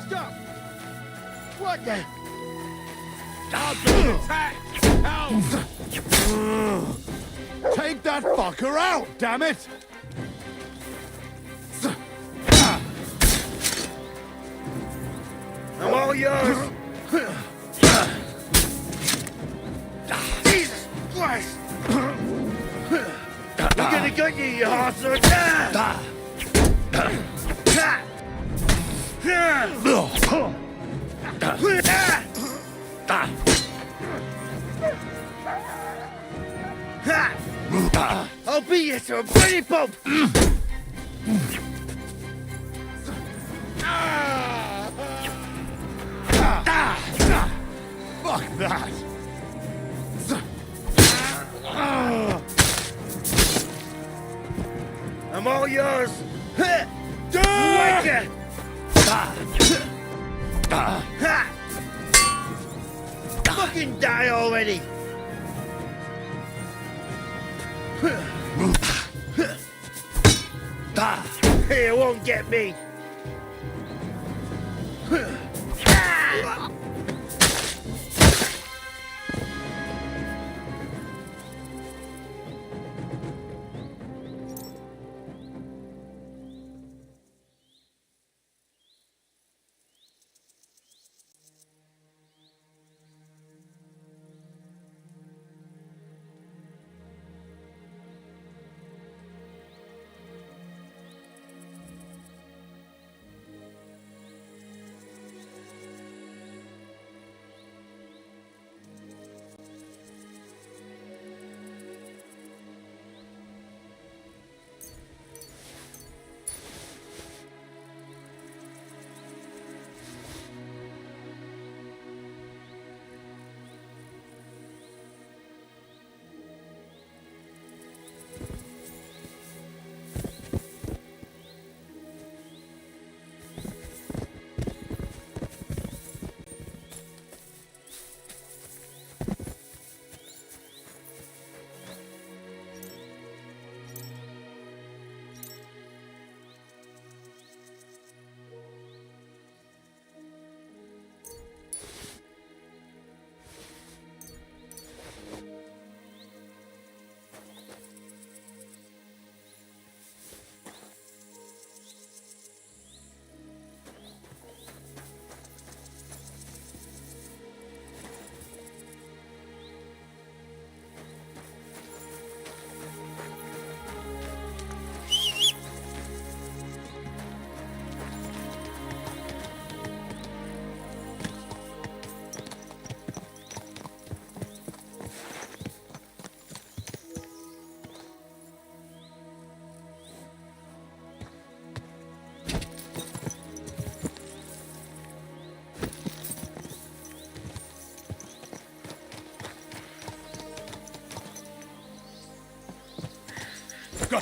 Stop! What the? I'll be attacked! Help! Take that fucker out, damn it! I'm all yours! Jesus Christ! We're gonna get you, you hustler! I'll beat you to a pretty pulp! Fuck that! I'm all yours! Wake Fucking die already! It won't get me!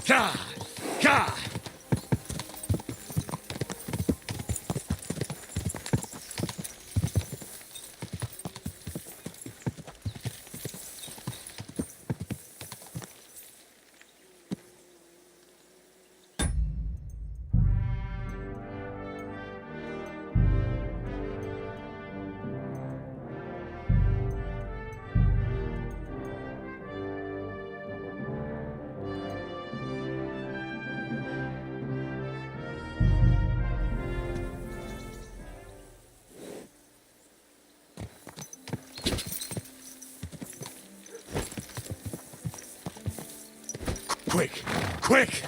Gah! Gah! Quick! Quick!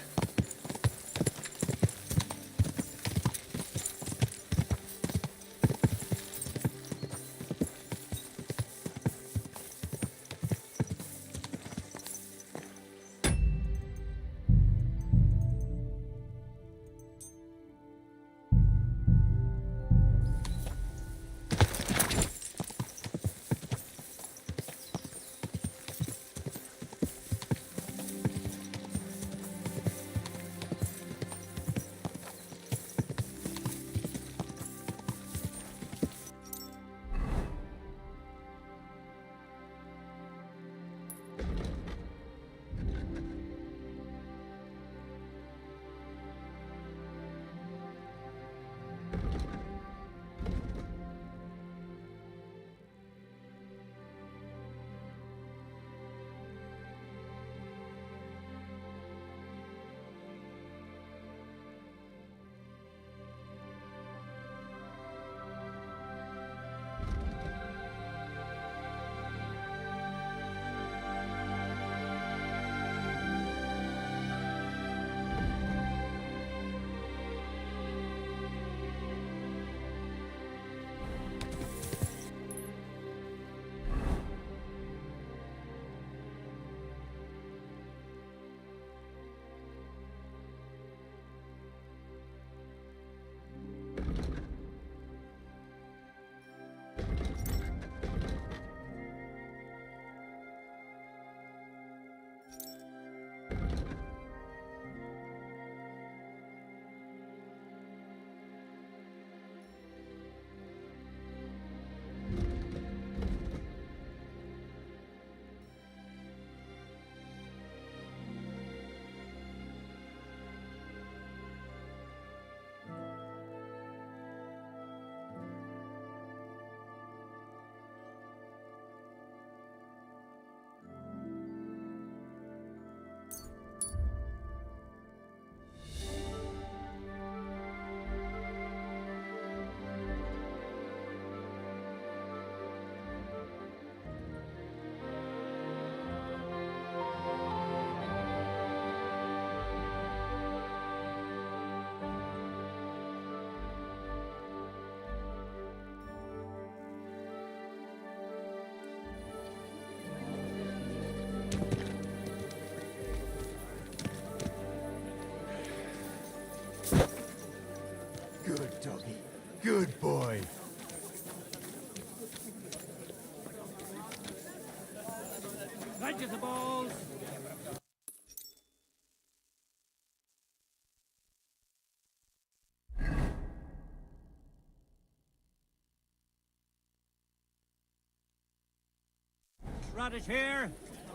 Horseradish here.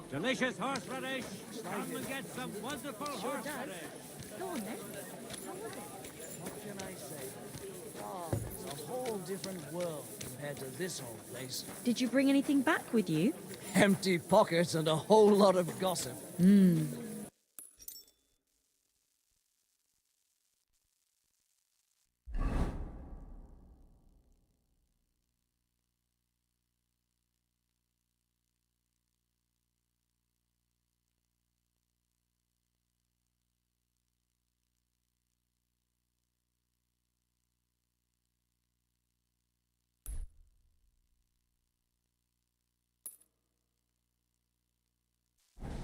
Delicious horseradish. Come and get some wonderful horseradish. Go on then. How was it? What can I say? Oh, it's a whole different world compared to this whole place. Did you bring anything back with you? Empty pockets and a whole lot of gossip.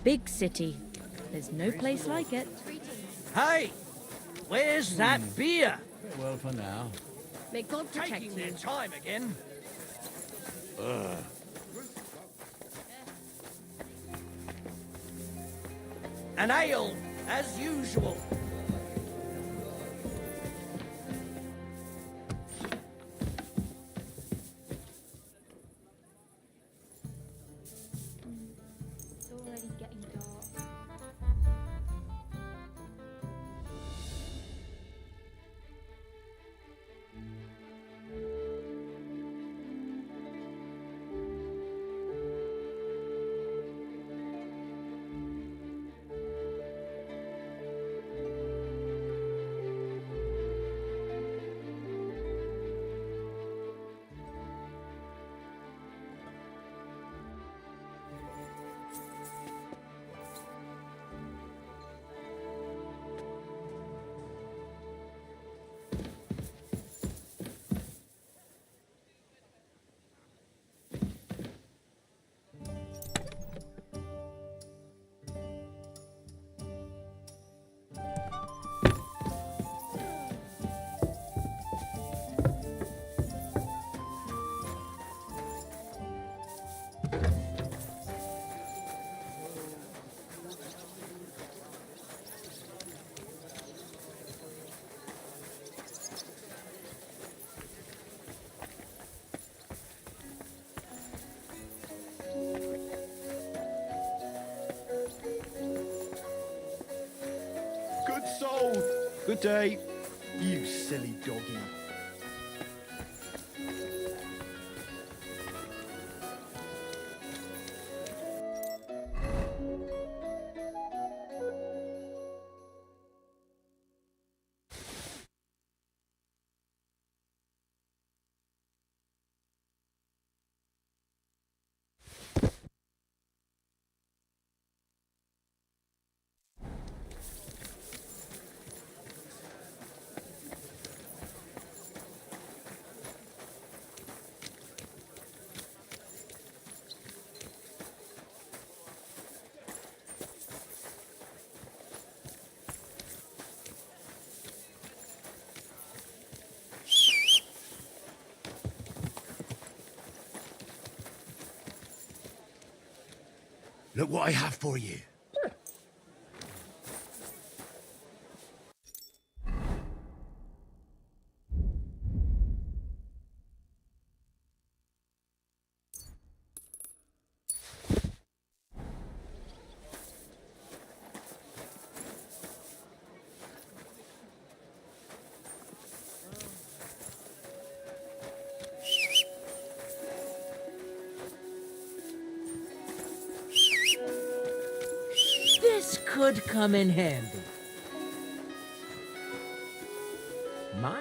Big city. There's no place like it. Hey! Where's that beer? Well, for now. May God protect Taking their you. time again. An ale, as usual. It's already getting dark. Good soul. Good day. You silly doggy. Look what I have for you. This could come in handy. My...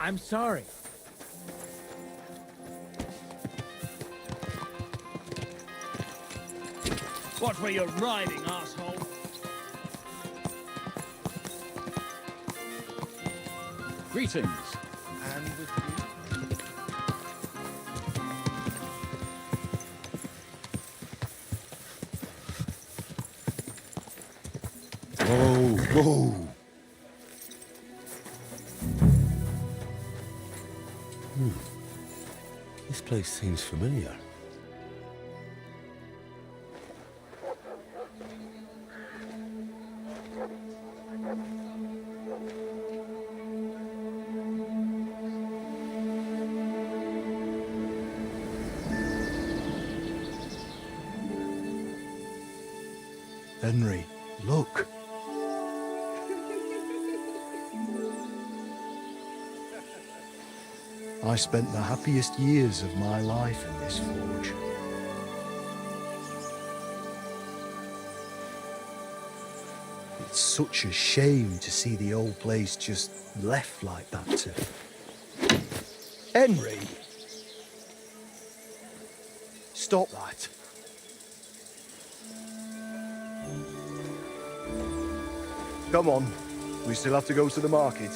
I'm sorry. Watch where you're riding, asshole. Greetings. And with you. Whoa, whoa. This place seems familiar. Henry, look. I spent the happiest years of my life in this forge. It's such a shame to see the old place just left like that to... Henry! Stop that. Come on, we still have to go to the market.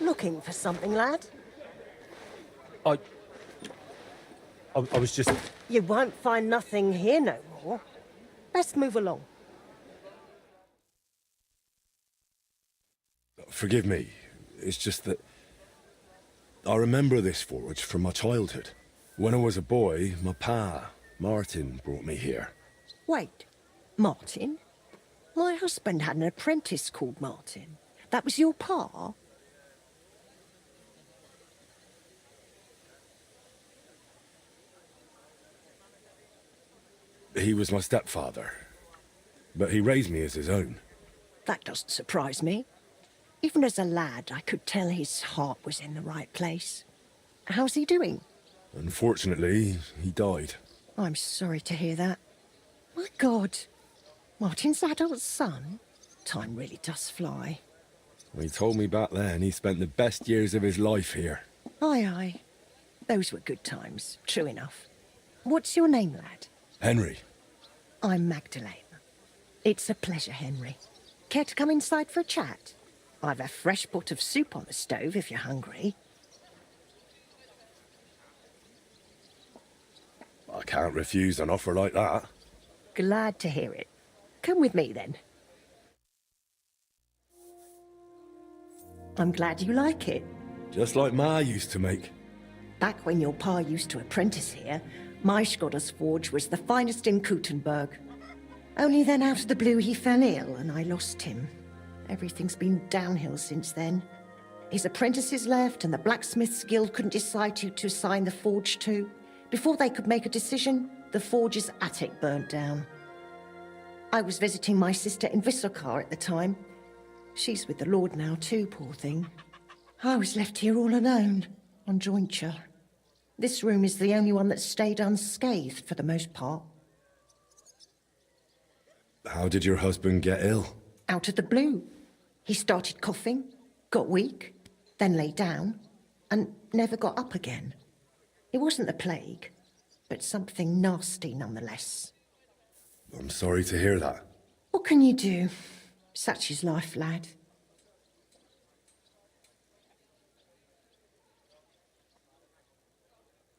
Looking for something, lad? I was just... You won't find nothing here no more. Let's move along. Forgive me. It's just that... I remember this forge from my childhood. When I was a boy, my pa, Martin, brought me here. Wait, Martin? My husband had an apprentice called Martin. That was your pa? He was my stepfather, but he raised me as his own. That doesn't surprise me. Even as a lad, I could tell his heart was in the right place. How's he doing? Unfortunately, he died. I'm sorry to hear that. My God, Martin's adult son? Time really does fly. He told me back then he spent the best years of his life here. Aye, aye. Those were good times, true enough. What's your name, lad? Henry. I'm Magdalene. It's a pleasure, Henry. Care to come inside for a chat? I've a fresh pot of soup on the stove if you're hungry. I can't refuse an offer like that. Glad to hear it. Come with me, then. I'm glad you like it. Just like Ma used to make. Back when your pa used to apprentice here, my Scotta's forge was the finest in Kuttenberg. Only then out of the blue he fell ill and I lost him. Everything's been downhill since then. His apprentices left and the blacksmiths guild couldn't decide who to assign the forge to. Before they could make a decision, the forge's attic burnt down. I was visiting my sister in Visokar at the time. She's with the Lord now too, poor thing. I was left here all alone, on jointure. This room is the only one that stayed unscathed for the most part. How did your husband get ill? Out of the blue. He started coughing, got weak, then lay down, and never got up again. It wasn't the plague, but something nasty nonetheless. I'm sorry to hear that. What can you do? Such is life, lad.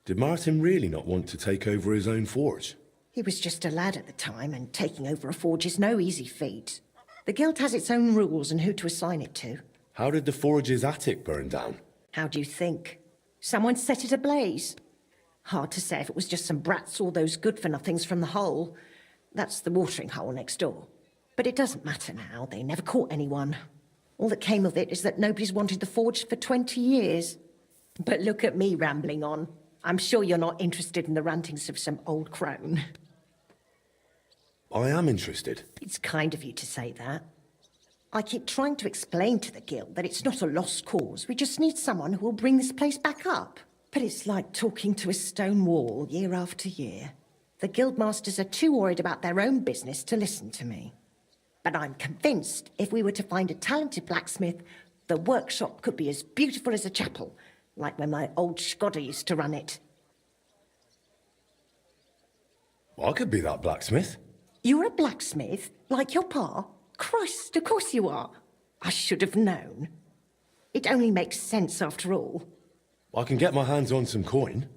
Did Martin really not want to take over his own forge? He was just a lad at the time, and taking over a forge is no easy feat. The guild has its own rules and who to assign it to. How did the forge's attic burn down? How do you think? Someone set it ablaze. Hard to say if it was just some brats or those good-for-nothings from the hole. That's the watering hole next door. But it doesn't matter now. They never caught anyone. All that came of it is that nobody's wanted the forge for 20 years. But look at me rambling on. I'm sure you're not interested in the rantings of some old crone. I am interested. It's kind of you to say that. I keep trying to explain to the guild that it's not a lost cause. We just need someone who will bring this place back up. But it's like talking to a stone wall year after year. The guildmasters are too worried about their own business to listen to me. But I'm convinced if we were to find a talented blacksmith, the workshop could be as beautiful as a chapel, like when my old Skoda used to run it. I could be that blacksmith. You're a blacksmith, like your pa? Christ, of course you are. I should have known. It only makes sense after all. I can get my hands on some coin.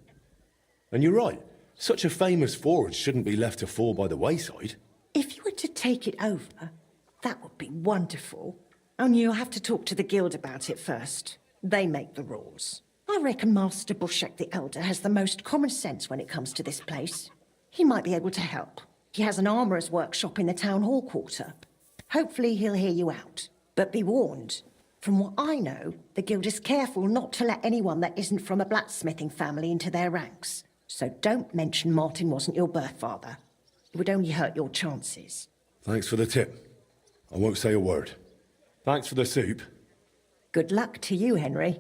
And you're right, such a famous forge shouldn't be left to fall by the wayside. If you were to take it over, that would be wonderful. Only you'll have to talk to the guild about it first. They make the rules. I reckon Master Bushek the Elder has the most common sense when it comes to this place. He might be able to help. He has an armourer's workshop in the town hall quarter. Hopefully he'll hear you out. But be warned, from what I know, the guild is careful not to let anyone that isn't from a blacksmithing family into their ranks. So don't mention Martin wasn't your birth father. It would only hurt your chances. Thanks for the tip. I won't say a word. Thanks for the soup. Good luck to you, Henry.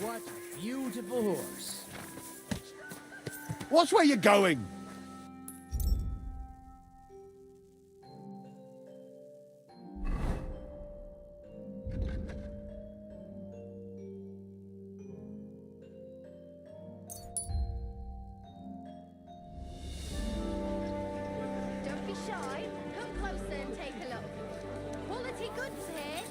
What a beautiful horse. Watch where you're going! Don't be shy. Come closer and take a look. Quality goods here.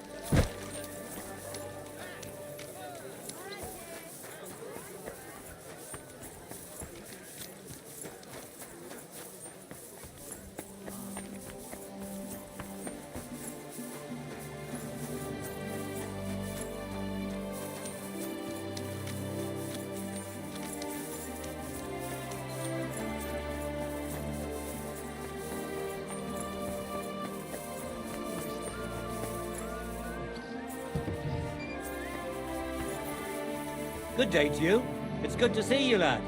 Good day to you. It's good to see you, lad.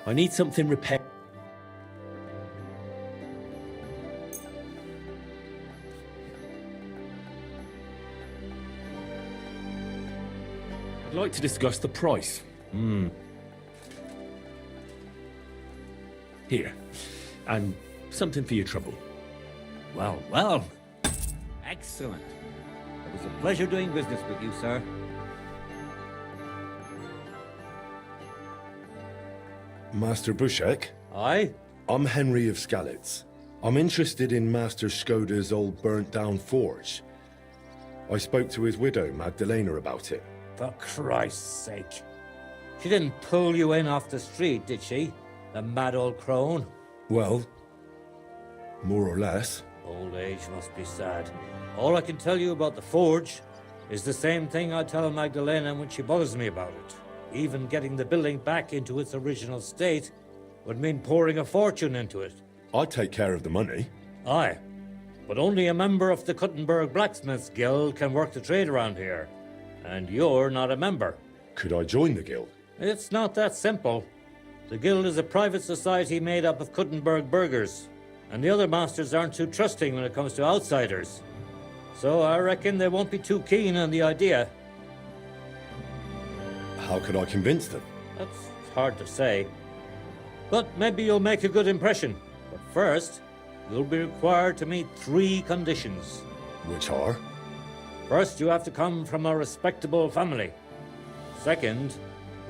I need something repaired. I'd like to discuss the price. Here. And something for your trouble. Well, well. Excellent. It was a pleasure doing business with you, sir. Master Bushek? Aye? I'm Henry of Skalitz. I'm interested in Master Skoda's old burnt-down forge. I spoke to his widow, Magdalena, about it. For Christ's sake. She didn't pull you in off the street, did she? The mad old crone? Well, more or less. Old age must be sad. All I can tell you about the forge is the same thing I tell Magdalena when she bothers me about it. Even getting the building back into its original state would mean pouring a fortune into it. I'd take care of the money. Aye, but only a member of the Kuttenberg Blacksmiths Guild can work the trade around here. And you're not a member. Could I join the guild? It's not that simple. The guild is a private society made up of Kuttenberg burghers, and the other masters aren't too trusting when it comes to outsiders. So I reckon they won't be too keen on the idea. How could I convince them? That's hard to say. But maybe you'll make a good impression. But first, you'll be required to meet 3 conditions. Which are? First, you have to come from a respectable family. Second,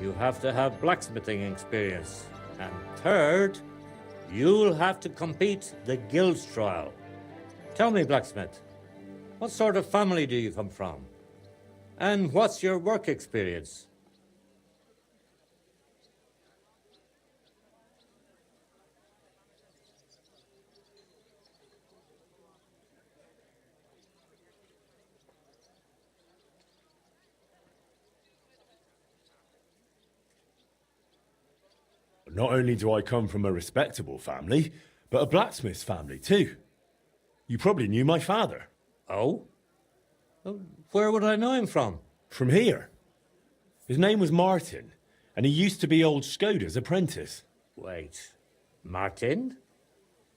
you have to have blacksmithing experience. And third, you'll have to compete the guild trial. Tell me, blacksmith, what sort of family do you come from? And what's your work experience? Not only do I come from a respectable family, but a blacksmith's family too. You probably knew my father. Oh? Where would I know him from? From here. His name was Martin, and he used to be old Skoda's apprentice. Wait, Martin?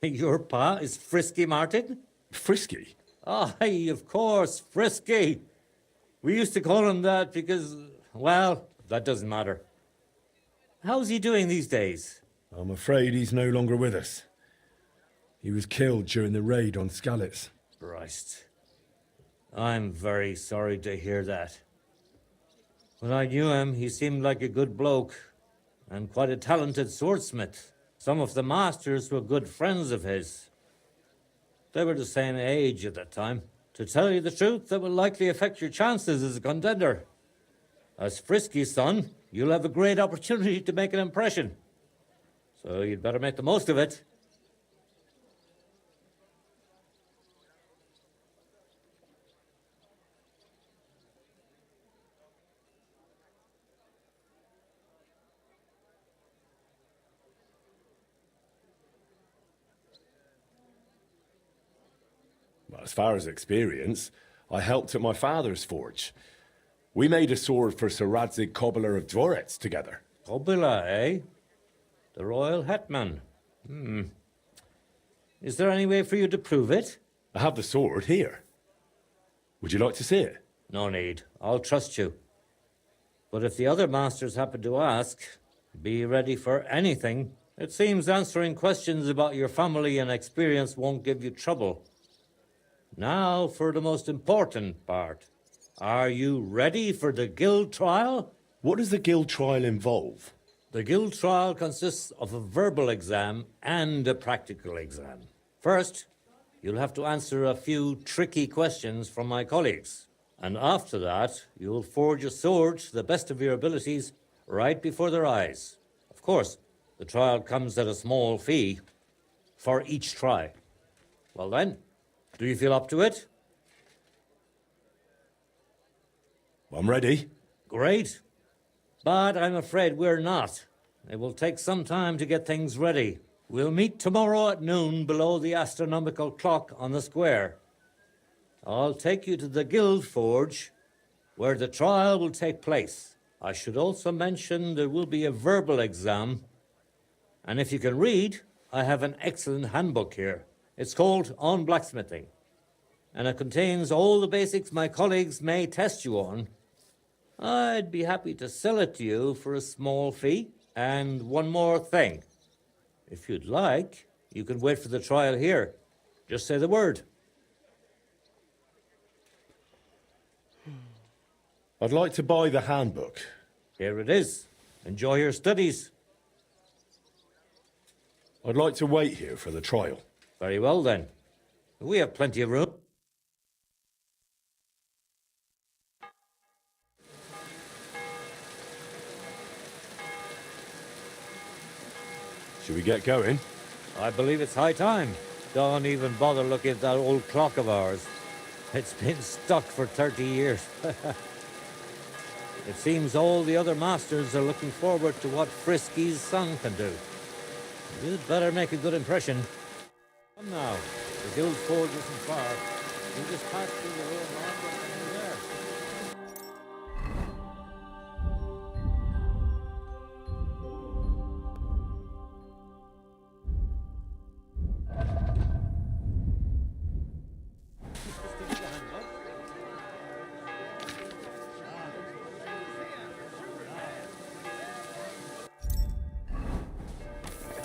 Your pa is Frisky Martin? Frisky? Aye, of course, Frisky. We used to call him that because, well, that doesn't matter. How's he doing these days? I'm afraid he's no longer with us. He was killed during the raid on Skalitz. Christ. I'm very sorry to hear that. When I knew him, he seemed like a good bloke and quite a talented swordsmith. Some of the masters were good friends of his. They were the same age at that time. To tell you the truth, that will likely affect your chances as a contender. As Frisky's son, you'll have a great opportunity to make an impression. So you'd better make the most of it. Well, as far as experience, I helped at my father's forge. We made a sword for Sir Radzig Cobbler of Dvorets together. Cobbler, eh? The royal hetman. Is there any way for you to prove it? I have the sword here. Would you like to see it? No need. I'll trust you. But if the other masters happen to ask, be ready for anything. It seems answering questions about your family and experience won't give you trouble. Now for the most important part. Are you ready for the guild trial? What does the guild trial involve? The guild trial consists of a verbal exam and a practical exam. First, you'll have to answer a few tricky questions from my colleagues. And after that, you'll forge a sword to the best of your abilities right before their eyes. Of course, the trial comes at a small fee for each try. Well then, do you feel up to it? I'm ready. Great. But I'm afraid we're not. It will take some time to get things ready. We'll meet tomorrow at noon below the astronomical clock on the square. I'll take you to the guild forge, where the trial will take place. I should also mention there will be a verbal exam. And if you can read, I have an excellent handbook here. It's called On Blacksmithing. And it contains all the basics my colleagues may test you on. I'd be happy to sell it to you for a small fee. And one more thing. If you'd like, you can wait for the trial here. Just say the word. I'd like to buy the handbook. Here it is. Enjoy your studies. I'd like to wait here for the trial. Very well, then. We have plenty of room. Should we get going? I believe it's high time. Don't even bother looking at that old clock of ours. It's been stuck for 30 years. It seems all the other masters are looking forward to what Frisky's son can do. You'd better make a good impression. Come now. The guild forge isn't far. You just pass through the lower market and you're there.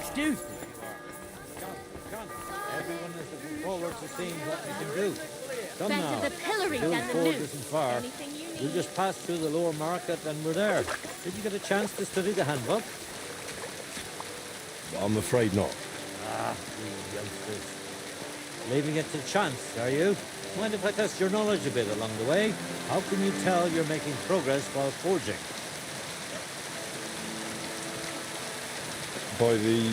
Excuse me. Come. Everyone is looking forward to seeing what we can do. Come Better now. the pillory Guild than the forge loot. isn't far. Anything you need. You just pass through the lower market and we're there. Did you get a chance to study the handbook? I'm afraid not. Ah, you youngsters. Leaving it to chance, are you? Mind if I test your knowledge a bit along the way? How can you tell you're making progress while forging? By the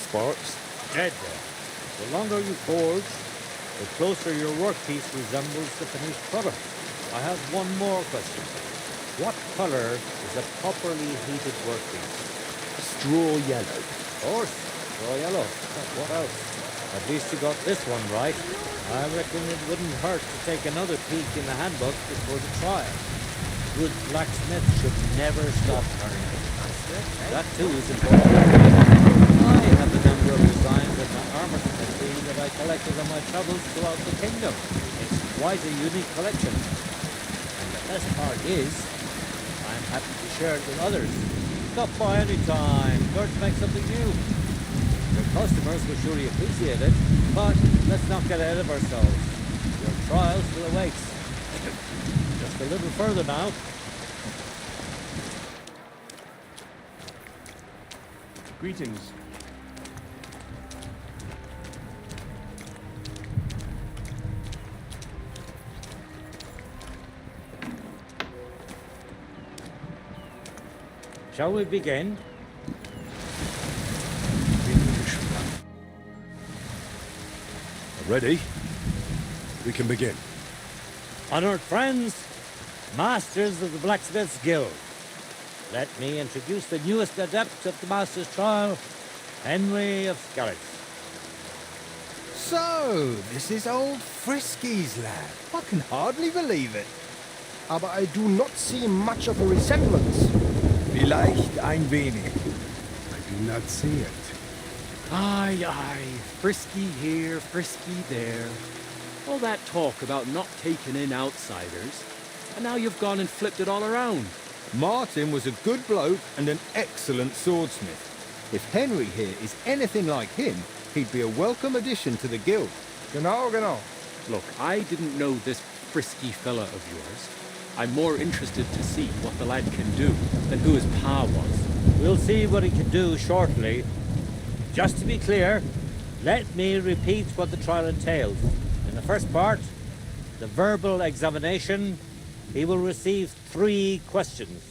sparks? Dead there. The longer you forge, the closer your workpiece resembles the finished product. I have one more question. What color is a properly heated workpiece? Straw yellow. Of course, straw yellow. What else? At least you got this one right. I reckon it wouldn't hurt to take another peek in the handbook before the trial. Good blacksmiths should never stop learning. That too is important. I have a number of designs of my armor smithy that I collected on my travels throughout the kingdom. It's quite a unique collection. And the best part is, I'm happy to share it with others. Stop by any time. Sure to make something new. Your customers will surely appreciate it, but let's not get ahead of ourselves. Your trial still awaits. Just a little further now. Greetings. Shall we begin? Ready? We can begin. Honored friends, masters of the Blacksmiths Guild, let me introduce the newest adept of the Master's Trial, Henry of Scarlet. So, this is old Frisky's lad. I can hardly believe it. Aber I do not see much of a resemblance. Vielleicht ein wenig. I do not see it. Aye, aye. Frisky here, frisky there. All that talk about not taking in outsiders, and now you've gone and flipped it all around. Martin was a good bloke and an excellent swordsmith. If Henry here is anything like him, he'd be a welcome addition to the guild. Genau, genau. Look, I didn't know this frisky fella of yours. I'm more interested to see what the lad can do than who his pa was. We'll see what he can do shortly. Just to be clear, let me repeat what the trial entails. In the first part, the verbal examination, he will receive 3 questions.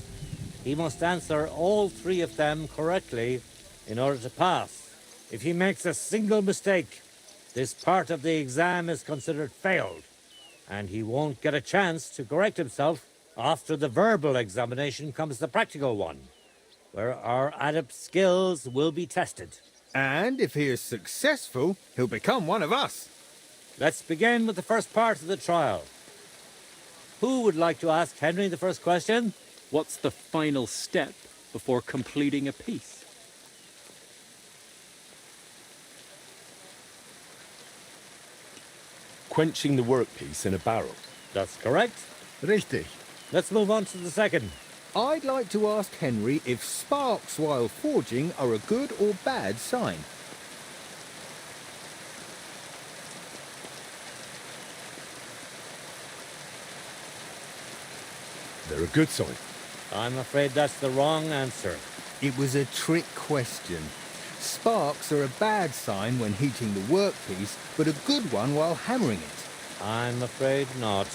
He must answer all 3 of them correctly in order to pass. If he makes a single mistake, this part of the exam is considered failed, and he won't get a chance to correct himself. After the verbal examination comes the practical one, where our adept skills will be tested. And if he is successful, he'll become one of us. Let's begin with the first part of the trial. Who would like to ask Henry the first question? What's the final step before completing a piece? Quenching the workpiece in a barrel. That's correct. Richtig. Let's move on to the second. I'd like to ask Henry if sparks while forging are a good or bad sign. They're a good sign. I'm afraid that's the wrong answer. It was a trick question. Sparks are a bad sign when heating the workpiece, but a good one while hammering it. I'm afraid not.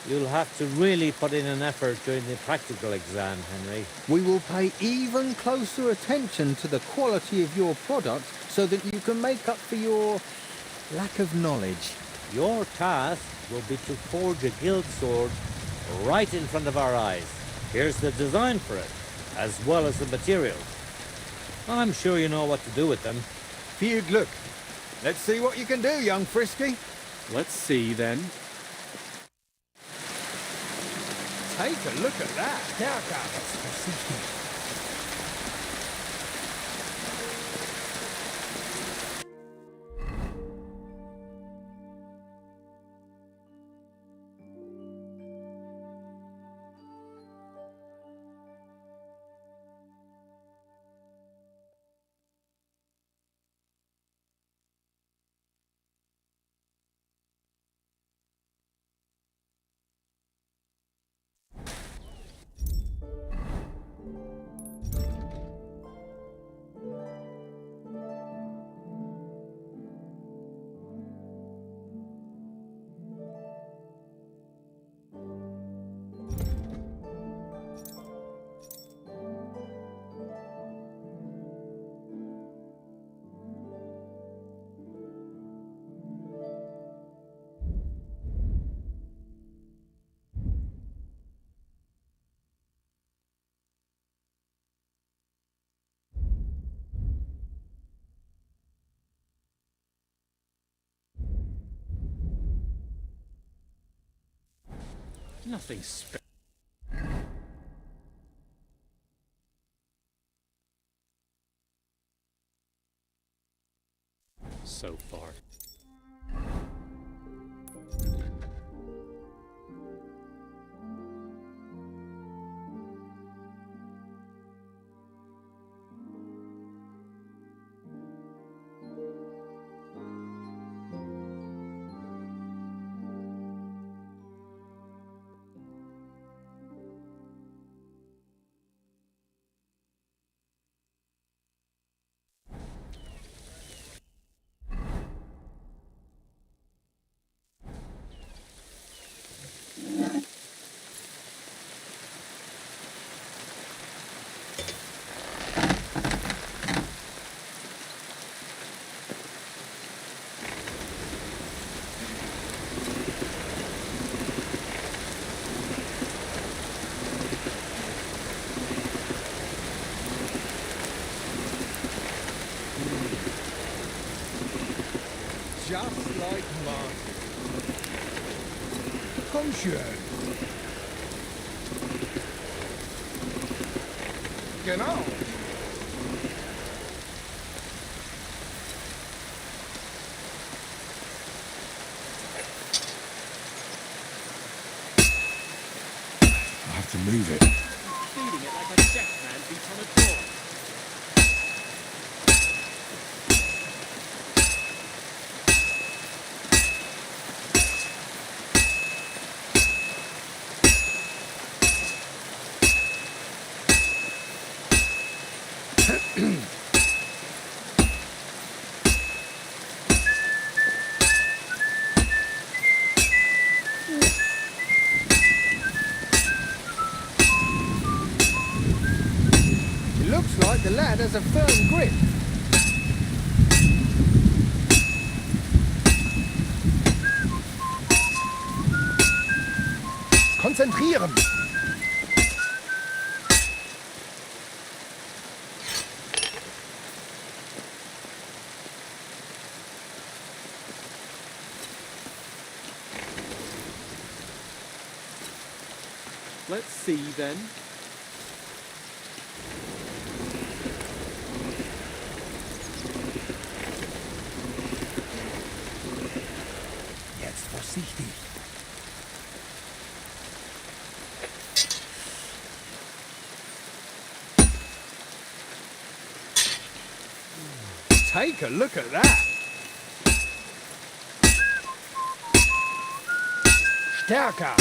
You'll have to really put in an effort during the practical exam, Henry. We will pay even closer attention to the quality of your product so that you can make up for your lack of knowledge. Your task will be to forge a guild sword right in front of our eyes. Here's the design for it, as well as the materials. I'm sure you know what to do with them. Viel Glück. Let's see what you can do, young Frisky. Let's see then. Take a look at that. Nothing special so far. Just like Martin. Komm schön. Genau. I have to move it. Feeding it like a deaf man beats on a door. It looks like the lad has a firm grip. Konzentrieren. Let's see then. Jetzt vorsichtig. Take a look at that. Stärker.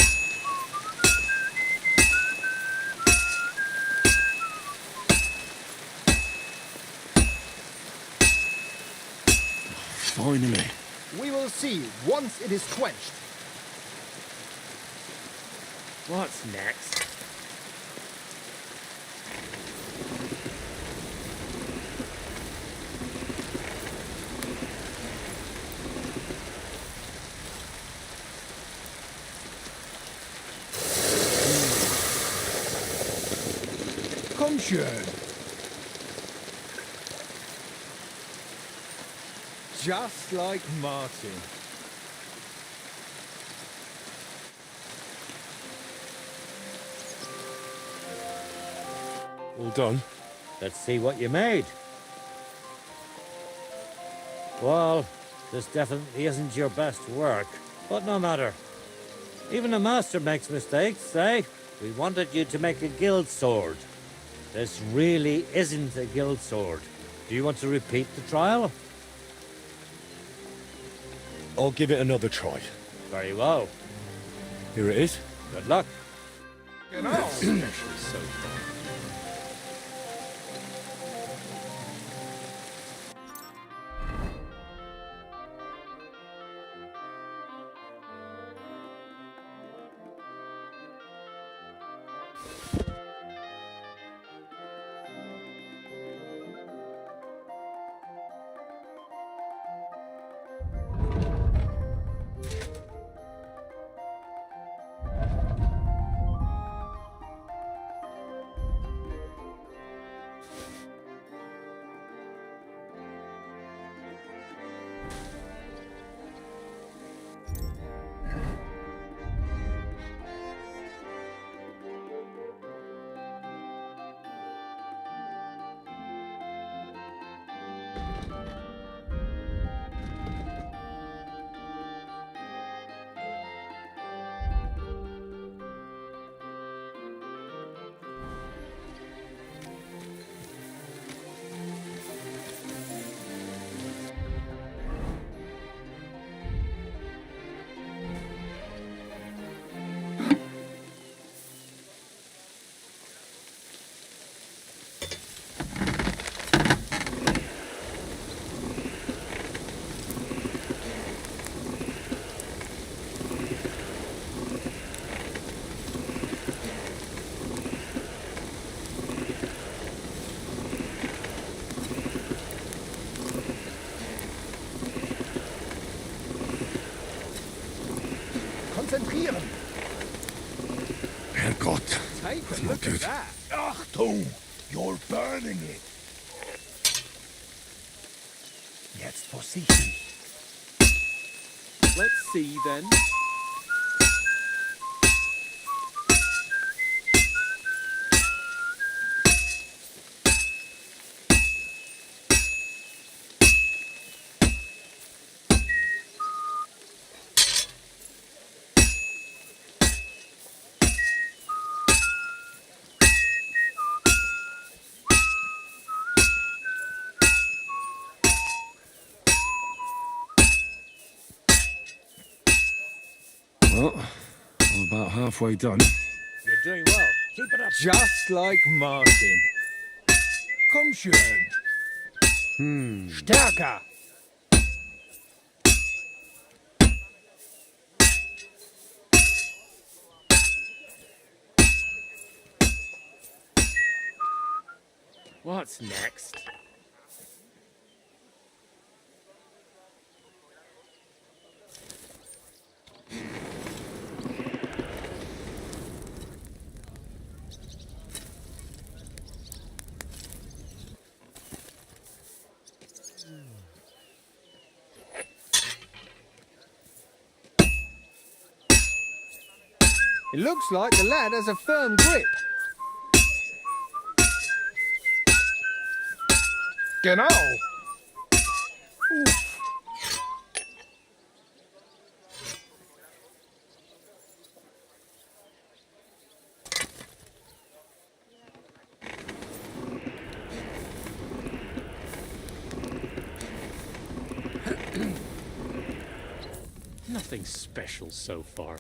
Finally. We will see once it is quenched. What's next? Komm schön. Just like Martin. All done? Let's see what you made. Well, this definitely isn't your best work, but no matter. Even a master makes mistakes, eh? We wanted you to make a guild sword. This really isn't a guild sword. Do you want to repeat the trial? I'll give it another try. Very well. Here it is. Good luck. Special so far. Konzentrieren! Herrgott. Take That's a not look at good. that. Achtung! You're burning it! Jetzt vorsichtig! Let's see then. Well, I'm about halfway done. You're doing well. Keep it up. Just like Martin. Komm schön! Stärker! What's next? It looks like the lad has a firm grip. Genau! Nothing special so far.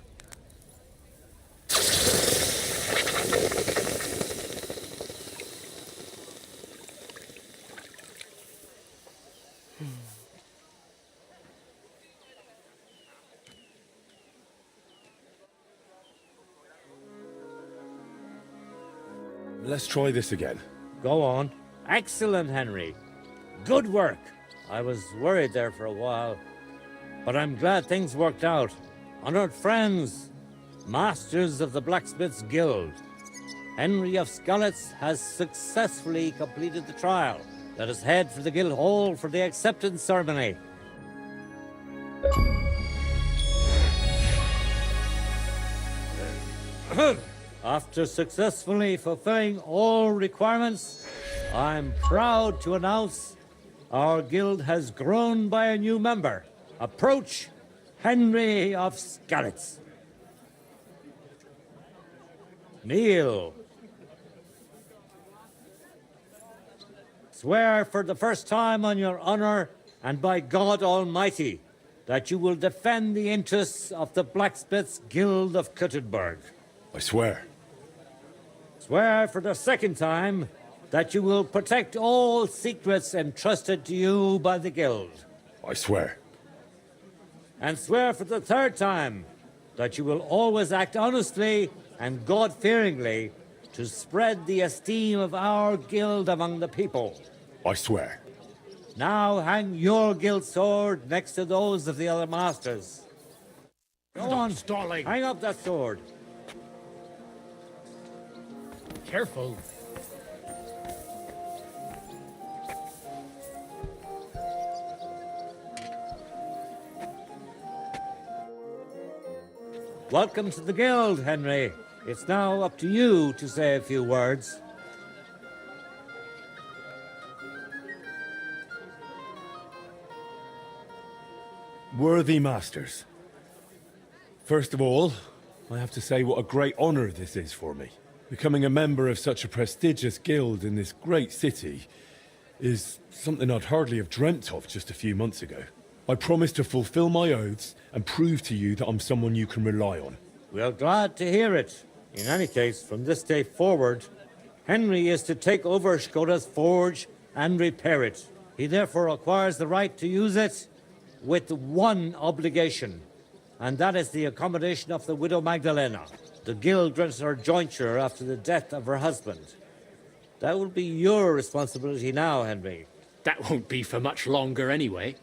Let's try this again. Go on. Excellent, Henry. Good work. I was worried there for a while, but I'm glad things worked out. Honored friends, masters of the Blacksmiths Guild, Henry of Skalitz has successfully completed the trial. Let us head for the guild hall for the acceptance ceremony. After successfully fulfilling all requirements, I'm proud to announce our guild has grown by a new member. Approach Henry of Scarlets. Kneel. Swear for the first time on your honor and by God Almighty that you will defend the interests of the Blacksmiths Guild of Kuttenberg. I swear. Swear for the second time that you will protect all secrets entrusted to you by the Guild. I swear. And swear for the third time that you will always act honestly and God-fearingly to spread the esteem of our Guild among the people. I swear. Now hang your Guild sword next to those of the other masters. Go on, stalling. hang up that sword. Careful. Welcome to the Guild, Henry. It's now up to you to say a few words. Worthy masters. First of all, I have to say what a great honor this is for me. Becoming a member of such a prestigious guild in this great city is something I'd hardly have dreamt of just a few months ago. I promise to fulfill my oaths and prove to you that I'm someone you can rely on. We're glad to hear it. In any case, from this day forward, Henry is to take over Skoda's forge and repair it. He therefore acquires the right to use it with one obligation, and that is the accommodation of the widow Magdalena. The guild granted her jointure after the death of her husband. That will be your responsibility now, Henry. That won't be for much longer anyway.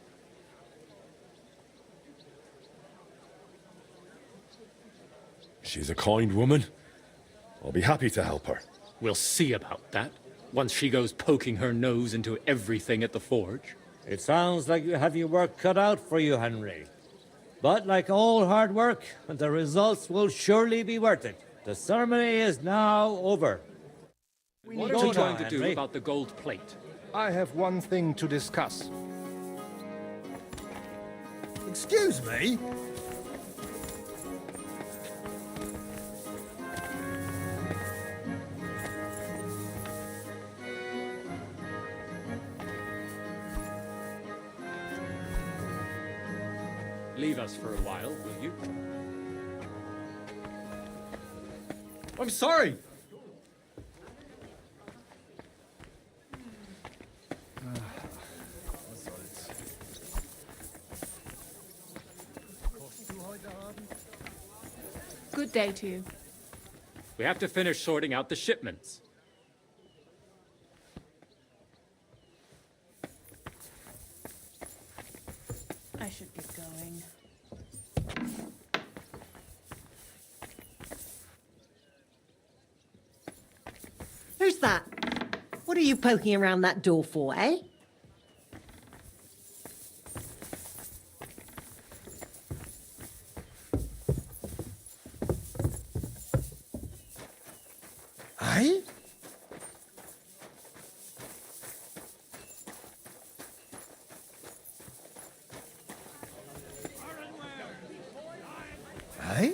She's a kind woman. I'll be happy to help her. We'll see about that, once she goes poking her nose into everything at the forge. It sounds like you have your work cut out for you, Henry. But like all hard work, the results will surely be worth it. The ceremony is now over. What are you going to do about the gold plate? I have one thing to discuss. Excuse me? Leave us for a while, will you? I'm sorry. Good day to you. We have to finish sorting out the shipments. I should get going. Who's that? What are you poking around that door for, eh? Eh? Eh?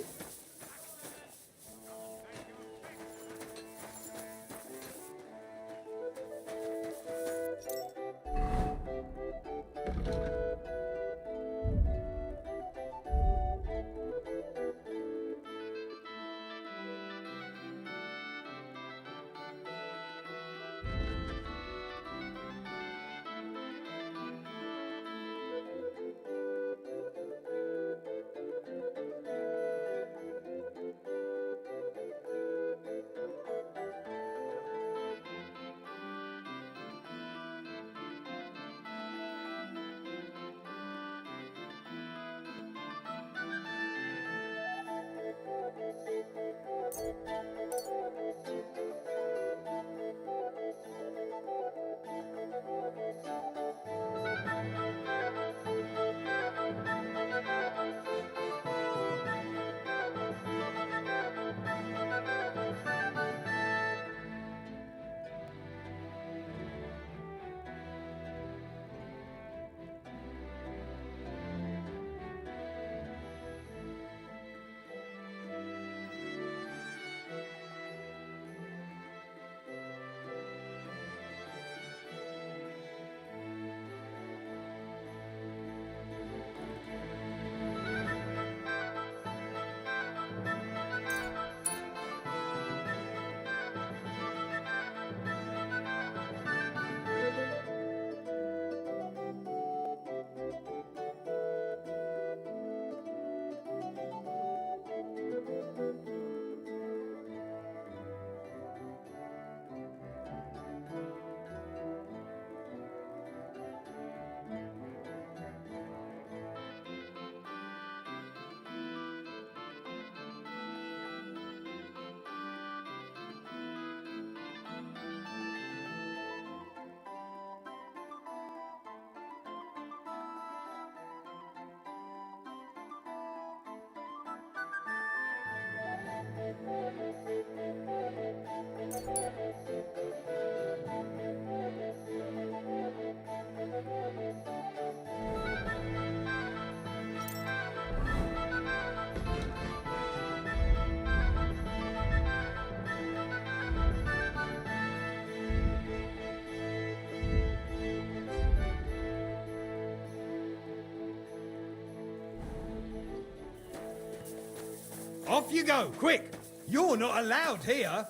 Off you go, quick! You're not allowed here!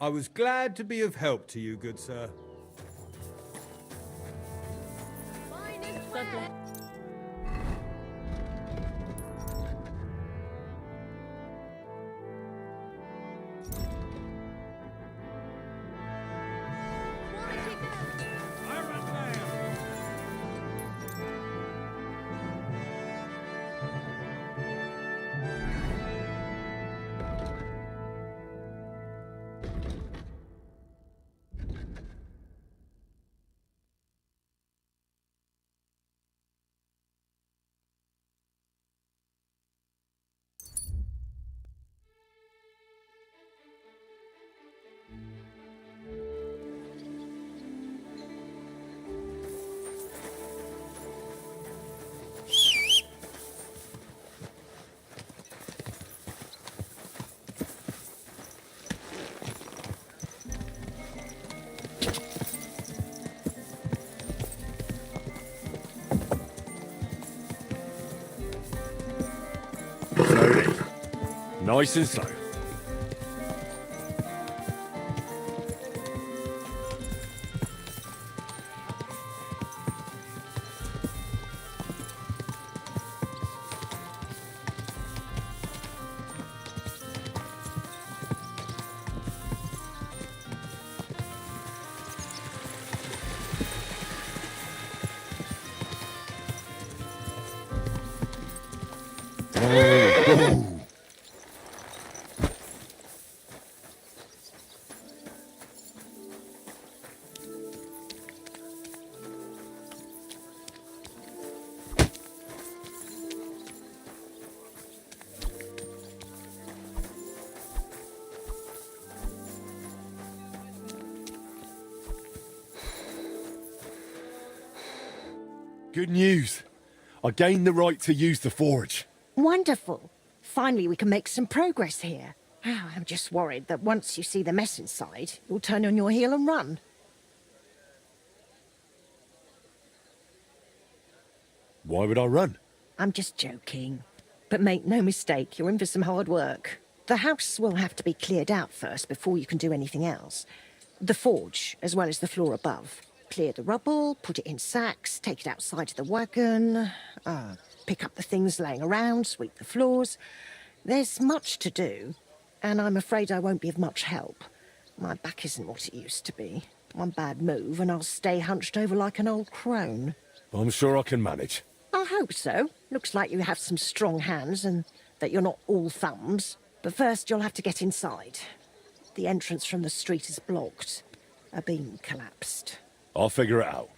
I was glad to be of help to you, good sir. Slowly. Nice and slow. Good news. I gained the right to use the forge. Wonderful. Finally, we can make some progress here. I'm just worried that once you see the mess inside, you'll turn on your heel and run. Why would I run? I'm just joking. But make no mistake, you're in for some hard work. The house will have to be cleared out first before you can do anything else. The forge, as well as the floor above. Clear the rubble, put it in sacks, take it outside to the wagon, pick up the things laying around, sweep the floors. There's much to do, and I'm afraid I won't be of much help. My back isn't what it used to be. One bad move and I'll stay hunched over like an old crone. I'm sure I can manage. I hope so. Looks like you have some strong hands and that you're not all thumbs. But first you'll have to get inside. The entrance from the street is blocked. A beam collapsed. I'll figure it out.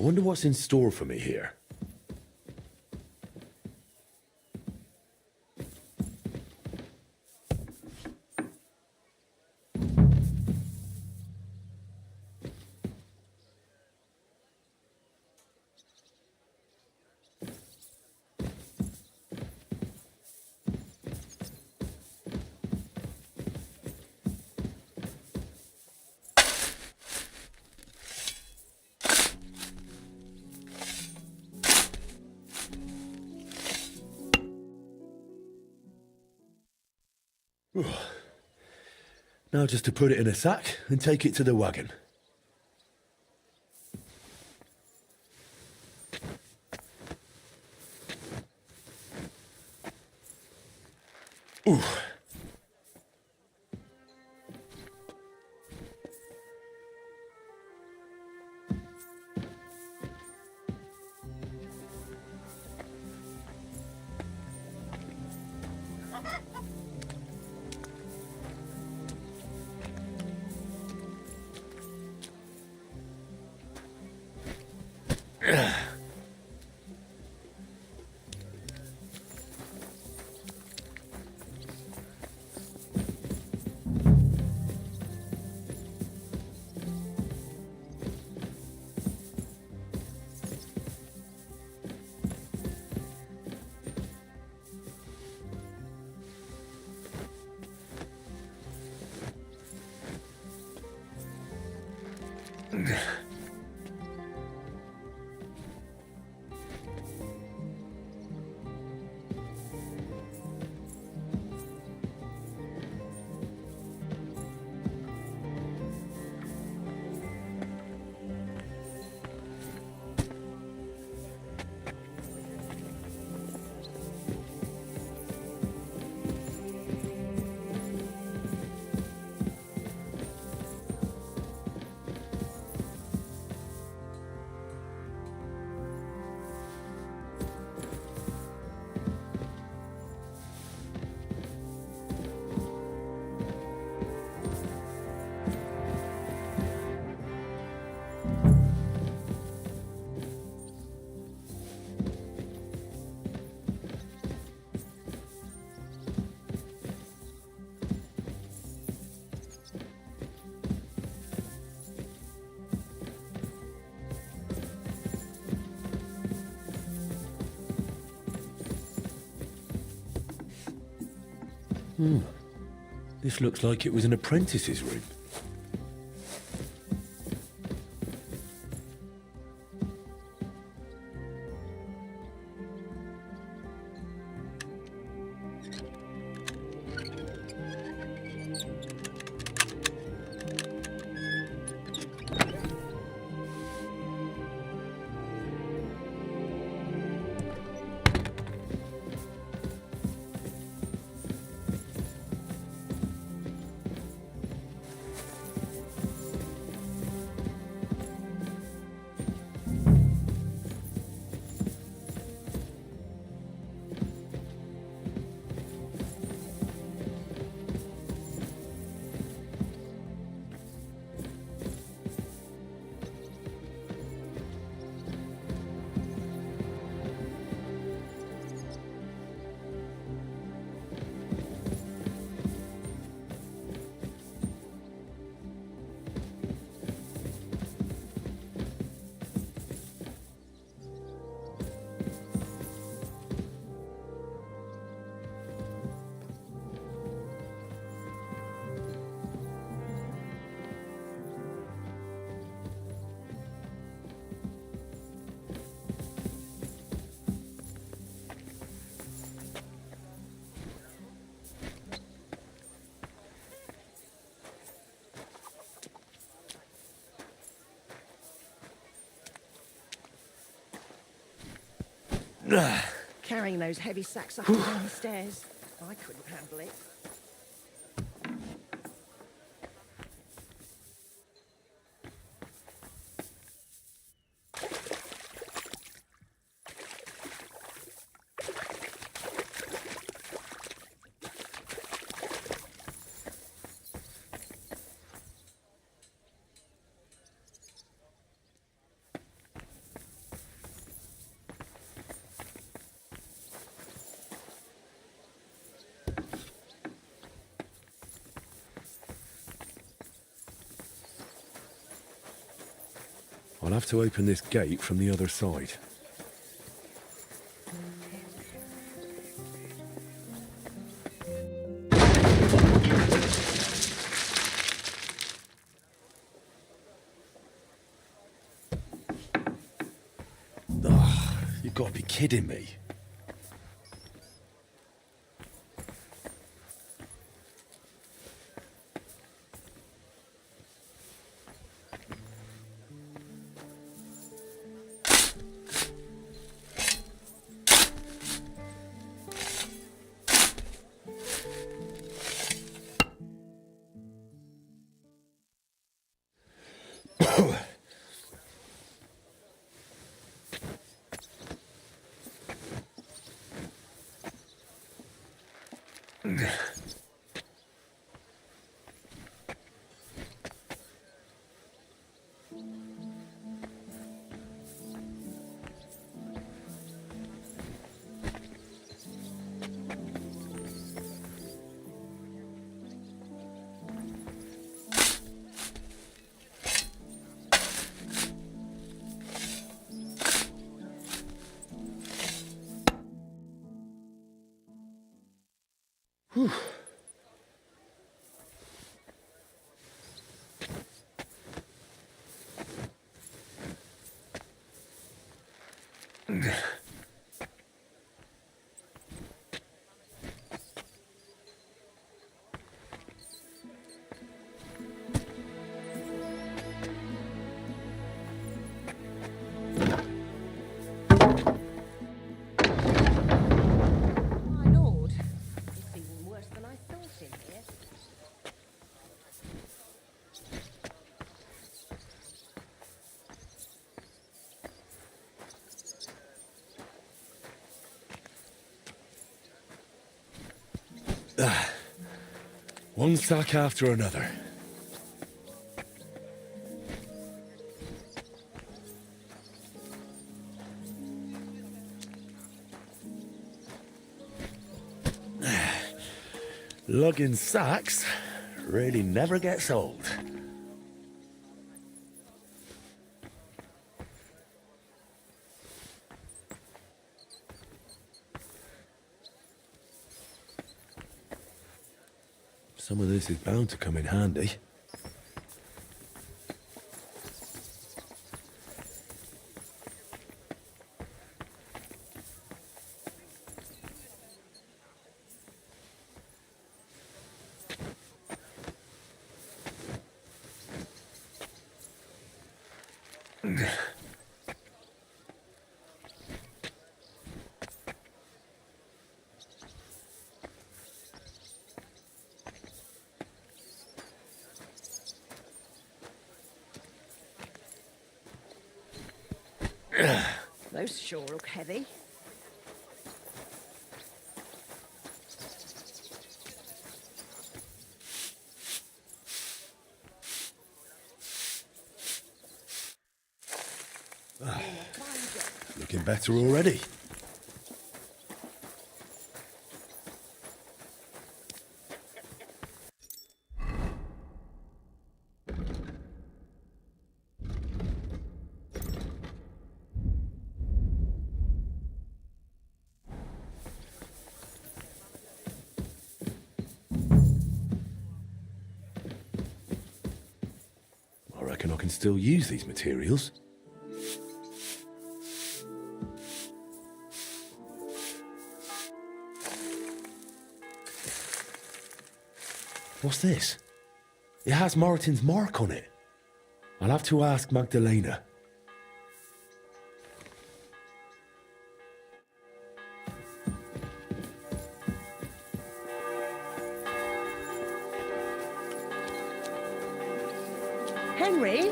I wonder what's in store for me here. Now just to put it in a sack and take it to the wagon. Ooh. This looks like it was an apprentice's room. Carrying those heavy sacks up and down the stairs. I couldn't handle it. I'll have to open this gate from the other side. Oh, you've got to be kidding me. Whew. My lord, it's even worse than I thought in here. One sack after another. Lugging sacks really never gets old. Some of this is bound to come in handy. Those sure look heavy. Looking better already. I reckon I can still use these materials. What's this? It has Moreton's mark on it. I'll have to ask Magdalena. Henry?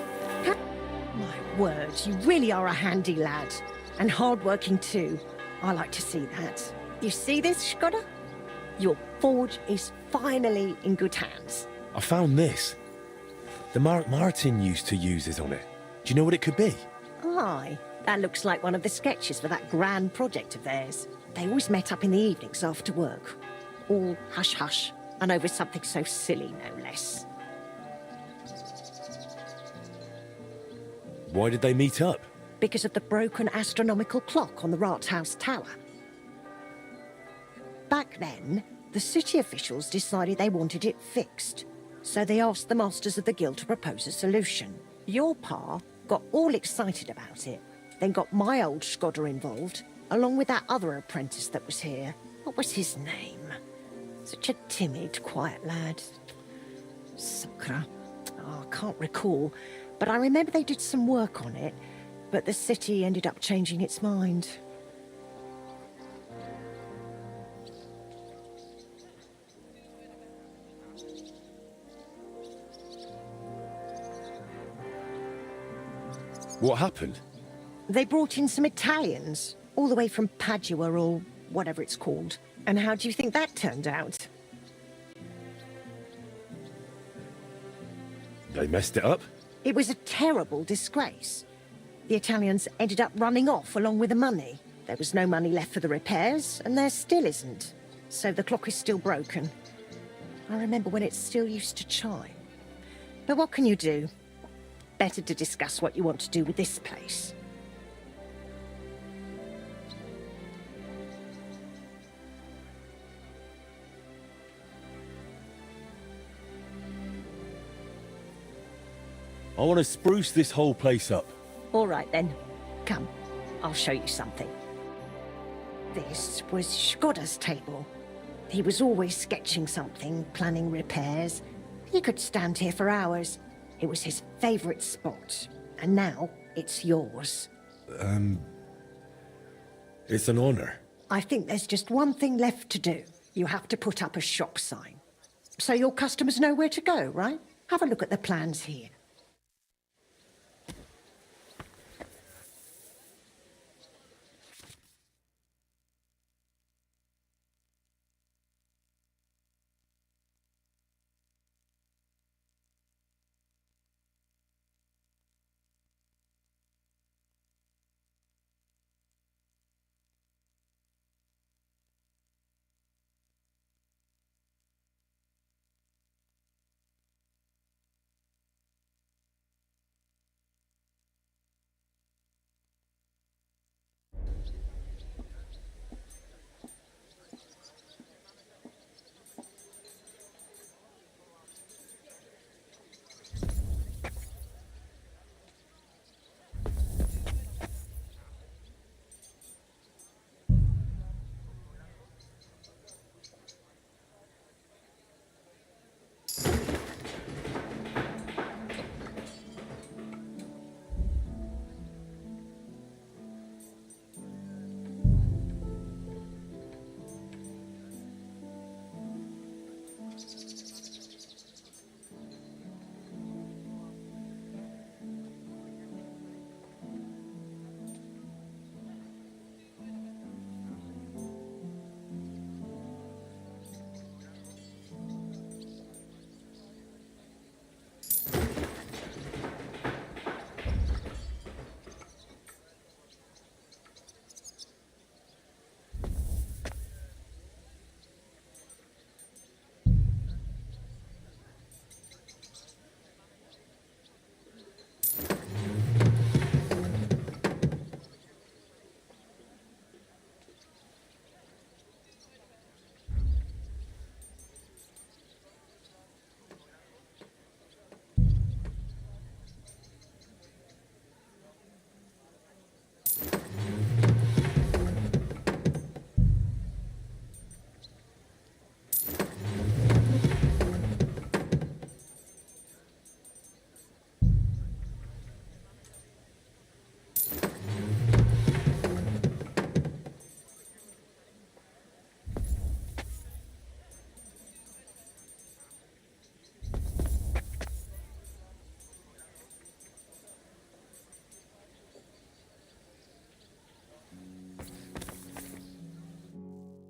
My word, you really are a handy lad. And hard-working too. I like to see that. You see this, Skoda? Your forge is finally in good hands. I found this. The mark Martin used to use is on it. Do you know what it could be? Aye, that looks like one of the sketches for that grand project of theirs. They always met up in the evenings after work. All hush-hush, and over something so silly, no less. Why did they meet up? Because of the broken astronomical clock on the Rathaus Tower. Back then, the city officials decided they wanted it fixed, so they asked the masters of the guild to propose a solution. Your pa got all excited about it, then got my old Shkodder involved, along with that other apprentice that was here. What was his name? Such a timid, quiet lad. Sakra. Oh, I can't recall, but I remember they did some work on it, but the city ended up changing its mind. What happened? They brought in some Italians, all the way from Padua or whatever it's called. And how do you think that turned out? They messed it up? It was a terrible disgrace. The Italians ended up running off along with the money. There was no money left for the repairs, and there still isn't. So the clock is still broken. I remember when it still used to chime. But what can you do? Better to discuss what you want to do with this place. I want to spruce this whole place up. All right then. Come, I'll show you something. This was Shkodder's table. He was always sketching something, planning repairs. He could stand here for hours. It was his favourite spot. And now it's yours. It's an honor. I think there's just one thing left to do. You have to put up a shop sign. So your customers know where to go, right? Have a look at the plans here.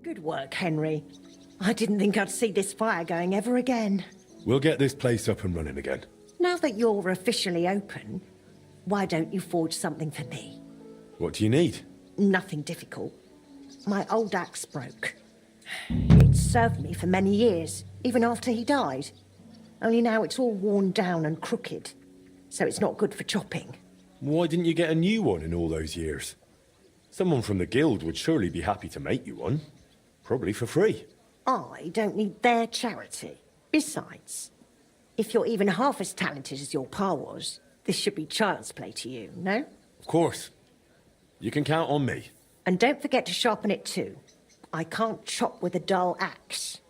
Good work, Henry. I didn't think I'd see this fire going ever again. We'll get this place up and running again. Now that you're officially open, why don't you forge something for me? What do you need? Nothing difficult. My old axe broke. It served me for many years, even after he died. Only now it's all worn down and crooked, so it's not good for chopping. Why didn't you get a new one in all those years? Someone from the guild would surely be happy to make you one. Probably for free. I don't need their charity. Besides, if you're even half as talented as your pa was, this should be child's play to you, no? Of course. You can count on me. And don't forget to sharpen it too. I can't chop with a dull axe.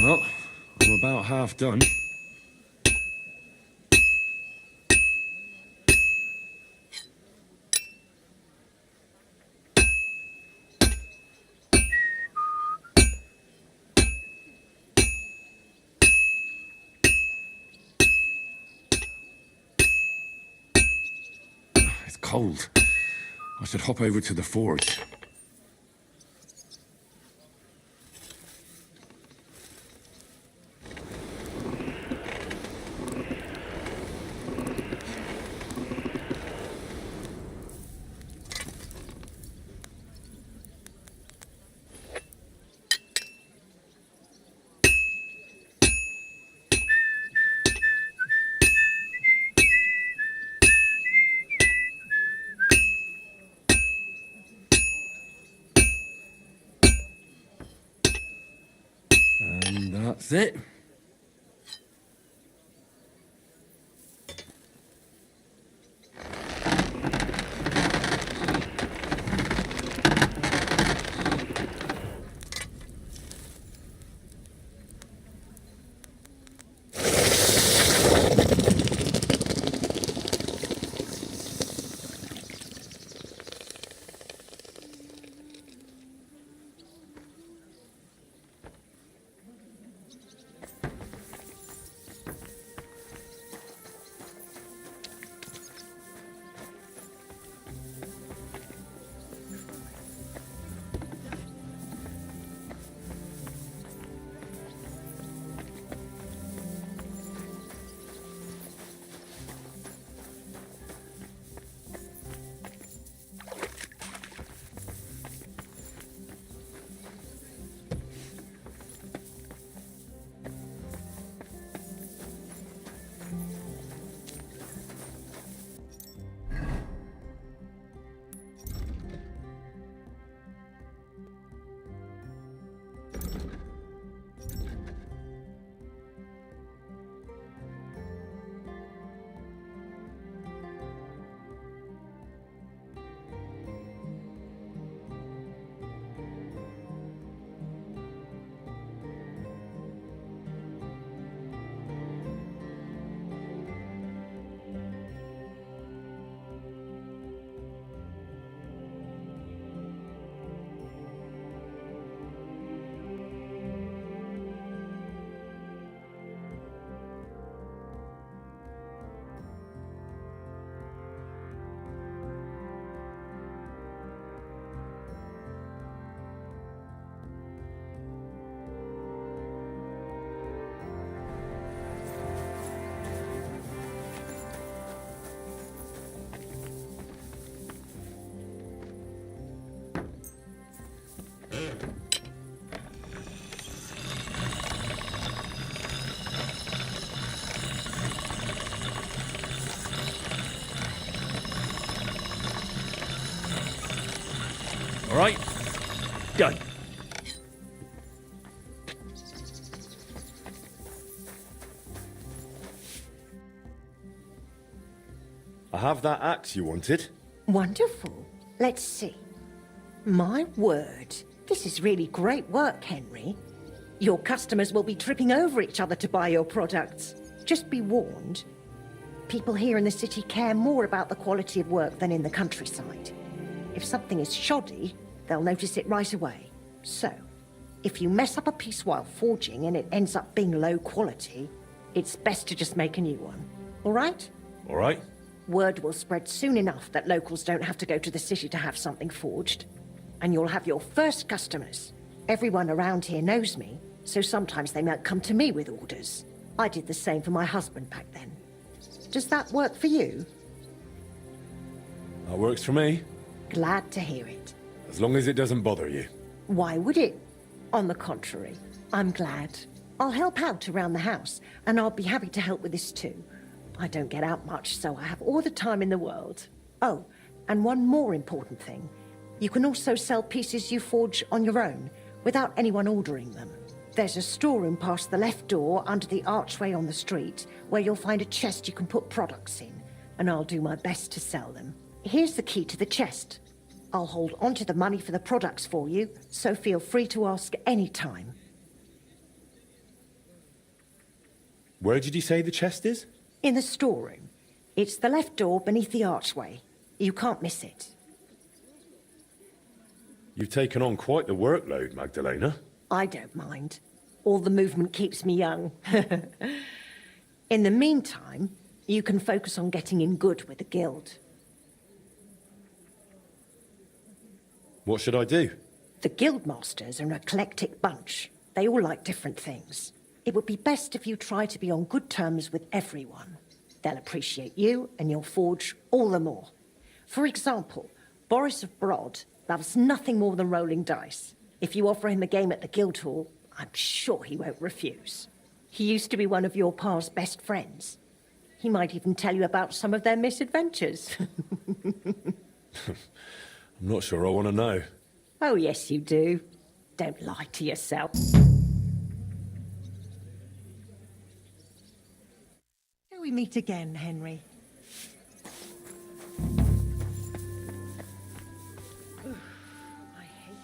Well, I'm about half done. It's cold. I should hop over to the forge. And that's it. All right? Done. I have that axe you wanted. Wonderful. Let's see. My word. This is really great work, Henry. Your customers will be tripping over each other to buy your products. Just be warned. People here in the city care more about the quality of work than in the countryside. If something is shoddy, they'll notice it right away. So, if you mess up a piece while forging and it ends up being low quality, it's best to just make a new one. All right? All right. Word will spread soon enough that locals don't have to go to the city to have something forged. And you'll have your first customers. Everyone around here knows me, so sometimes they might come to me with orders. I did the same for my husband back then. Does that work for you? That works for me. Glad to hear it. As long as it doesn't bother you. Why would it? On the contrary, I'm glad. I'll help out around the house, and I'll be happy to help with this too. I don't get out much, so I have all the time in the world. Oh, and one more important thing. You can also sell pieces you forge on your own, without anyone ordering them. There's a storeroom past the left door under the archway on the street, where you'll find a chest you can put products in, and I'll do my best to sell them. Here's the key to the chest. I'll hold onto the money for the products for you, so feel free to ask any time. Where did you say the chest is? In the storeroom. It's the left door beneath the archway. You can't miss it. You've taken on quite the workload, Magdalena. I don't mind. All the movement keeps me young. In the meantime, you can focus on getting in good with the guild. What should I do? The guildmasters are an eclectic bunch. They all like different things. It would be best if you try to be on good terms with everyone. They'll appreciate you, and you'll forge all the more. For example, Boris of Brod loves nothing more than rolling dice. If you offer him a game at the Guildhall, I'm sure he won't refuse. He used to be one of your pa's best friends. He might even tell you about some of their misadventures. I'm not sure I want to know. Oh, yes, you do. Don't lie to yourself. Till we meet again, Henry. I hate...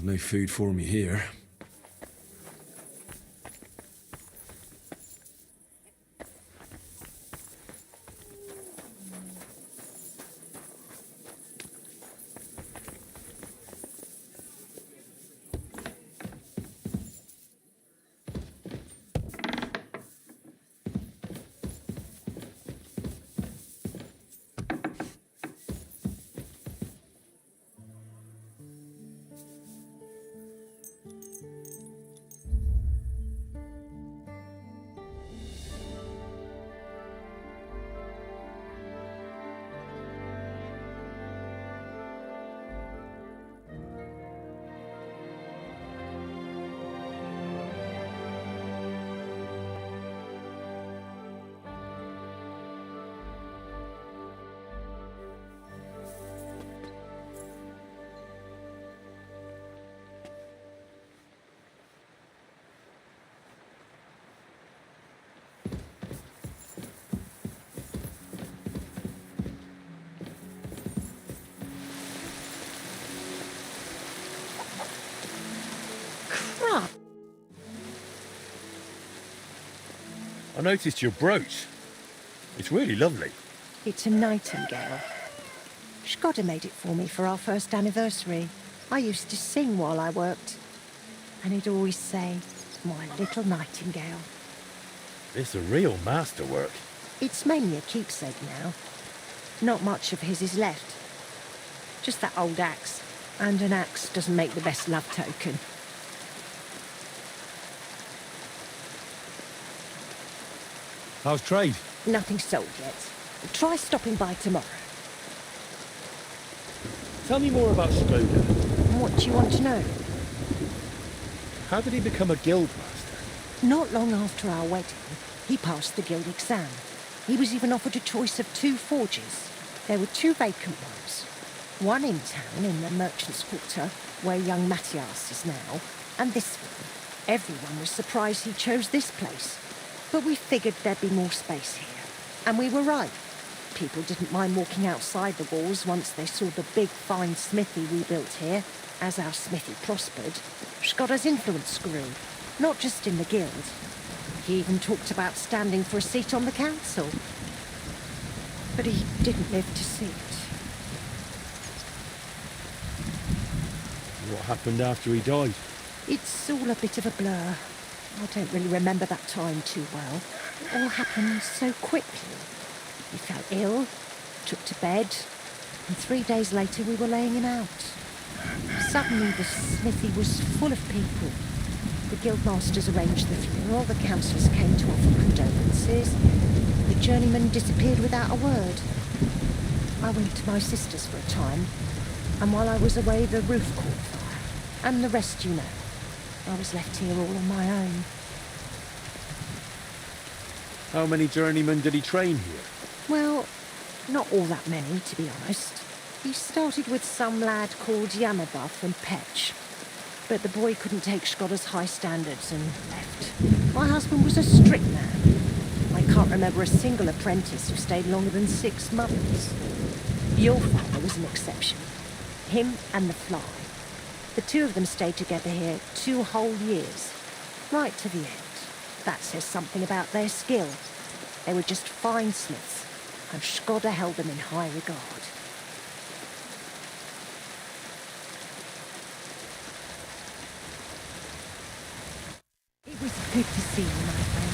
No food for me here. Crap! I noticed your brooch. It's really lovely. It's a nightingale. Shkoda made it for me for our first anniversary. I used to sing while I worked. And he'd always say, "My little nightingale." It's a real masterwork. It's mainly a keepsake now. Not much of his is left. Just that old axe. And an axe doesn't make the best love token. How's trade? Nothing sold yet. Try stopping by tomorrow. Tell me more about Shkoda. What do you want to know? How did he become a guild master? Not long after our wedding, he passed the guild exam. He was even offered a choice of 2 forges. There were 2 vacant ones. One in town, in the merchant's quarter, where young Matthias is now, and this one. Everyone was surprised he chose this place. But we figured there'd be more space here. And we were right. People didn't mind walking outside the walls once they saw the big, fine smithy we built here. As our smithy prospered, Shkoda's influence grew, not just in the guild. He even talked about standing for a seat on the council. But he didn't live to see it. What happened after he died? It's all a bit of a blur. I don't really remember that time too well. It all happened so quickly. He fell ill, took to bed, and 3 days later we were laying him out. Suddenly the smithy was full of people. The guildmasters arranged the funeral, the councillors came to offer condolences. The journeyman disappeared without a word. I went to my sister's for a time, and while I was away the roof caught fire. And the rest you know. I was left here all on my own. How many journeymen did he train here? Well, not all that many, to be honest. He started with some lad called Yamabuff and Petch. But the boy couldn't take Shkoda's high standards and left. My husband was a strict man. I can't remember a single apprentice who stayed longer than 6 months. Your father was an exception. Him and the fly. The 2 of them stayed together here 2 whole years, right to the end. That says something about their skill. They were just fine smiths, and Shkoda held them in high regard. It was good to see you, my friend.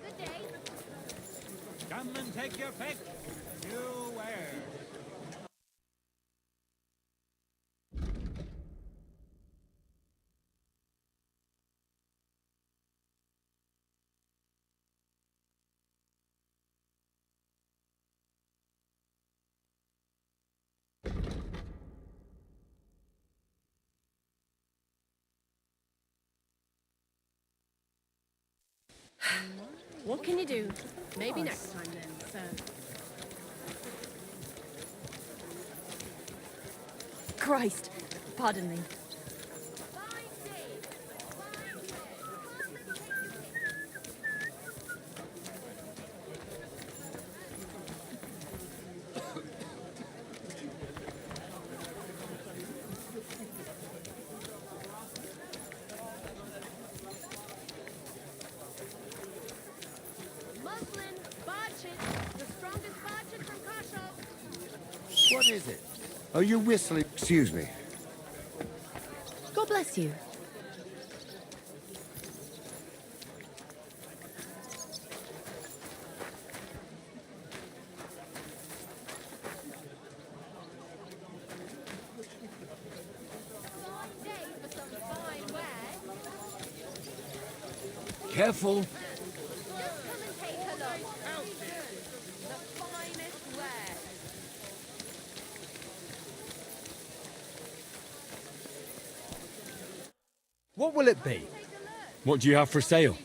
Good day. Come and take your pick. You where? What can you do? Maybe next time then, sir. Christ! Pardon me. Muslin, barchett, the strongest barchett from Kasho. What is it? Are you whistling? Excuse me. God bless you. Fine day for some fine wear. Careful. Just come and take a look. The finest wear. What will it be? What do you have for sale?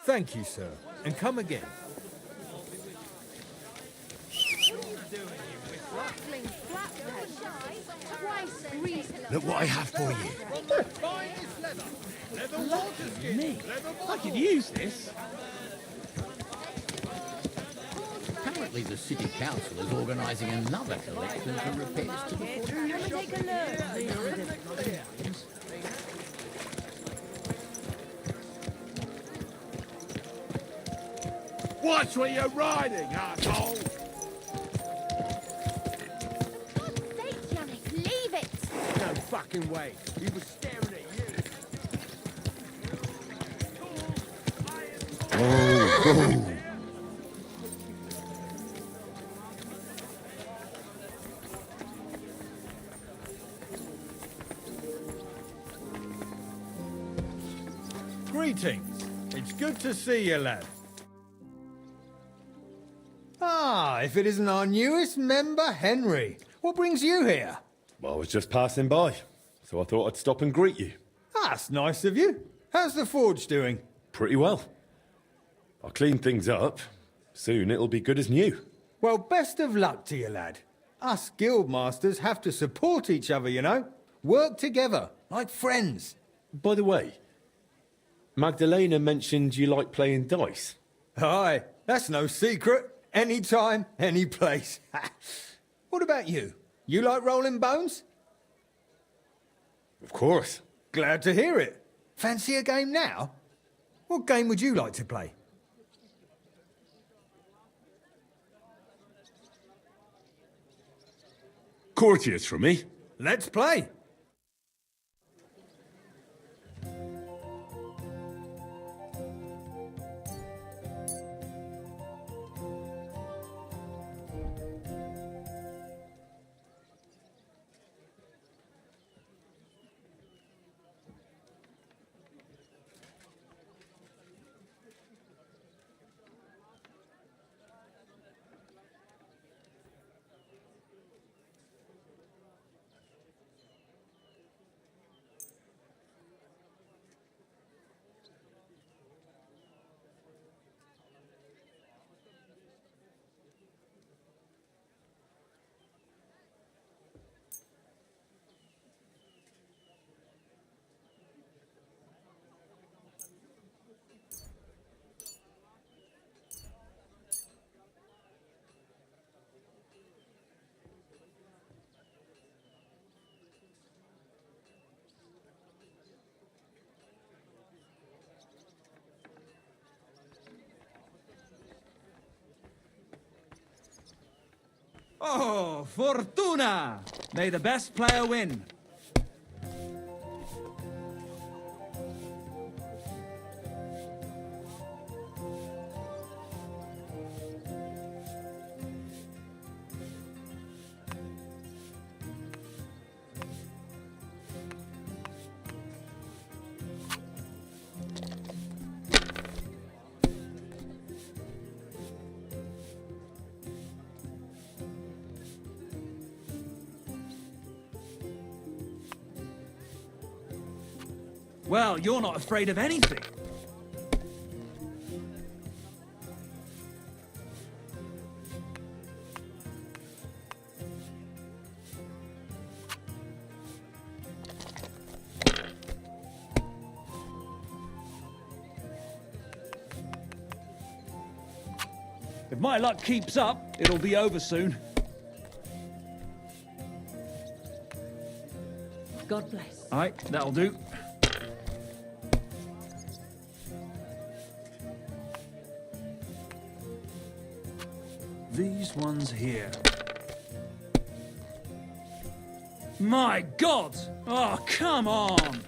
Thank you, sir. And come again. Rattling flatbed. Twice greased. Look what I have for you. Me? I could use this. Apparently the city council is organising another collection for repairs to the fort. Come and take a look. Watch where you're riding, asshole! God's sake, Yannick, leave it! No fucking way. He was staring at you. Oh. Greetings. It's good to see you, lad. Ah, if it isn't our newest member, Henry. What brings you here? Well, I was just passing by, so I thought I'd stop and greet you. That's nice of you. How's the forge doing? Pretty well. I'll clean things up. Soon it'll be good as new. Well, best of luck to you, lad. Us guildmasters have to support each other, you know? Work together, like friends. By the way, Magdalena mentioned you like playing dice. Aye, that's no secret. Anytime, any place. What about you? You like rolling bones? Of course. Glad to hear it. Fancy a game now? What game would you like to play? Courtiers for me. Let's play. Oh, Fortuna! May the best player win. Well, you're not afraid of anything. If my luck keeps up, it'll be over soon. God bless. All right, that'll do. These ones here. My God! Oh, come on!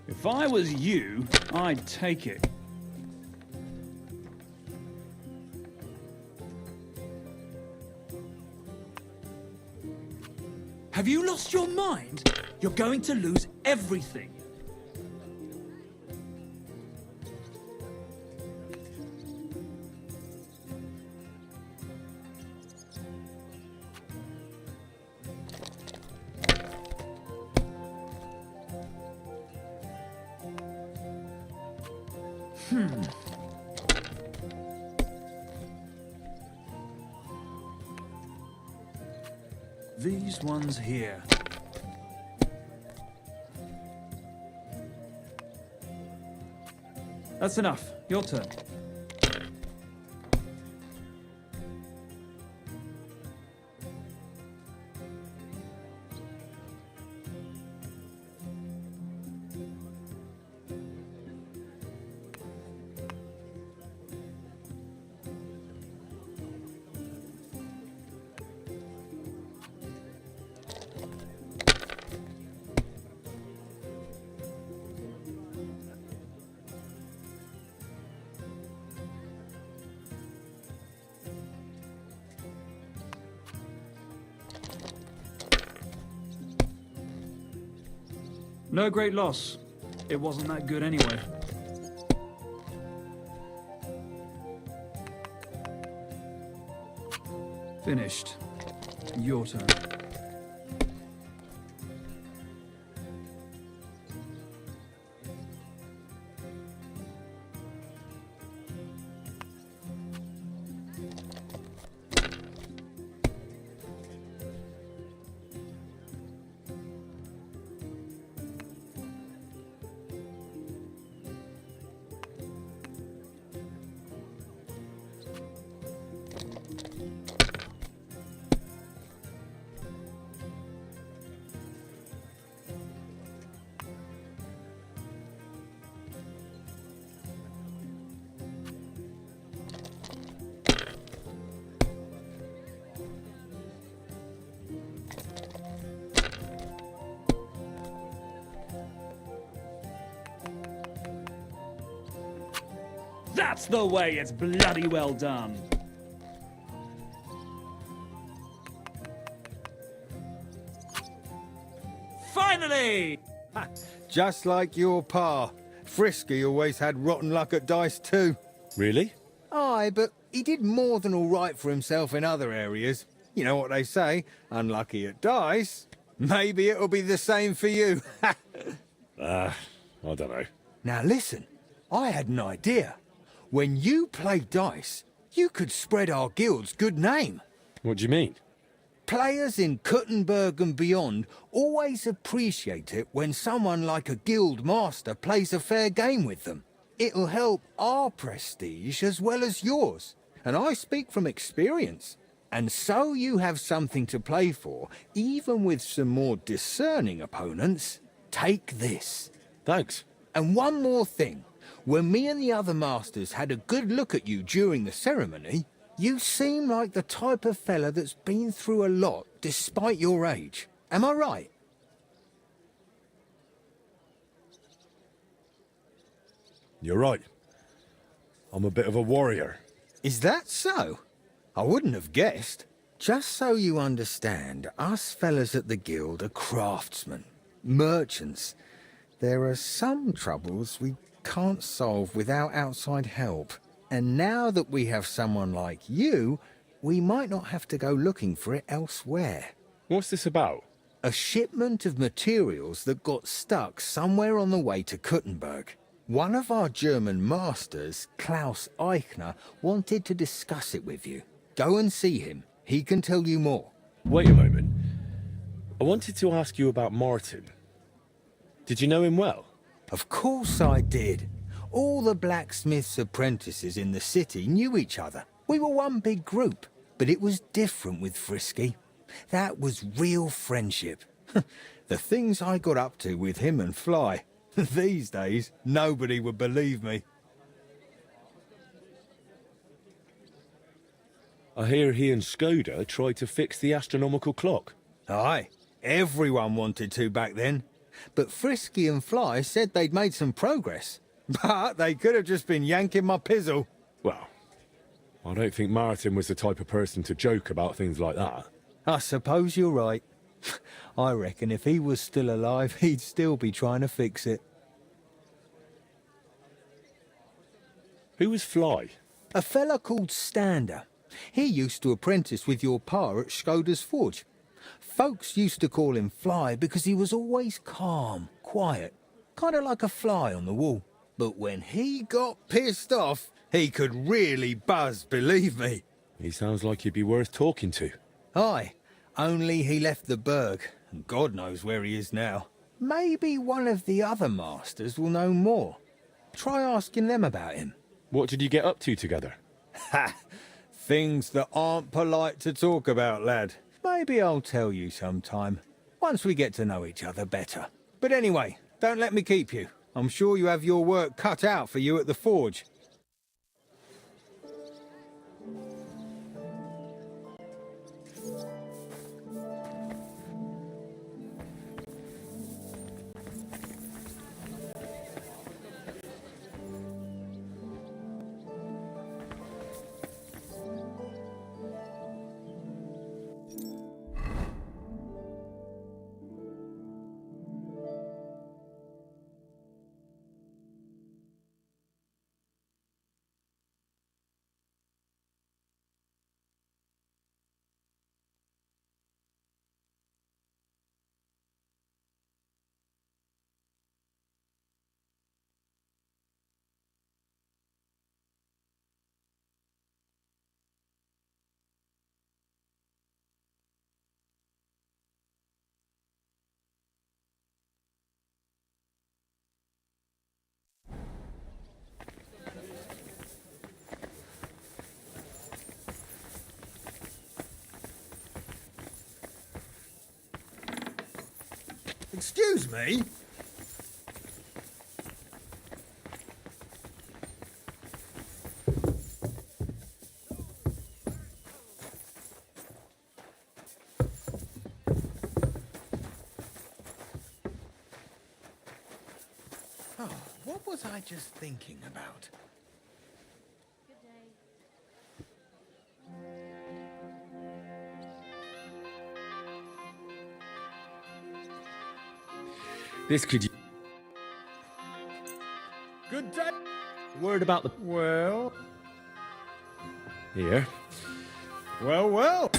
If I was you, I'd take it. Have you lost your mind? You're going to lose everything. These ones here. That's enough. Your turn. No great loss. It wasn't that good anyway. Finished. Your turn. That's the way. It's bloody well done. Finally! Just like your pa. Frisky always had rotten luck at dice too. Really? Aye, but he did more than all right for himself in other areas. You know what they say, unlucky at dice. Maybe it'll be the same for you. I don't know. Now listen, I had an idea. When you play dice, you could spread our guild's good name. What do you mean? Players in Kuttenberg and beyond always appreciate it when someone like a guild master plays a fair game with them. It'll help our prestige as well as yours. And I speak from experience. And so you have something to play for, even with some more discerning opponents. Take this. Thanks. And one more thing. When me and the other masters had a good look at you during the ceremony, you seem like the type of fella that's been through a lot despite your age. Am I right? You're right. I'm a bit of a warrior. Is that so? I wouldn't have guessed. Just so you understand, us fellas at the guild are craftsmen, merchants. There are some troubles we can't solve without outside help. And now that we have someone like you, we might not have to go looking for it elsewhere. What's this about? A shipment of materials that got stuck somewhere on the way to Kuttenberg. One of our German masters, Klaus Eichner, wanted to discuss it with you. Go and see him. He can tell you more. Wait a moment. I wanted to ask you about Martin. Did you know him well? Of course I did. All the blacksmith's apprentices in the city knew each other. We were one big group, but it was different with Frisky. That was real friendship. The things I got up to with him and Fly. These days, nobody would believe me. I hear he and Skoda tried to fix the astronomical clock. Aye, everyone wanted to back then. But Frisky and Fly said they'd made some progress. But they could have just been yanking my pizzle. Well, I don't think Martin was the type of person to joke about things like that. I suppose you're right. I reckon if he was still alive, he'd still be trying to fix it. Who was Fly? A fella called Stander. He used to apprentice with your pa at Skoda's forge. Folks used to call him Fly because he was always calm, quiet, kind of like a fly on the wall. But when he got pissed off, he could really buzz, believe me. He sounds like he'd be worth talking to. Aye, only he left the burg, and God knows where he is now. Maybe one of the other masters will know more. Try asking them about him. What did you get up to together? Ha! Things that aren't polite to talk about, lad. Maybe I'll tell you sometime, once we get to know each other better. But anyway, don't let me keep you. I'm sure you have your work cut out for you at the forge. Excuse me? Oh, what was I just thinking about? This could... Good day. Word about the... Well, Here. well.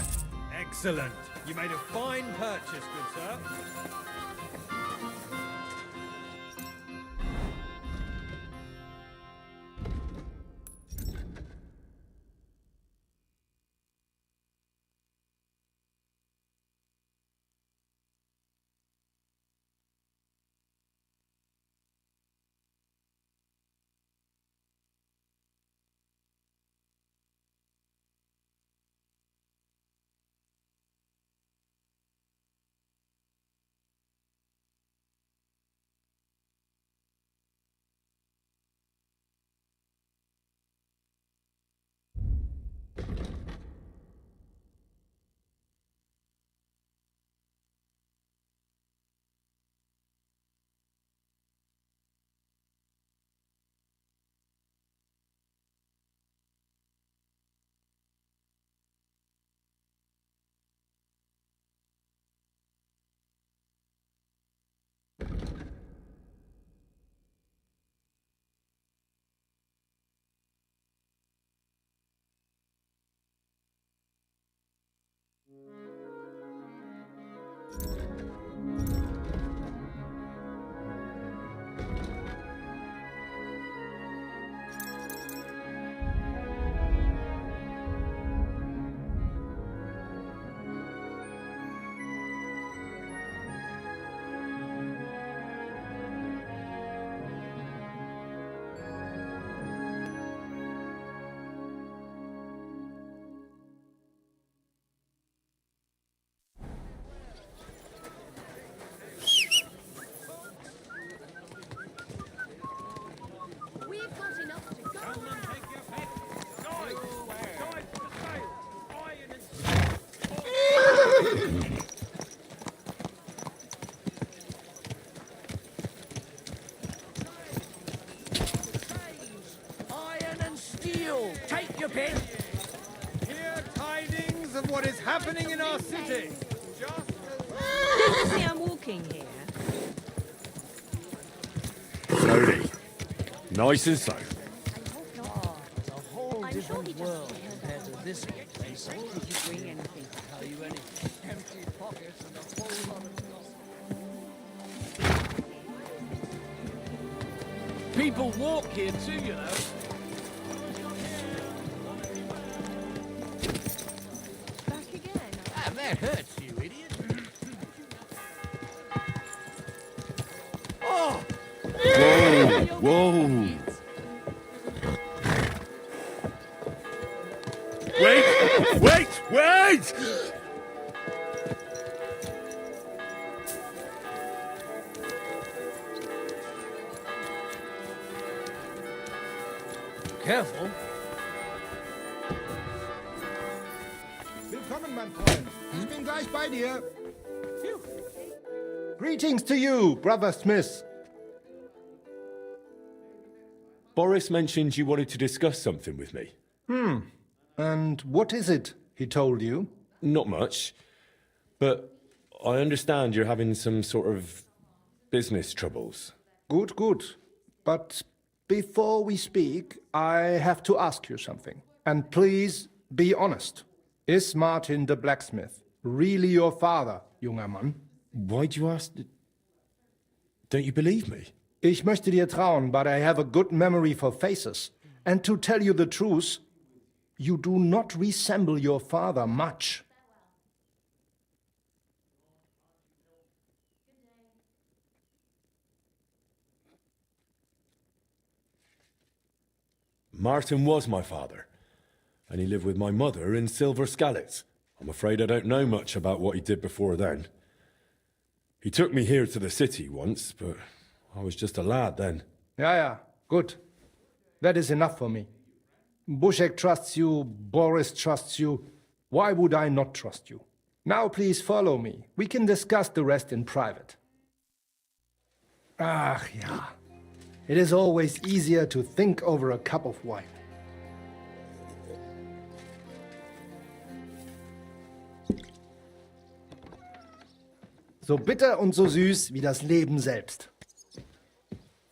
Excellent. You made a fine purchase, good sir. Take your pick. Hear tidings of what is happening in our city. Don't you see I'm walking here? Slowly. Nice and slow. It's a whole different world compared to this place. Did you bring anything to tell you anything? Empty pockets and a whole lot of gossip. People walk here too, you know. Back again. Ah, that hurts, you idiot. Whoa! Whoa! Wait! Careful. Willkommen, mein Freund. Ich bin gleich bei dir. Greetings to you, Brother Smith. Boris mentioned you wanted to discuss something with me. And what is it he told you? Not much, but I understand you're having some sort of business troubles. Good, good. But before we speak, I have to ask you something. And please be honest. Is Martin the blacksmith really your father, junger Mann? Why do you ask? Don't you believe me? Ich möchte dir trauen, but I have a good memory for faces. And to tell you the truth, you do not resemble your father much. Martin was my father, and he lived with my mother in Silver Skallets. I'm afraid I don't know much about what he did before then. He took me here to the city once, but I was just a lad then. Yeah, good. That is enough for me. Bushek trusts you, Boris trusts you. Why would I not trust you? Now please follow me. We can discuss the rest in private. Ach ja. It is always easier to think over a cup of wine. So bitter und so süß wie das Leben selbst.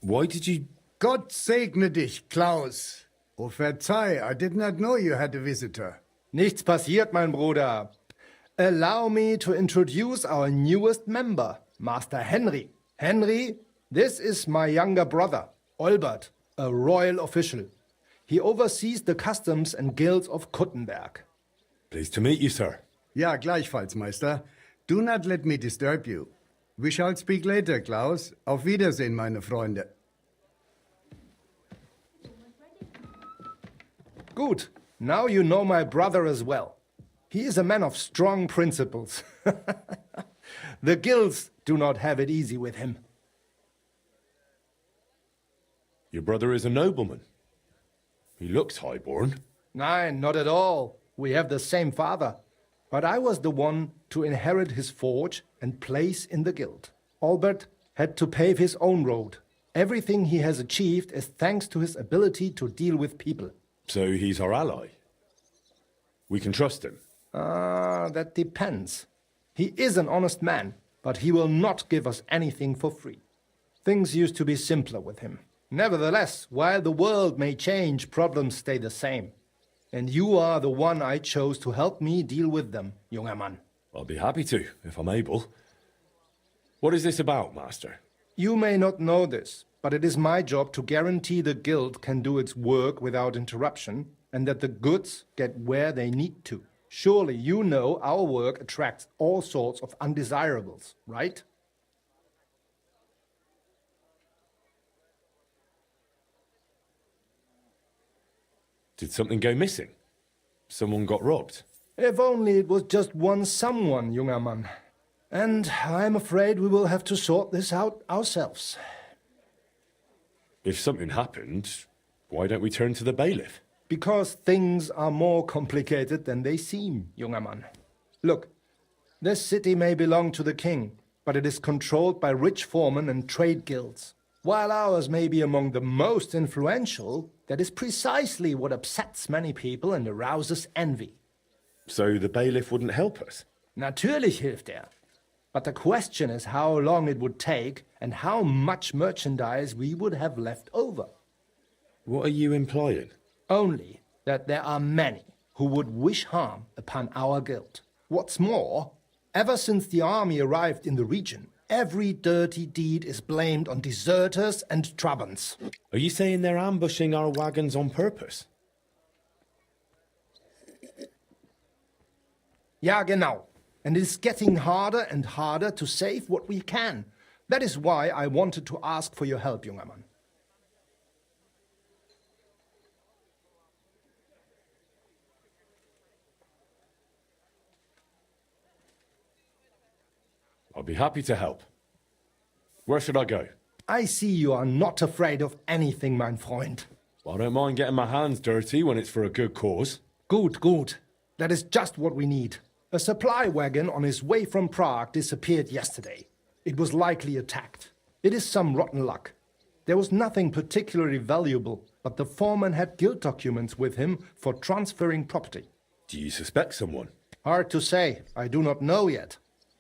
Why did you... Gott segne dich, Klaus. Oh, verzeih, I did not know you had a visitor. Nichts passiert, mein Bruder. Allow me to introduce our newest member, Master Henry. Henry, this is my younger brother, Olbert, a royal official. He oversees the customs and guilds of Kuttenberg. Pleased to meet you, sir. Ja, gleichfalls, Meister. Do not let me disturb you. We shall speak later, Klaus. Auf Wiedersehen, meine Freunde. Good. Now you know my brother as well. He is a man of strong principles. The guilds do not have it easy with him. Your brother is a nobleman. He looks highborn. Nein, not at all. We have the same father. But I was the one to inherit his forge and place in the guild. Albert had to pave his own road. Everything he has achieved is thanks to his ability to deal with people. So he's our ally. We can trust him. That depends. He is an honest man, but he will not give us anything for free. Things used to be simpler with him. Nevertheless, while the world may change, problems stay the same. And you are the one I chose to help me deal with them, junger Mann. I'll be happy to, if I'm able. What is this about, Master? You may not know this, but it is my job to guarantee the guild can do its work without interruption, and that the goods get where they need to. Surely you know our work attracts all sorts of undesirables, right? Did something go missing? Someone got robbed? If only it was just one someone, junger Mann. And I'm afraid we will have to sort this out ourselves. If something happened, why don't we turn to the bailiff? Because things are more complicated than they seem, junger Mann. Look, this city may belong to the king, but it is controlled by rich foremen and trade guilds. While ours may be among the most influential, that is precisely what upsets many people and arouses envy. So the bailiff wouldn't help us? Natürlich hilft er. But the question is how long it would take and how much merchandise we would have left over. What are you implying? Only that there are many who would wish harm upon our guild. What's more, ever since the army arrived in the region, every dirty deed is blamed on deserters and Trabants. Are you saying they're ambushing our wagons on purpose? Ja, genau. And it is getting harder and harder to save what we can. That is why I wanted to ask for your help, junger Mann. I'll be happy to help. Where should I go? I see you are not afraid of anything, mein Freund. Well, I don't mind getting my hands dirty when it's for a good cause. Good, good. That is just what we need. A supply wagon on his way from Prague disappeared yesterday. It was likely attacked. It is some rotten luck. There was nothing particularly valuable, but the foreman had guild documents with him for transferring property. Do you suspect someone? Hard to say. I do not know yet.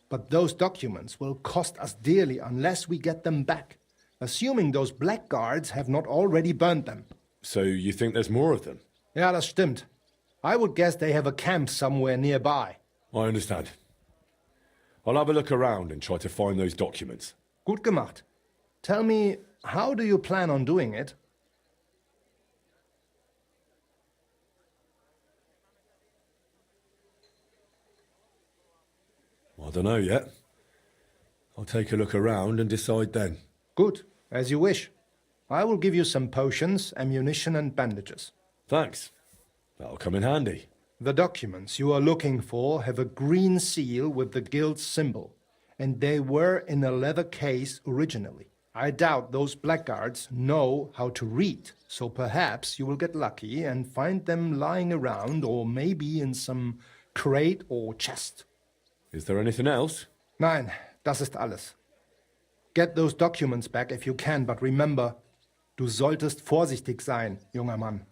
But those documents will cost us dearly unless we get them back, assuming those blackguards have not already burned them. So you think there's more of them? Ja, das stimmt. I would guess they have a camp somewhere nearby. I understand. I'll have a look around and try to find those documents. Gut gemacht. Tell me, how do you plan on doing it? I don't know yet. I'll take a look around and decide then. Good, as you wish. I will give you some potions, ammunition and bandages. Thanks. That'll come in handy. The documents you are looking for have a green seal with the guild's symbol, and they were in a leather case originally. I doubt those blackguards know how to read, so perhaps you will get lucky and find them lying around or maybe in some crate or chest. Is there anything else? Nein, das ist alles. Get those documents back if you can, but remember, du solltest vorsichtig sein, junger Mann.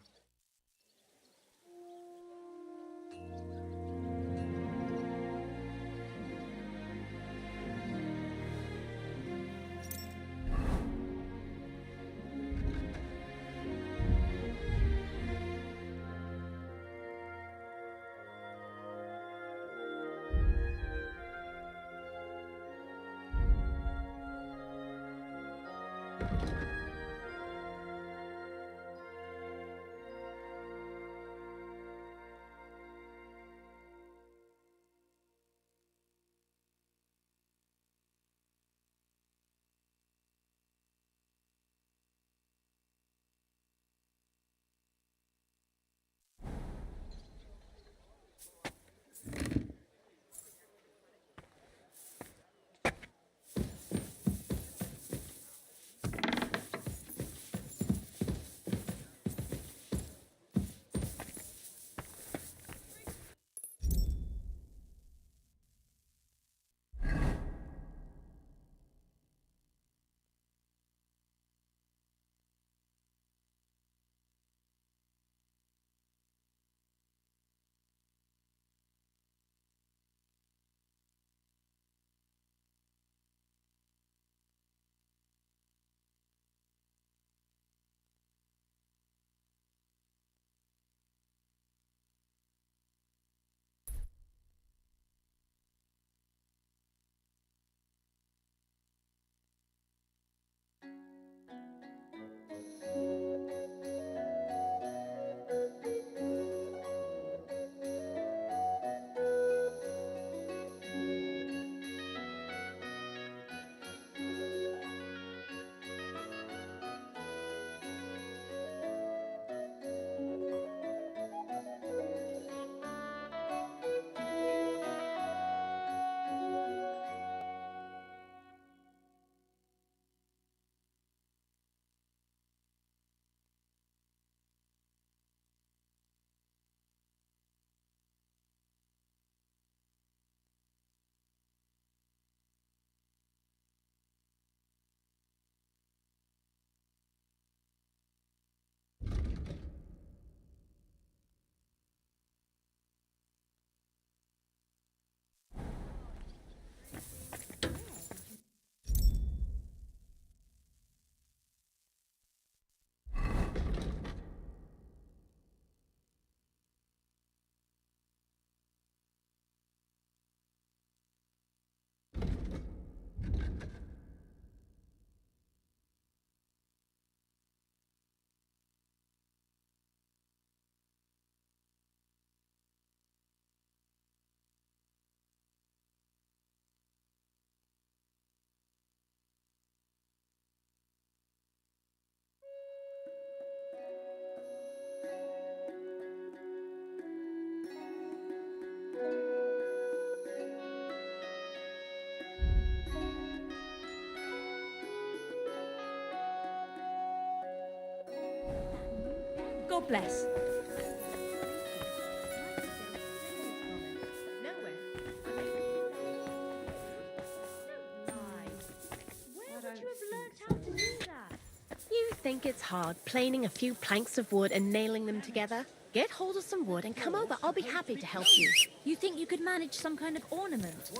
God bless. You think it's hard planing a few planks of wood and nailing them together? Get hold of some wood and come over. I'll be happy to help you. You think you could manage some kind of ornament?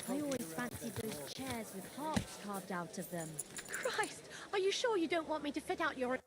I always fancied those chairs with harps carved out of them. Christ, are you sure you don't want me to fit out your...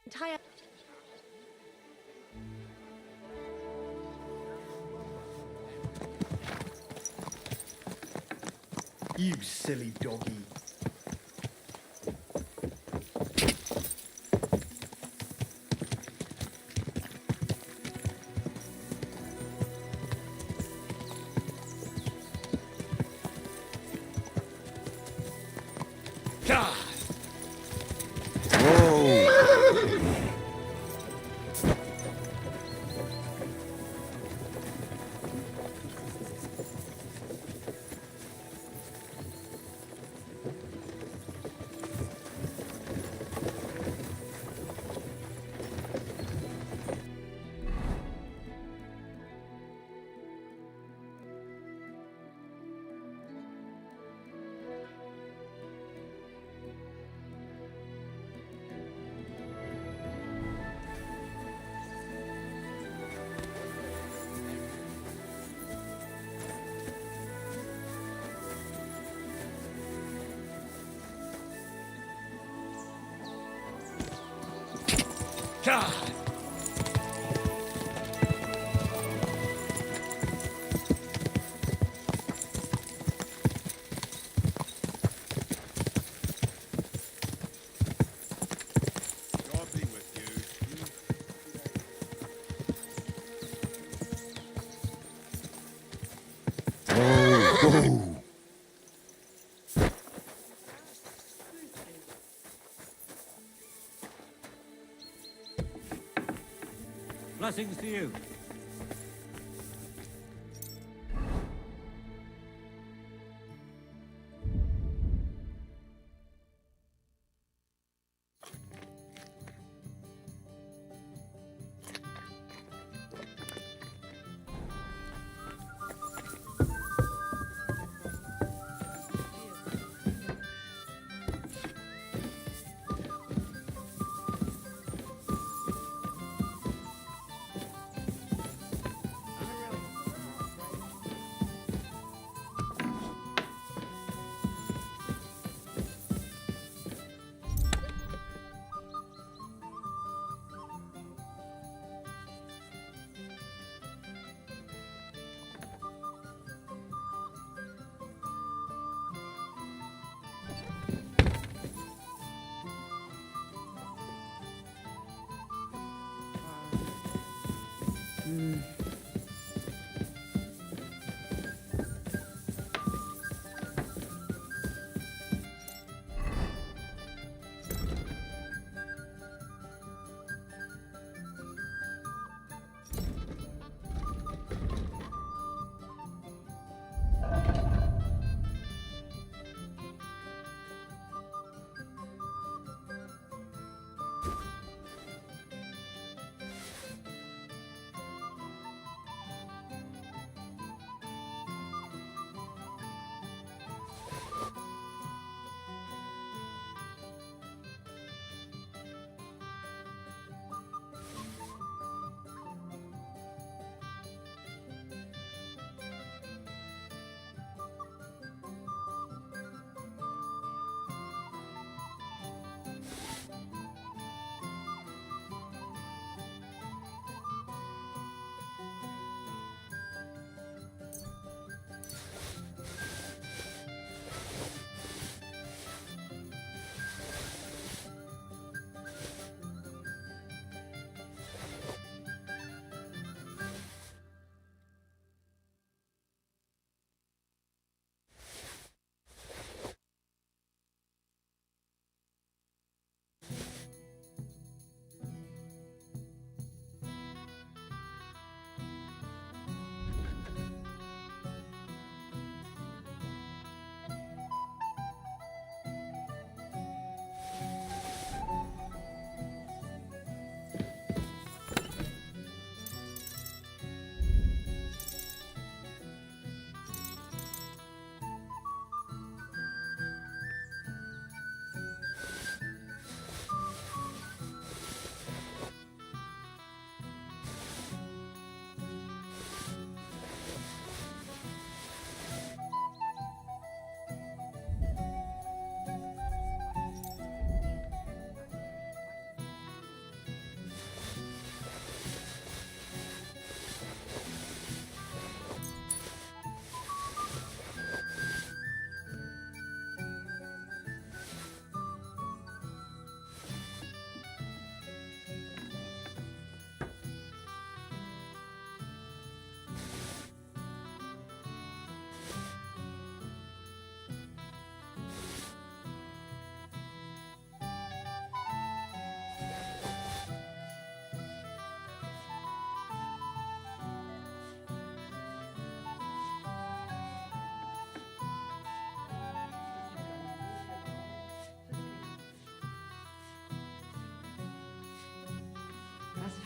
entire... You silly doggy. Blessings to you.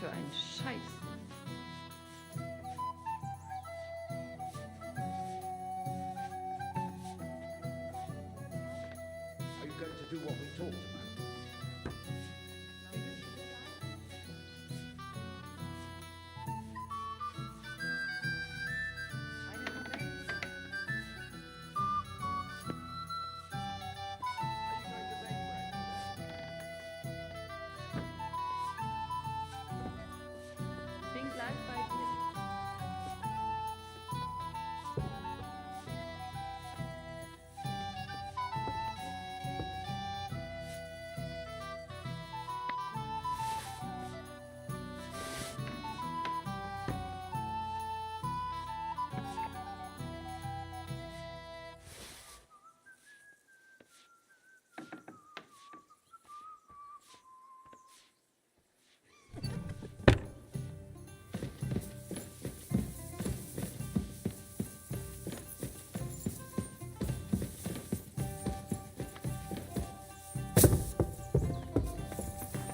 für ein Scheiß. Are you going to do what we talked about? Bin gleich bei dir.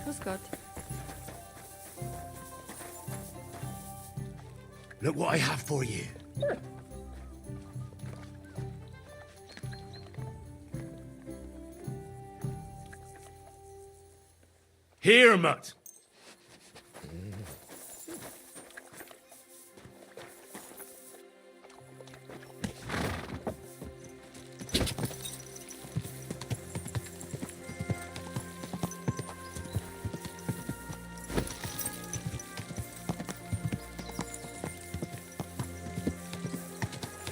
Grüß Gott. Look what I have for you. Here, mutt.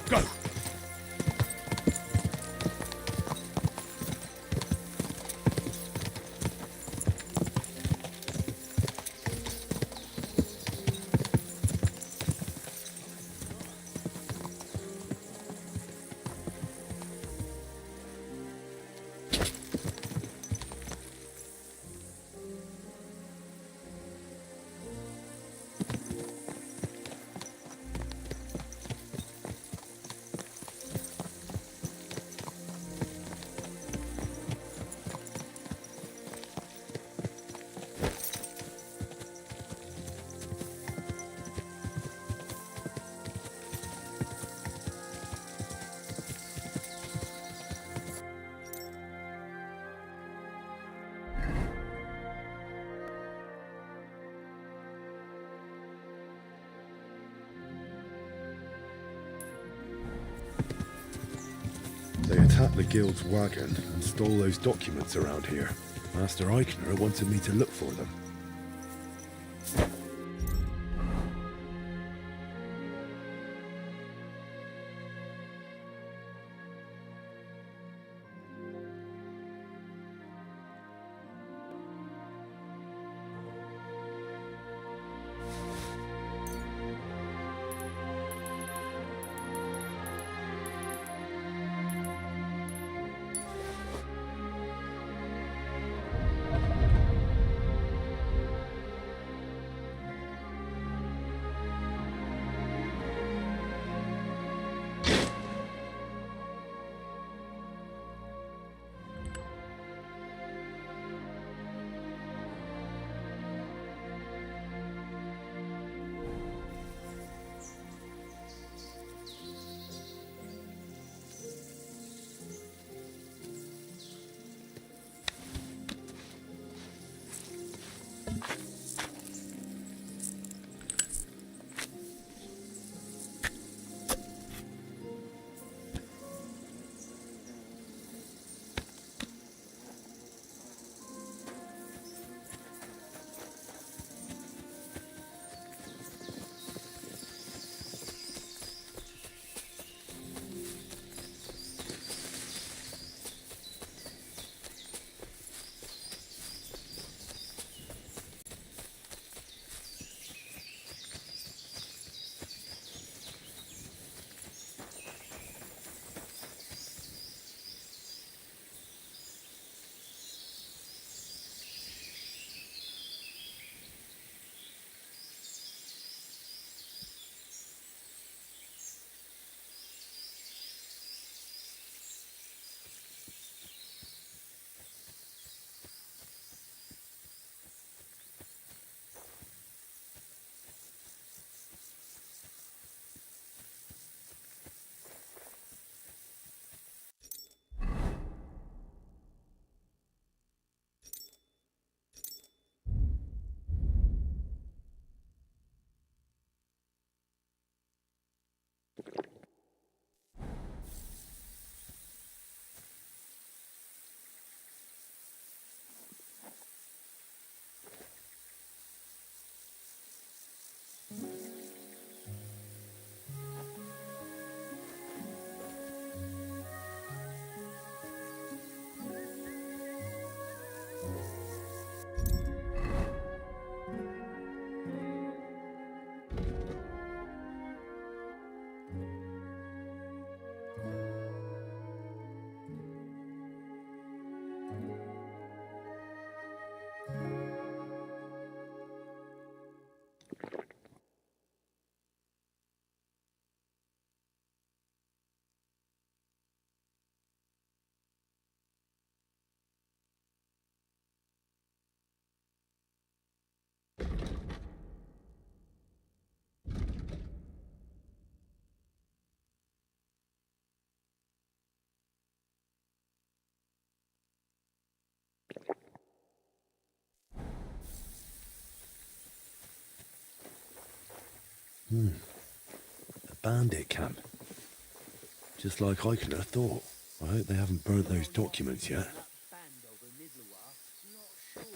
Go. They attacked the guild's wagon and stole those documents around here. Master Eichner wanted me to look for them. A bandit camp. Just like I could have thought. I hope they haven't burnt those documents yet. I've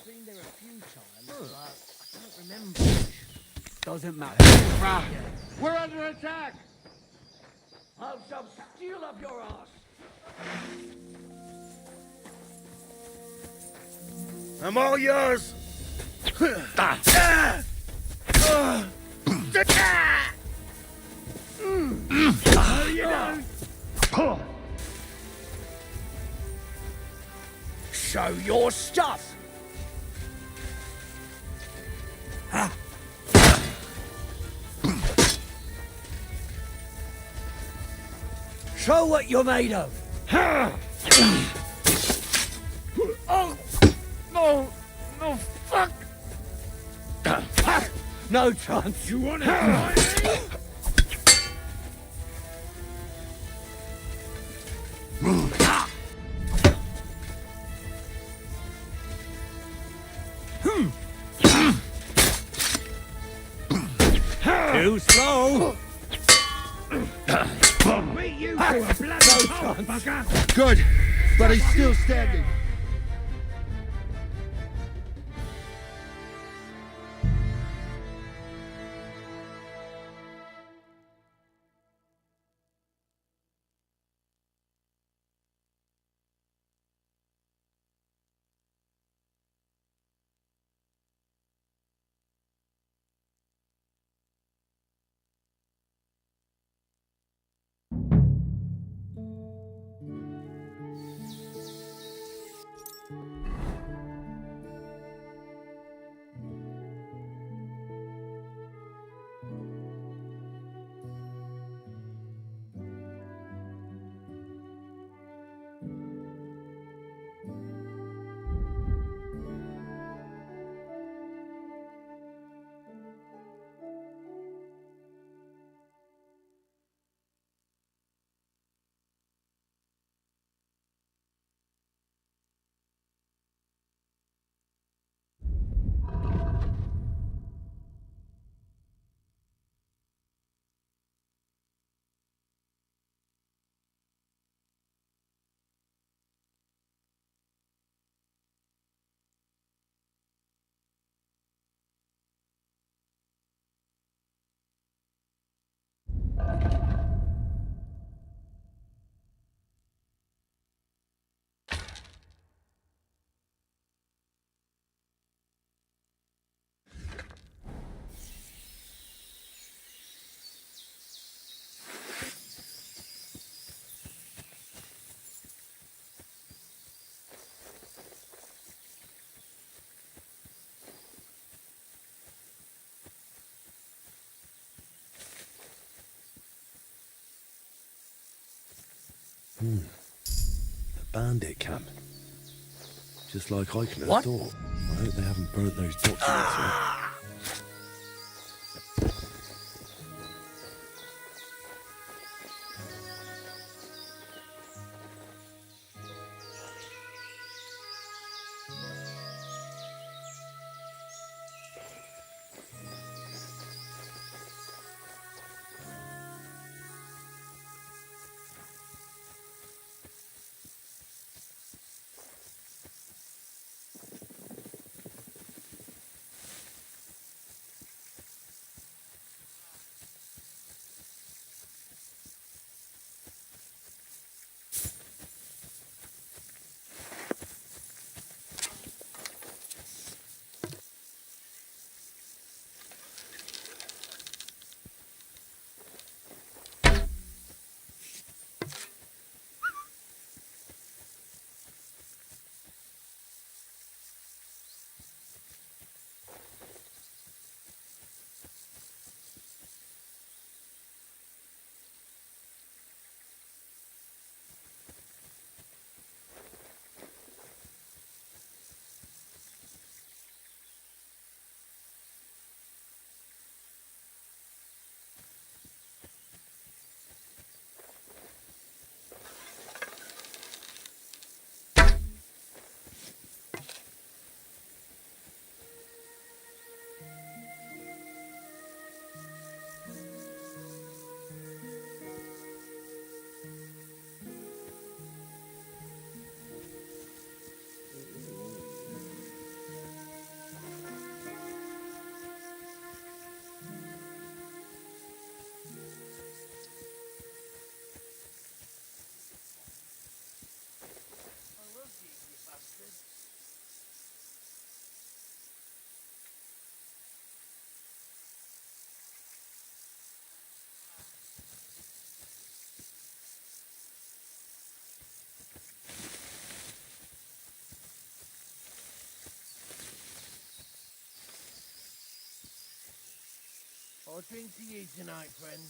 been there a few times, but I don't remember. Doesn't matter. We're under attack! I'll shove steel up your ass! I'm all yours. Show your stuff. Show what you're made of. Oh, no, no, fuck. No chance. You want to try me? Too slow. Beat you to a bloody pulp, fucker. Good, but he's still standing. A bandit camp. Just like I could have What? thought. I hope they haven't burnt those documents yet. I'll drink to you tonight, friend.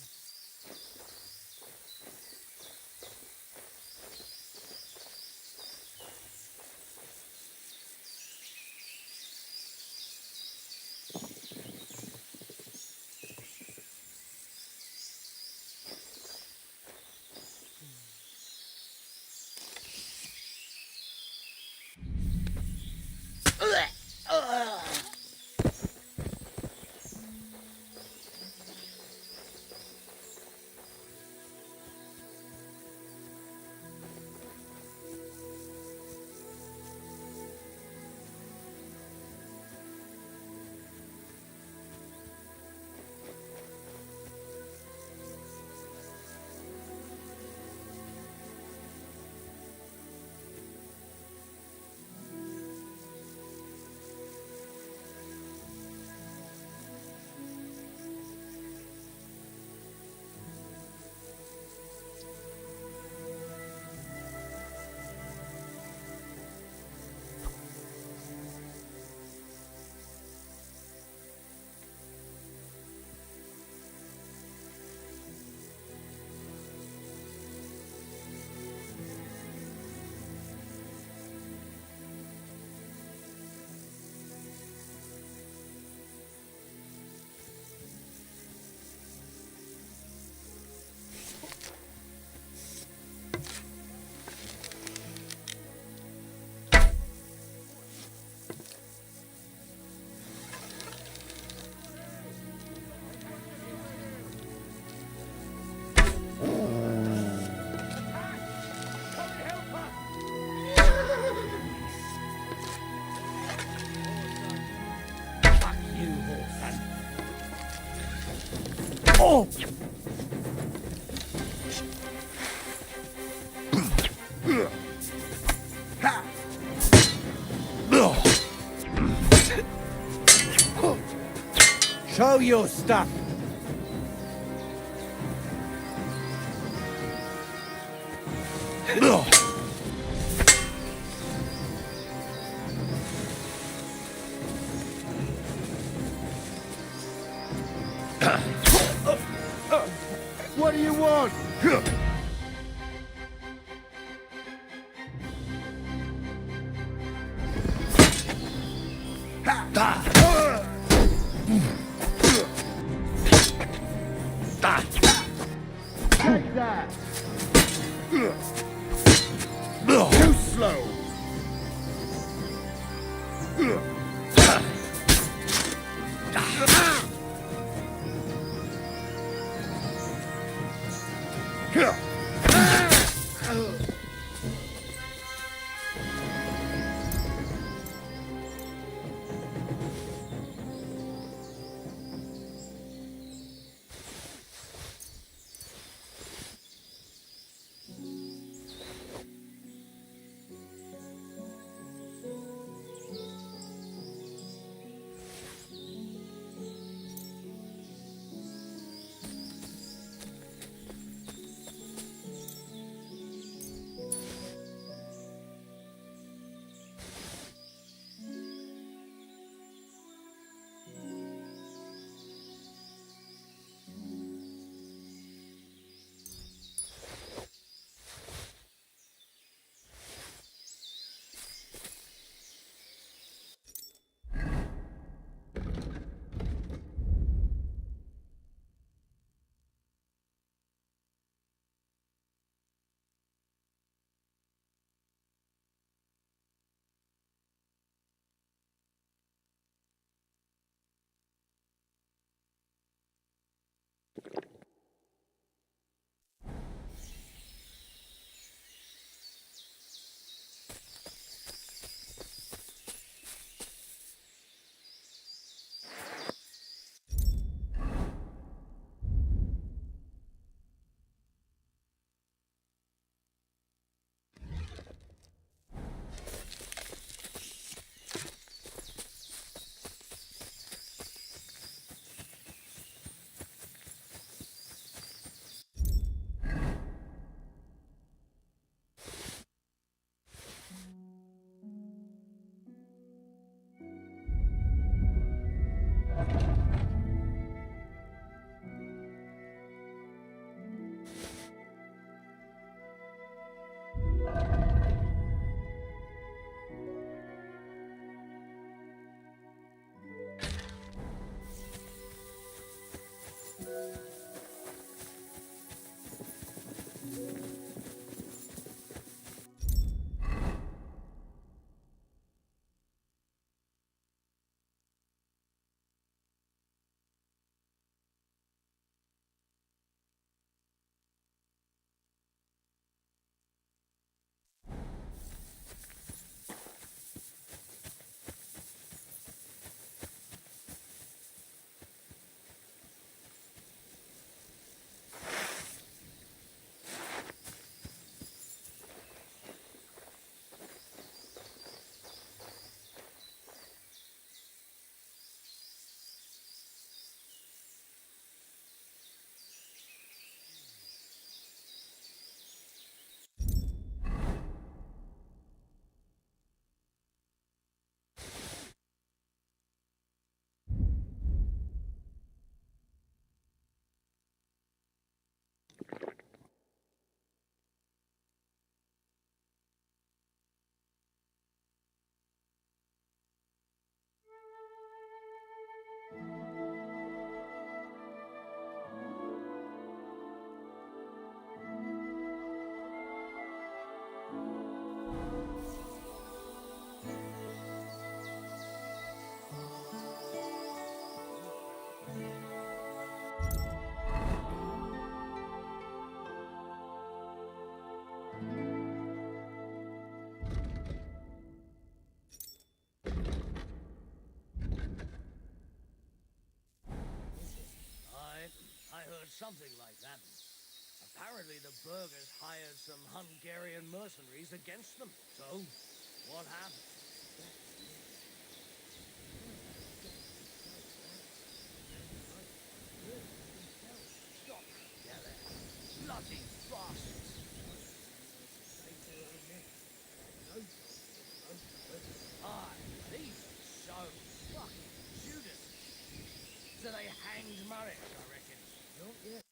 Show your stuff. What do you want? Take that! Too slow! I heard something like that. Apparently the burghers hired some Hungarian mercenaries against them. So, what happened? Stop! Yeah, there. Bloody bastards! Aye, these are so fucking Judas. So they hanged Murray, I reckon. Not yet.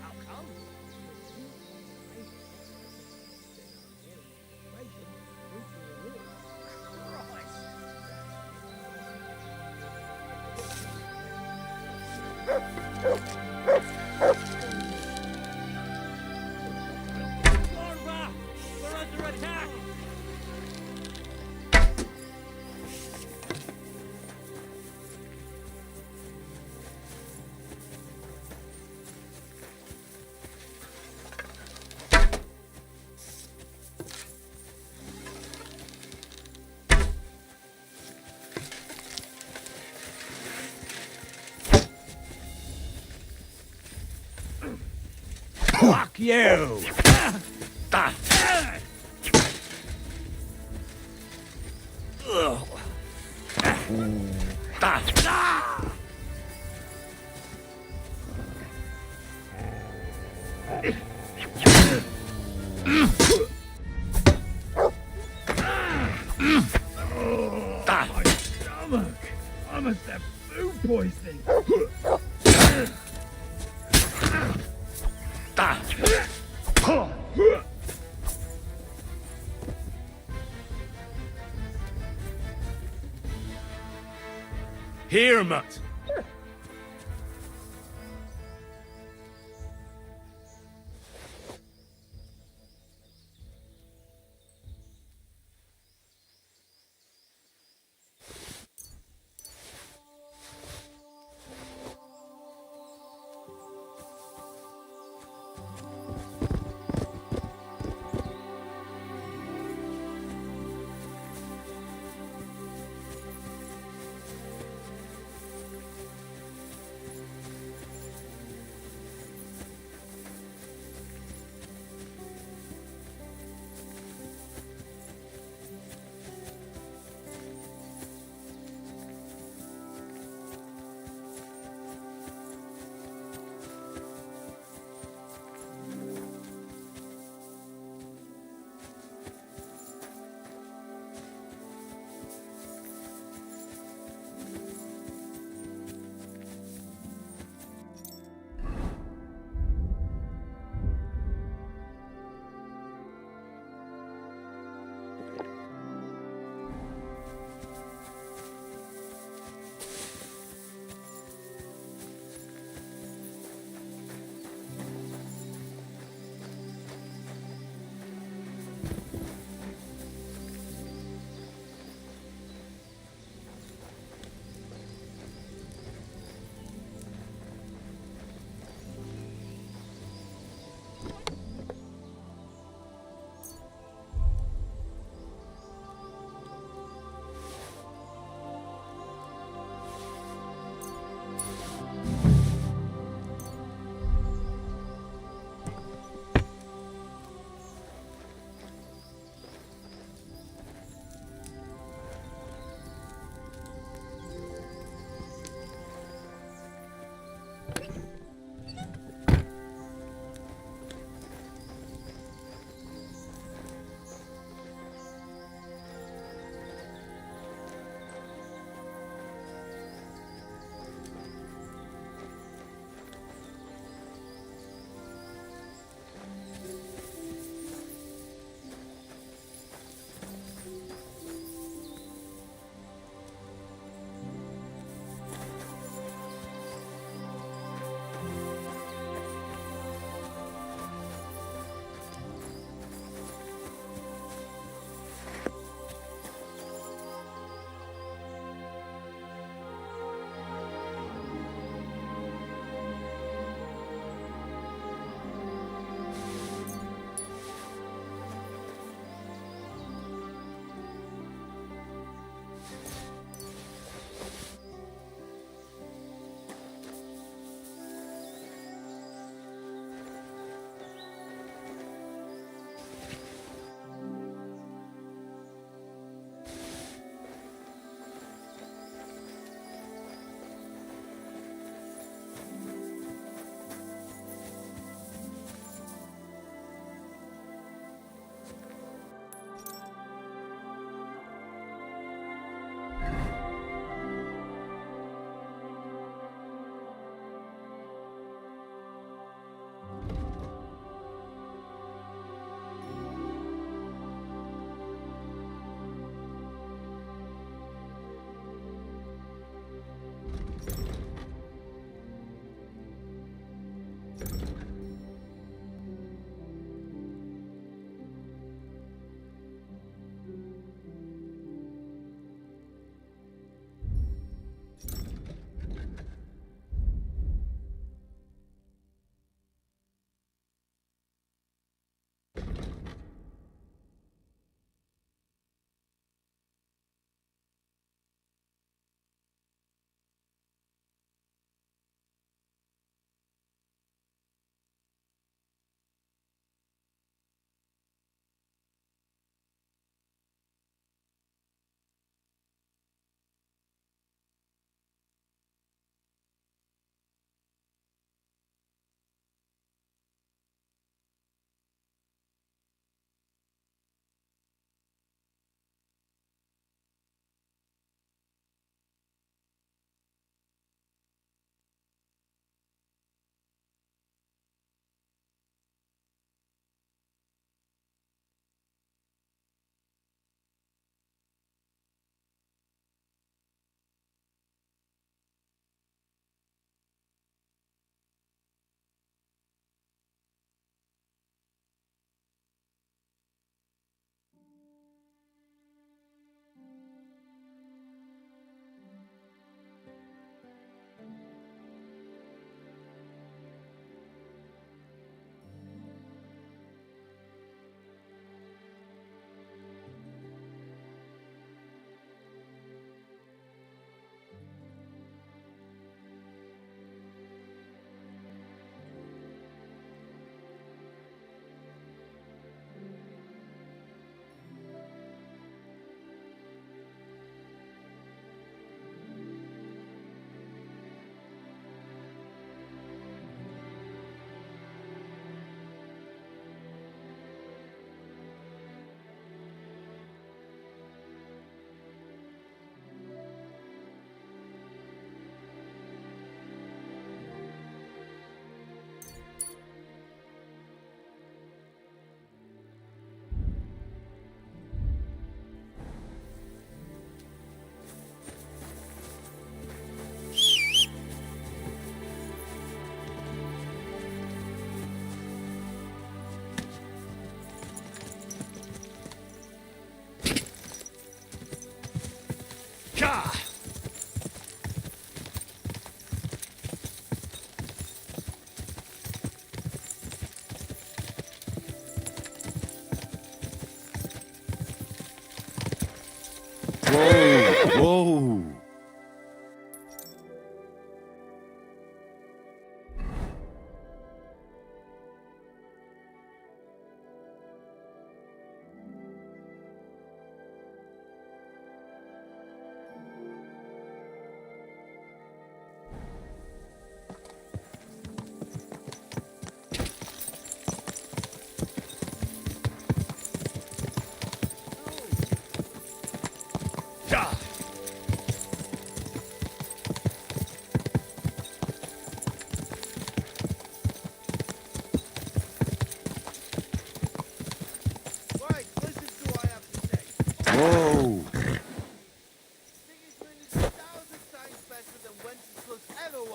How come? Orva! We're under attack! Fuck you! My stomach! I must have food poisoning. Here, Mutt.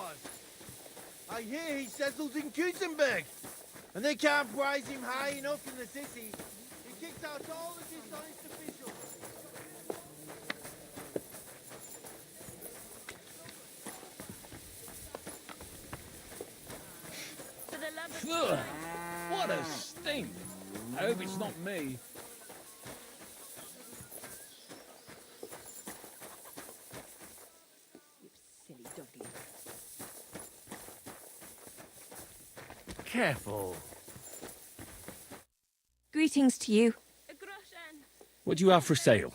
was. I hear he settled in Gutenberg, and they can't prize him high enough in the city. He kicks out all the dishonest officials. Ugh, what a stink! I hope it's not me. Silly doggy. Careful. Greetings to you. What do you have for sale?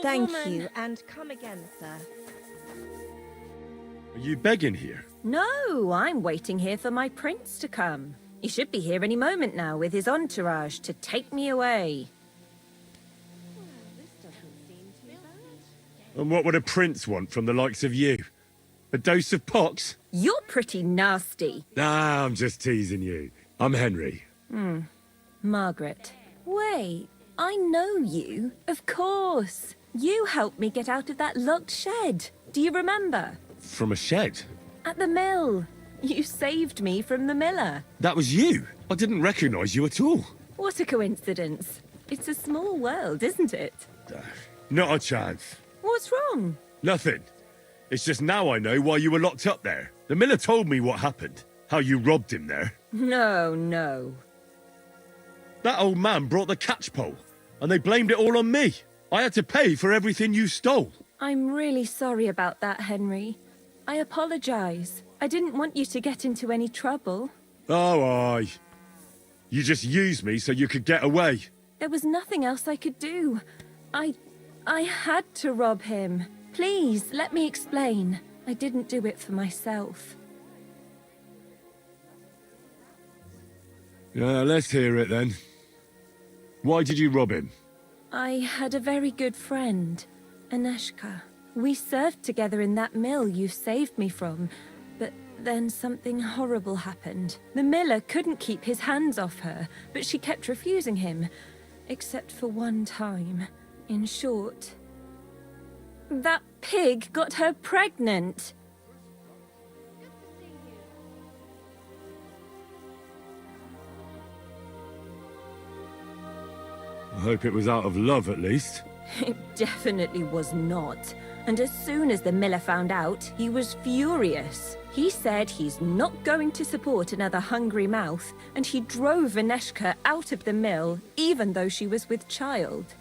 Thank you, and come again, sir. Are you begging here? No, I'm waiting here for my prince to come. He should be here any moment now with his entourage to take me away. And what would a prince want from the likes of you? A dose of pox? You're pretty nasty. Nah, I'm just teasing you. I'm Henry. Margaret. Wait, I know you. Of course. You helped me get out of that locked shed. Do you remember? From a shed? At the mill. You saved me from the miller. That was you? I didn't recognise you at all. What a coincidence. It's a small world, isn't it? Not a chance. What's wrong? Nothing. It's just now I know why you were locked up there. The miller told me what happened. How you robbed him there. No. That old man brought the catch pole, and they blamed it all on me. I had to pay for everything you stole. I'm really sorry about that, Henry. I apologize. I didn't want you to get into any trouble. Oh, aye. You just used me so you could get away. There was nothing else I could do. I had to rob him. Please, let me explain. I didn't do it for myself. Let's hear it then. Why did you rob him? I had a very good friend, Aneshka. We served together in that mill you saved me from, but then something horrible happened. The miller couldn't keep his hands off her, but she kept refusing him, except for one time. In short, that pig got her pregnant. I hope it was out of love, at least. It definitely was not. And as soon as the miller found out, he was furious. He said he's not going to support another hungry mouth, and he drove Aneshka out of the mill, even though she was with child.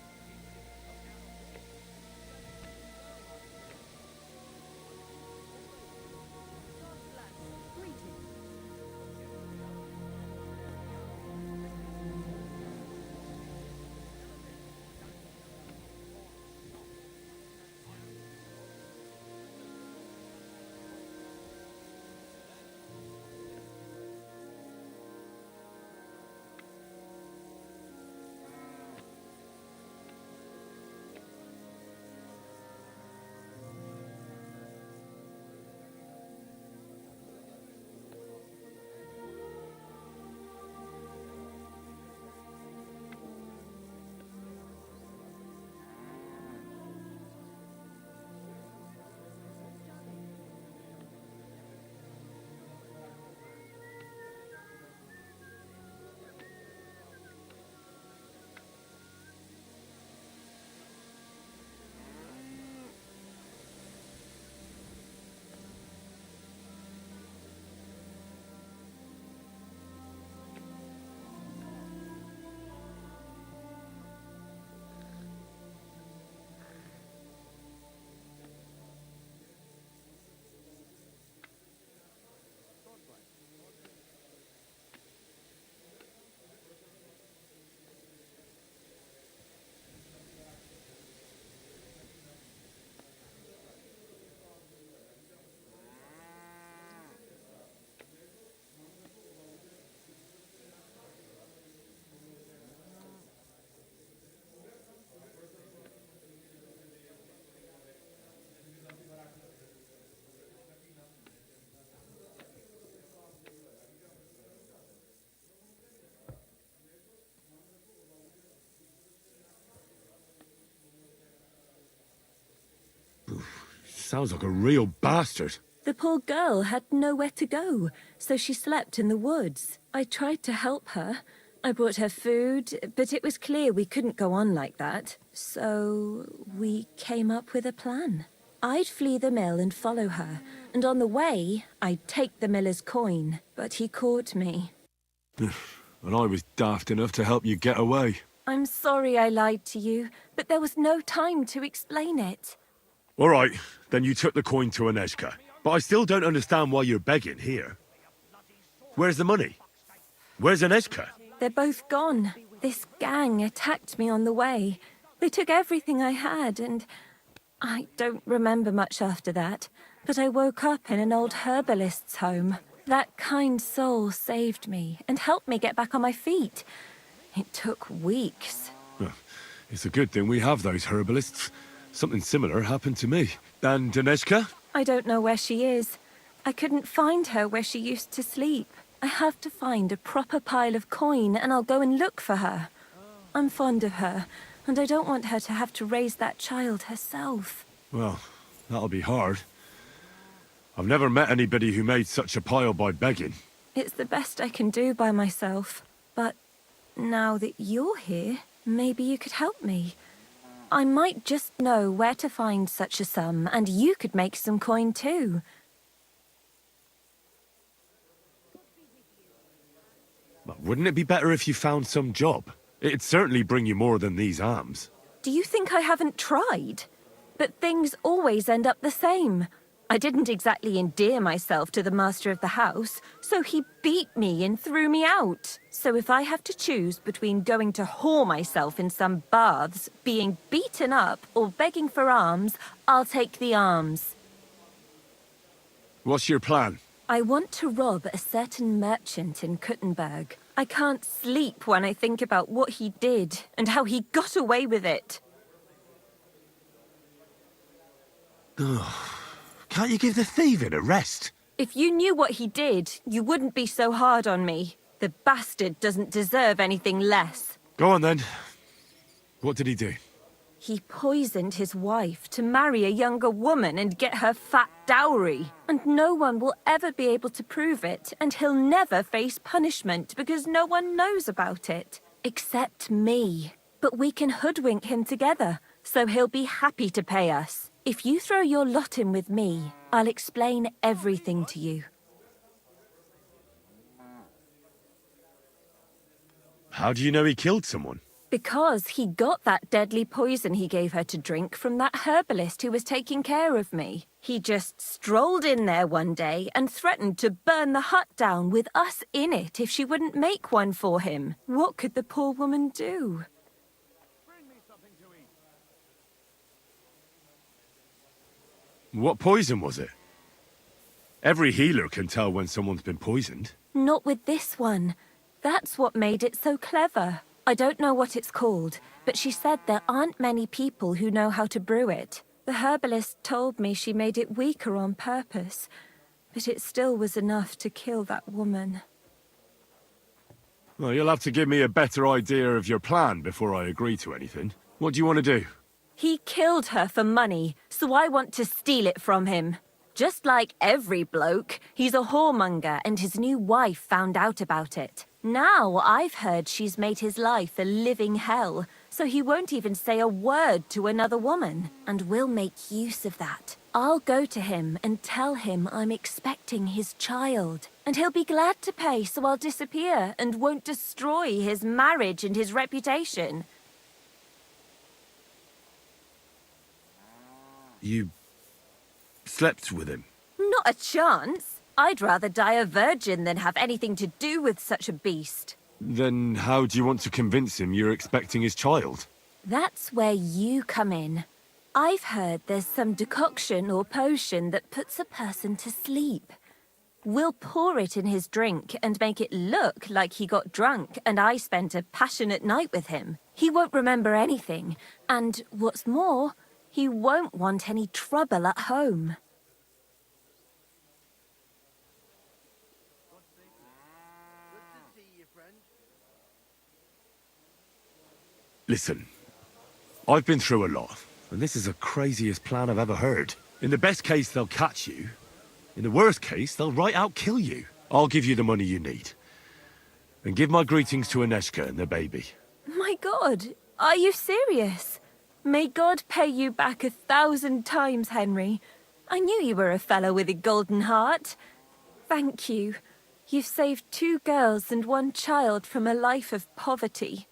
Sounds like a real bastard. The poor girl had nowhere to go, so she slept in the woods. I tried to help her. I brought her food, but it was clear we couldn't go on like that. So we came up with a plan. I'd flee the mill and follow her, and on the way, I'd take the miller's coin, but he caught me. And I was daft enough to help you get away. I'm sorry I lied to you, but there was no time to explain it. All right, then you took the coin to Anezka. But I still don't understand why you're begging here. Where's the money? Where's Anezka? They're both gone. This gang attacked me on the way. They took everything I had, and I don't remember much after that. But I woke up in an old herbalist's home. That kind soul saved me and helped me get back on my feet. It took weeks. It's a good thing we have those herbalists. Something similar happened to me. And Anezka? I don't know where she is. I couldn't find her where she used to sleep. I have to find a proper pile of coin and I'll go and look for her. I'm fond of her, and I don't want her to have to raise that child herself. Well, that'll be hard. I've never met anybody who made such a pile by begging. It's the best I can do by myself. But now that you're here, maybe you could help me. I might just know where to find such a sum, and you could make some coin too. But wouldn't it be better if you found some job? It'd certainly bring you more than these alms. Do you think I haven't tried? But things always end up the same. I didn't exactly endear myself to the master of the house, so he beat me and threw me out. So if I have to choose between going to whore myself in some baths, being beaten up, or begging for alms, I'll take the alms. What's your plan? I want to rob a certain merchant in Kuttenberg. I can't sleep when I think about what he did and how he got away with it. Can't you give the thieving a rest? If you knew what he did, you wouldn't be so hard on me. The bastard doesn't deserve anything less. Go on then. What did he do? He poisoned his wife to marry a younger woman and get her fat dowry. And no one will ever be able to prove it, and he'll never face punishment because no one knows about it. Except me. But we can hoodwink him together, so he'll be happy to pay us. If you throw your lot in with me, I'll explain everything to you. How do you know he killed someone? Because he got that deadly poison he gave her to drink from that herbalist who was taking care of me. He just strolled in there one day and threatened to burn the hut down with us in it if she wouldn't make one for him. What could the poor woman do? What poison was it? Every healer can tell when someone's been poisoned. Not with this one. That's what made it so clever. I don't know what it's called, but she said there aren't many people who know how to brew it. The herbalist told me she made it weaker on purpose, but it still was enough to kill that woman. Well, you'll have to give me a better idea of your plan before I agree to anything. What do you want to do? He killed her for money, so I want to steal it from him. Just like every bloke, he's a whoremonger and his new wife found out about it. Now I've heard she's made his life a living hell, so he won't even say a word to another woman. And we'll make use of that. I'll go to him and tell him I'm expecting his child. And he'll be glad to pay, so I'll disappear and won't destroy his marriage and his reputation. You slept with him? Not a chance. I'd rather die a virgin than have anything to do with such a beast. Then how do you want to convince him you're expecting his child? That's where you come in. I've heard there's some decoction or potion that puts a person to sleep. We'll pour it in his drink and make it look like he got drunk and I spent a passionate night with him. He won't remember anything, and what's more, he won't want any trouble at home. Listen, I've been through a lot, and this is the craziest plan I've ever heard. In the best case, they'll catch you. In the worst case, they'll right out kill you. I'll give you the money you need. And give my greetings to Aneshka and the baby. My God, are you serious? May God pay you back 1,000 times, Henry. I knew you were a fellow with a golden heart. Thank you. You've saved 2 girls and 1 child from a life of poverty.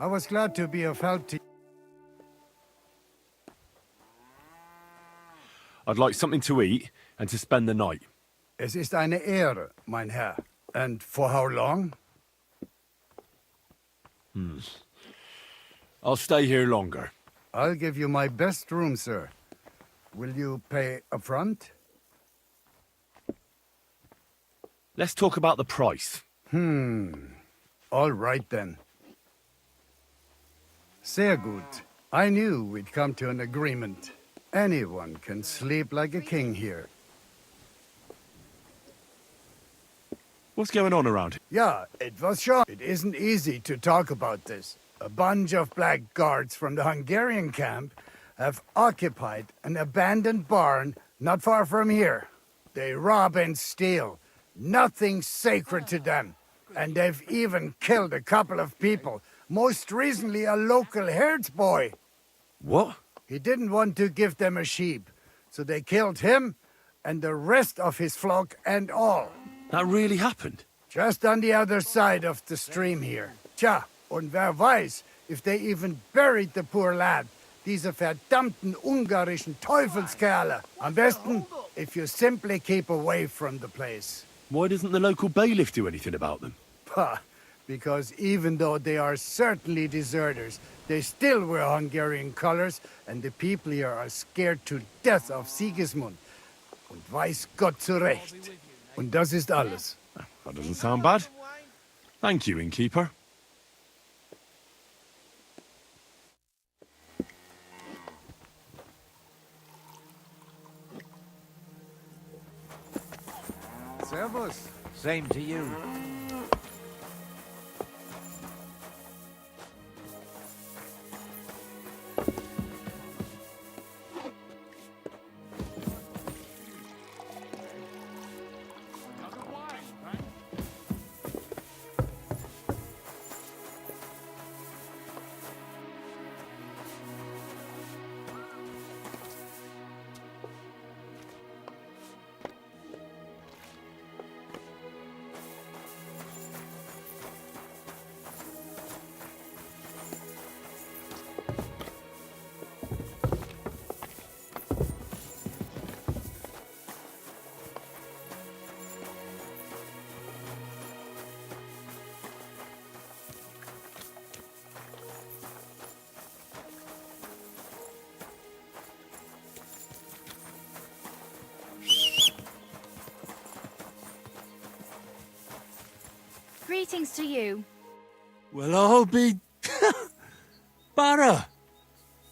I was glad to be of help to you. I'd like something to eat and to spend the night. Es ist eine Ehre, mein Herr. And for how long? I'll stay here longer. I'll give you my best room, sir. Will you pay up front? Let's talk about the price. All right then. Sehr gut. I knew we'd come to an agreement. Anyone can sleep like a king here. What's going on around here? Yeah, it was sure. It isn't easy to talk about this. A bunch of blackguards from the Hungarian camp have occupied an abandoned barn not far from here. They rob and steal. Nothing sacred to them. And they've even killed a couple of people. Most recently, a local herdsboy. What? He didn't want to give them a sheep, so they killed him and the rest of his flock and all. That really happened? Just on the other side of the stream here. Tja, und wer weiß, if they even buried the poor lad. Diese verdammten ungarischen Teufelskerle. Am besten, if you simply keep away from the place. Why doesn't the local bailiff do anything about them? Pah, because even though they are certainly deserters, they still wear Hungarian colors, and the people here are scared to death of Sigismund. Und weiß Gott zu Recht. Und das ist alles. That doesn't sound bad. Thank you, innkeeper. Servus. Same to you. Greetings to you. Well, I'll be... Barra!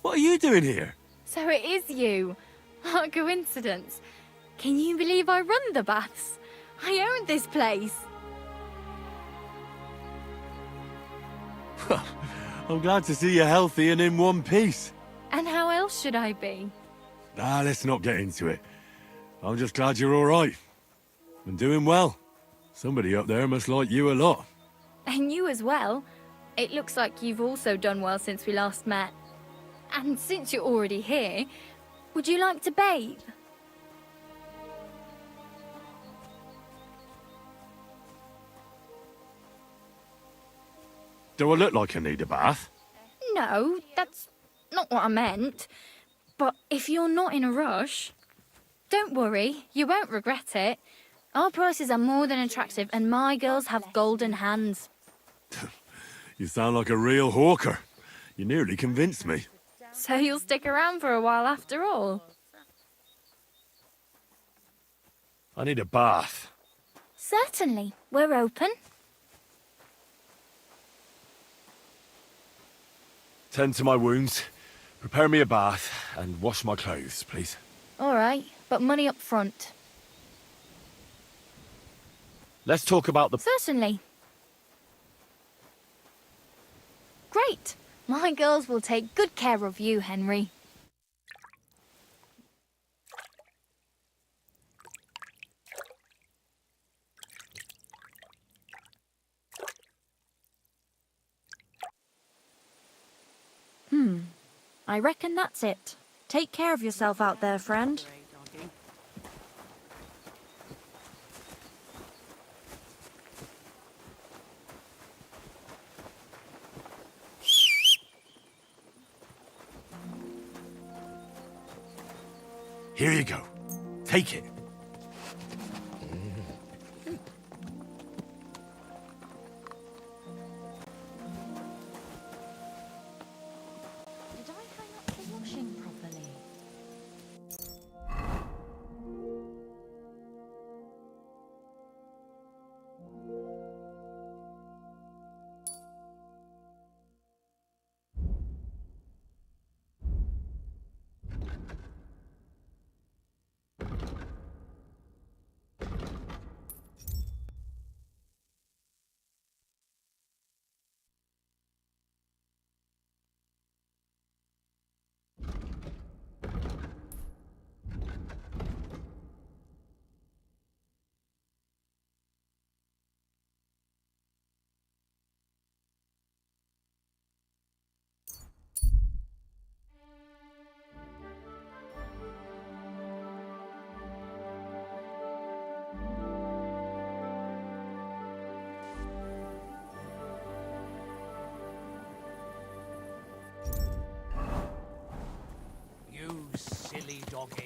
What are you doing here? So it is you. What a coincidence. Can you believe I run the baths? I own this place. I'm glad to see you healthy and in one piece. And how else should I be? Let's not get into it. I'm just glad you're all right. And doing well. Somebody up there must like you a lot. And you as well. It looks like you've also done well since we last met. And since you're already here, would you like to bathe? Do I look like I need a bath? No, that's not what I meant. But if you're not in a rush, don't worry, you won't regret it. Our prices are more than attractive and my girls have golden hands. You sound like a real hawker. You nearly convinced me. So you'll stick around for a while after all? I need a bath. Certainly. We're open. Tend to my wounds, prepare me a bath, and wash my clothes, please. All right, but money up front. Let's talk about the... Certainly. Great. My girls will take good care of you, Henry. I reckon that's it. Take care of yourself out there, friend. Here you go. Take it. Did I hang up the washing properly? You silly doggy.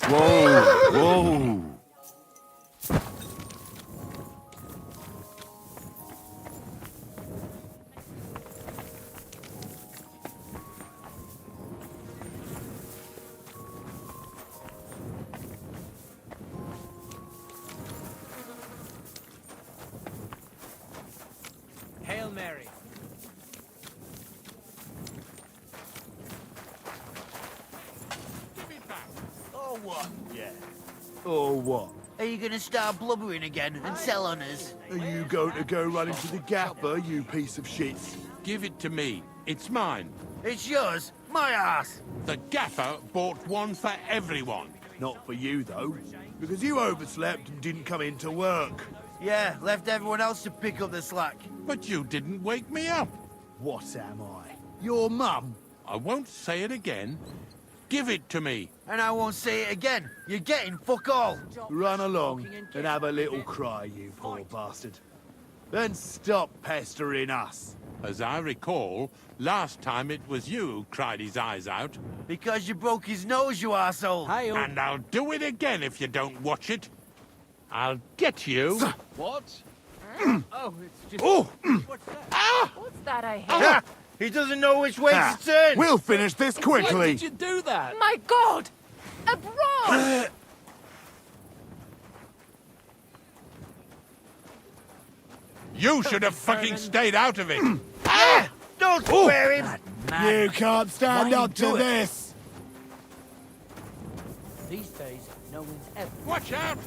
Whoa, whoa. Hail Mary. Give it back. Oh, what? Yeah. Or what? Are you going to start blubbering again and sell on us? Are you going to go running to the gaffer, you piece of shit? Give it to me. It's mine. It's yours. My ass. The gaffer bought one for everyone. Not for you, though, because you overslept and didn't come in to work. Yeah, left everyone else to pick up the slack. But you didn't wake me up. What am I? Your mum? I won't say it again. Give it to me. And I won't say it again. You're getting fuck all. Run along and have a little cry, you poor bastard. Then stop pestering us. As I recall, last time it was you who cried his eyes out. Because you broke his nose, you arsehole. And I'll do it again if you don't watch it. I'll get you. What? Oh, it's just... Oh! What's that? What's that I hear? Ah, he doesn't know which way to turn. We'll finish this Why quickly. did you do that? My God! Abroad! You should have fucking stayed out of it. Ah, don't swear him. You can't stand up to this. These days, no one's ever... Watch out!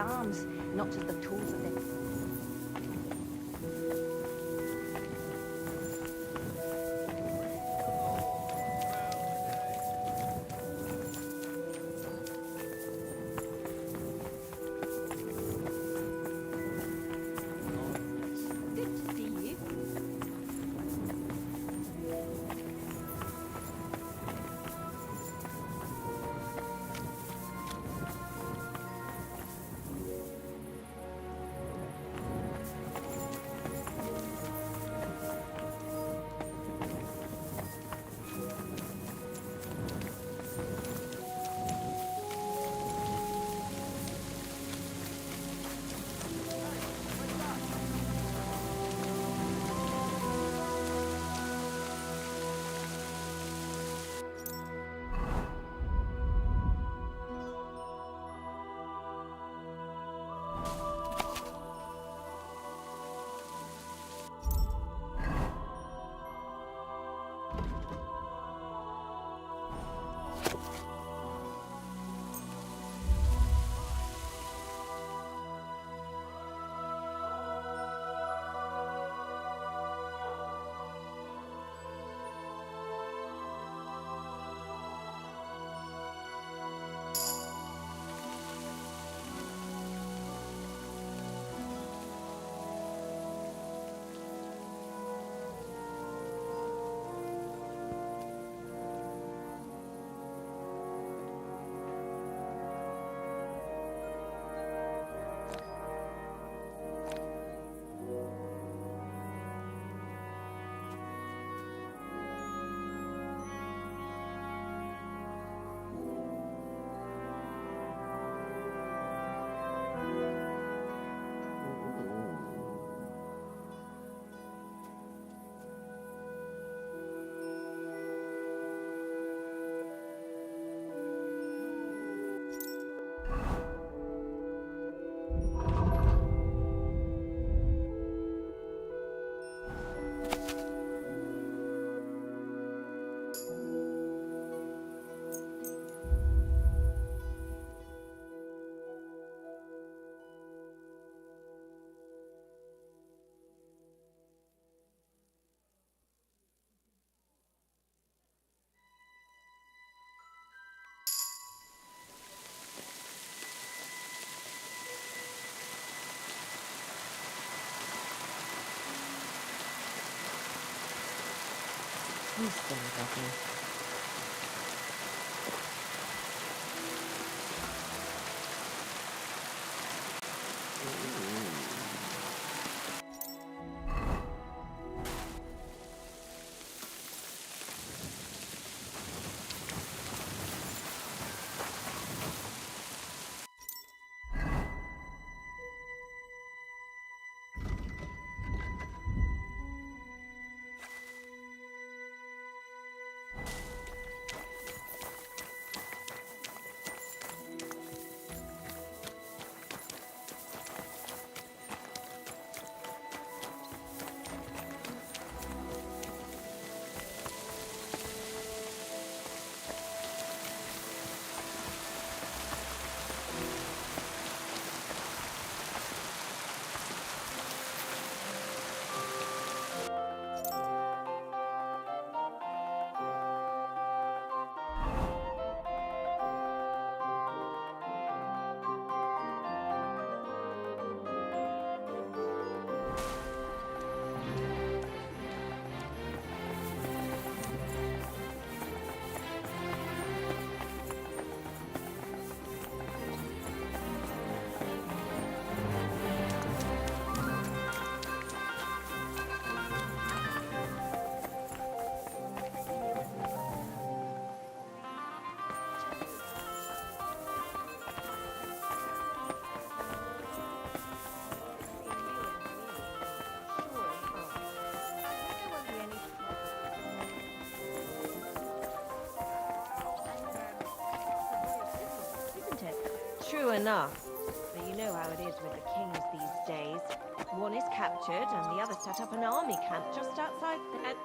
arms, not just the tools of their... Good to see you. He's still lovely. True enough. But you know how it is with the kings these days. One is captured and the other set up an army camp just outside the...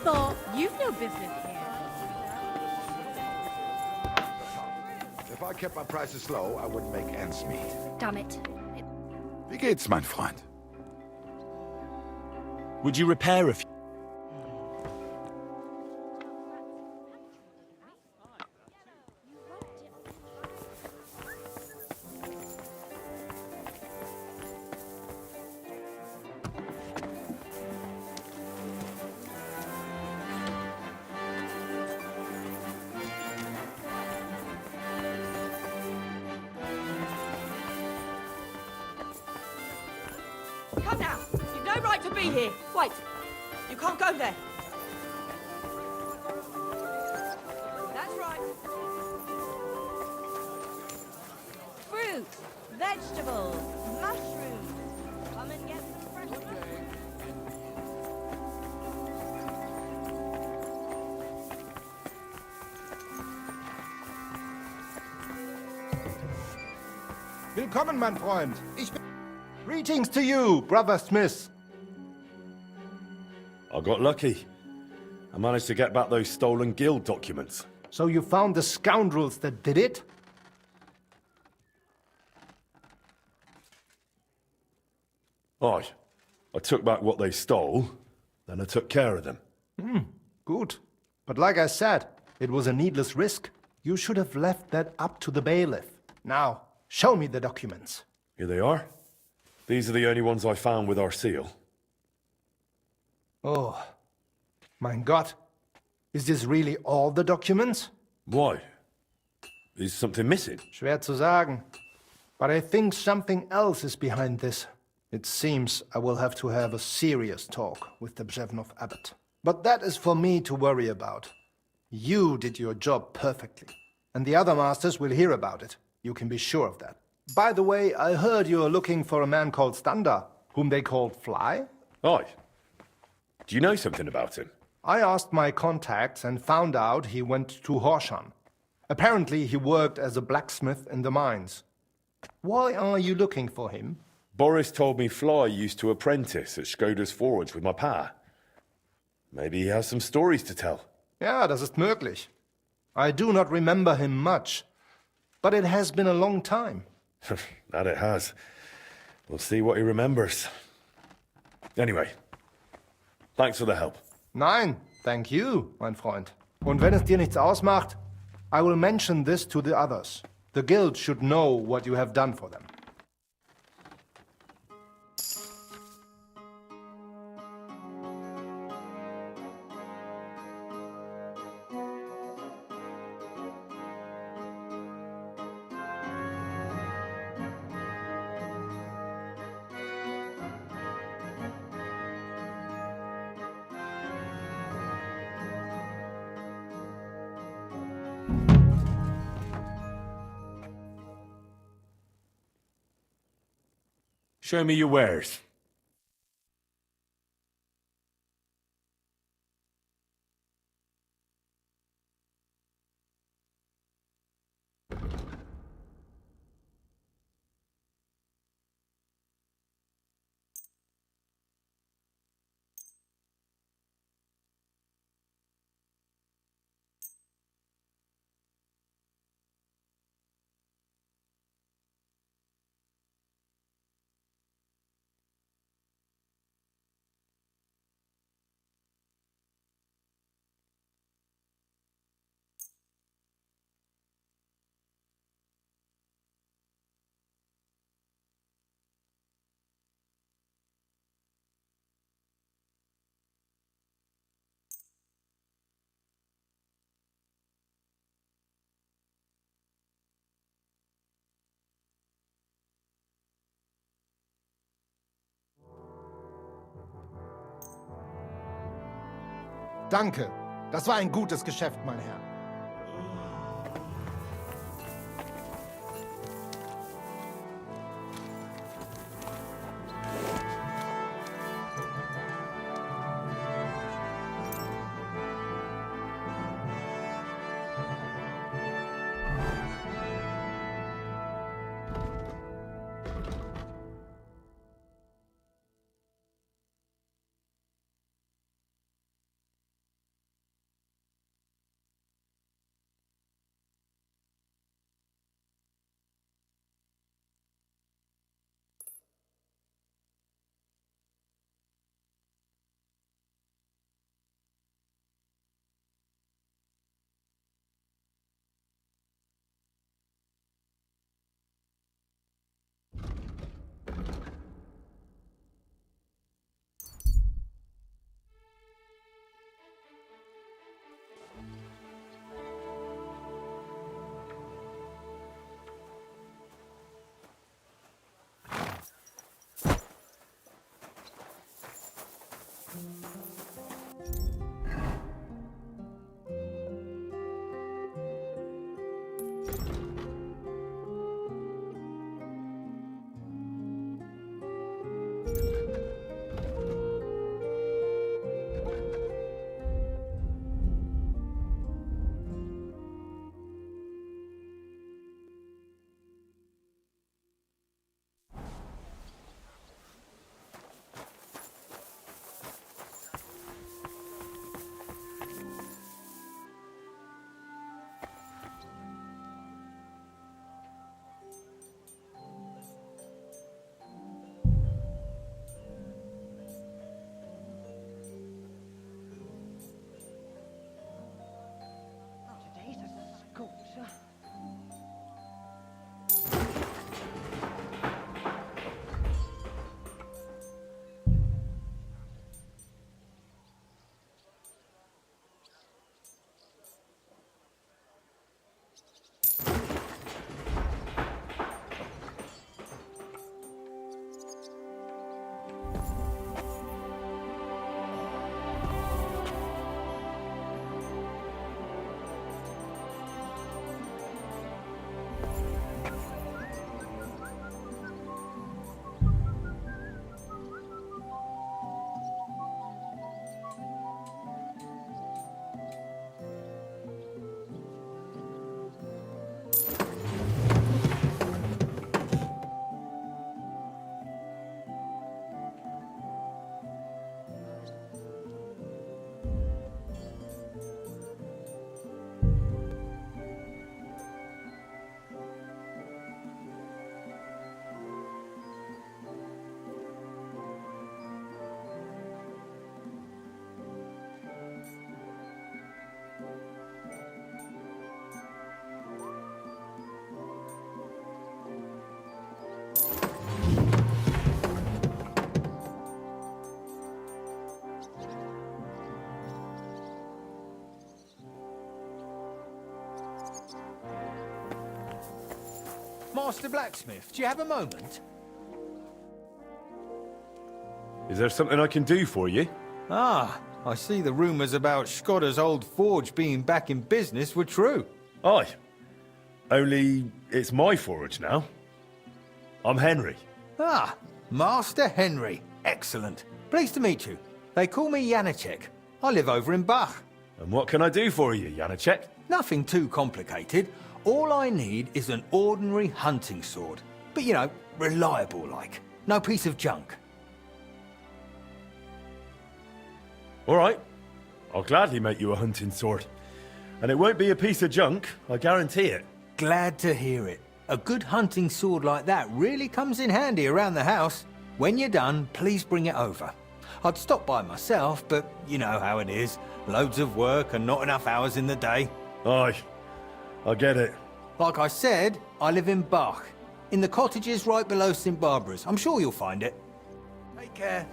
thought you've no business here. If I kept my prices low, I wouldn't make ends meet. Damn it. Wie geht's, mein Freund? Would you repair a few? Come now! You've no right to be here! Wait! You can't go there! That's right! Fruit, vegetables, mushrooms. Come and get some fresh food. Willkommen, mein Freund. Greetings to you, Brother Smith. I got lucky. I managed to get back those stolen guild documents. So you found the scoundrels that did it? Aye. I took back what they stole, then I took care of them. Good. But like I said, it was a needless risk. You should have left that up to the bailiff. Now, show me the documents. Here they are. These are the only ones I found with our seal. Oh, mein Gott. Is this really all the documents? Why? Is something missing? Schwer zu sagen. But I think something else is behind this. It seems I will have to have a serious talk with the Bzevnov abbot. But that is for me to worry about. You did your job perfectly. And the other masters will hear about it. You can be sure of that. By the way, I heard you are looking for a man called Standa, whom they called Fly? Aye. Do you know something about him? I asked my contacts and found out he went to Horshan. Apparently he worked as a blacksmith in the mines. Why are you looking for him? Boris told me Fly used to apprentice at Skoda's forge with my pa. Maybe he has some stories to tell. Ja, das ist möglich. I do not remember him much, but it has been a long time. That it has. We'll see what he remembers. Anyway, thanks for the help. Nein, thank you, mein Freund. Und wenn es dir nichts ausmacht, I will mention this to the others. The guild should know what you have done for them. Show me your wares. Danke. Das war ein gutes Geschäft, mein Herr. Master Blacksmith, do you have a moment? Is there something I can do for you? Ah, I see the rumours about Skoda's old forge being back in business were true. Aye. Only it's my forge now. I'm Henry. Ah, Master Henry. Excellent. Pleased to meet you. They call me Janacek. I live over in Bach. And what can I do for you, Janacek? Nothing too complicated. All I need is an ordinary hunting sword. But, you know, reliable like. No piece of junk. All right. I'll gladly make you a hunting sword. And it won't be a piece of junk, I guarantee it. Glad to hear it. A good hunting sword like that really comes in handy around the house. When you're done, please bring it over. I'd stop by myself, but you know how it is. Loads of work and not enough hours in the day. Aye, I get it. Like I said, I live in Bach, in the cottages right below St. Barbara's. I'm sure you'll find it. Take care.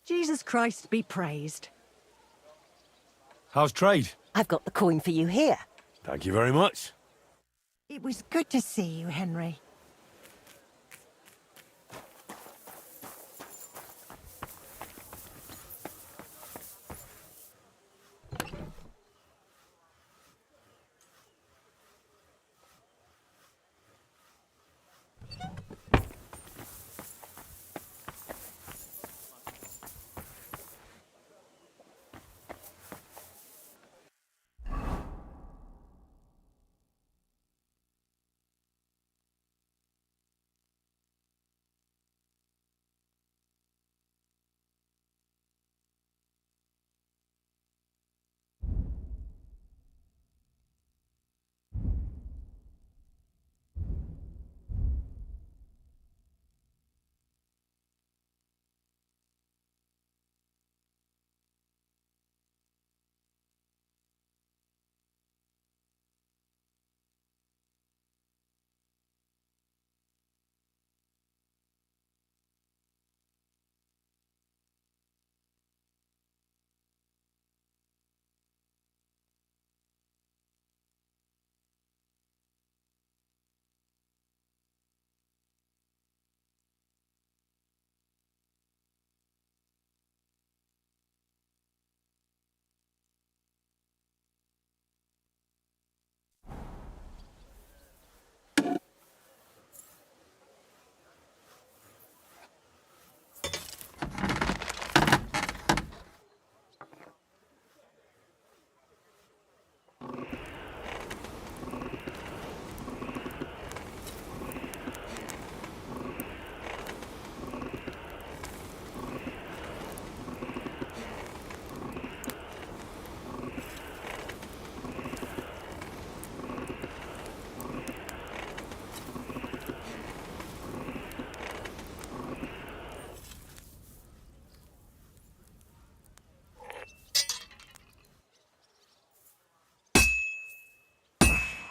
Jesus Christ be praised. How's trade? I've got the coin for you here. Thank you very much. It was good to see you, Henry.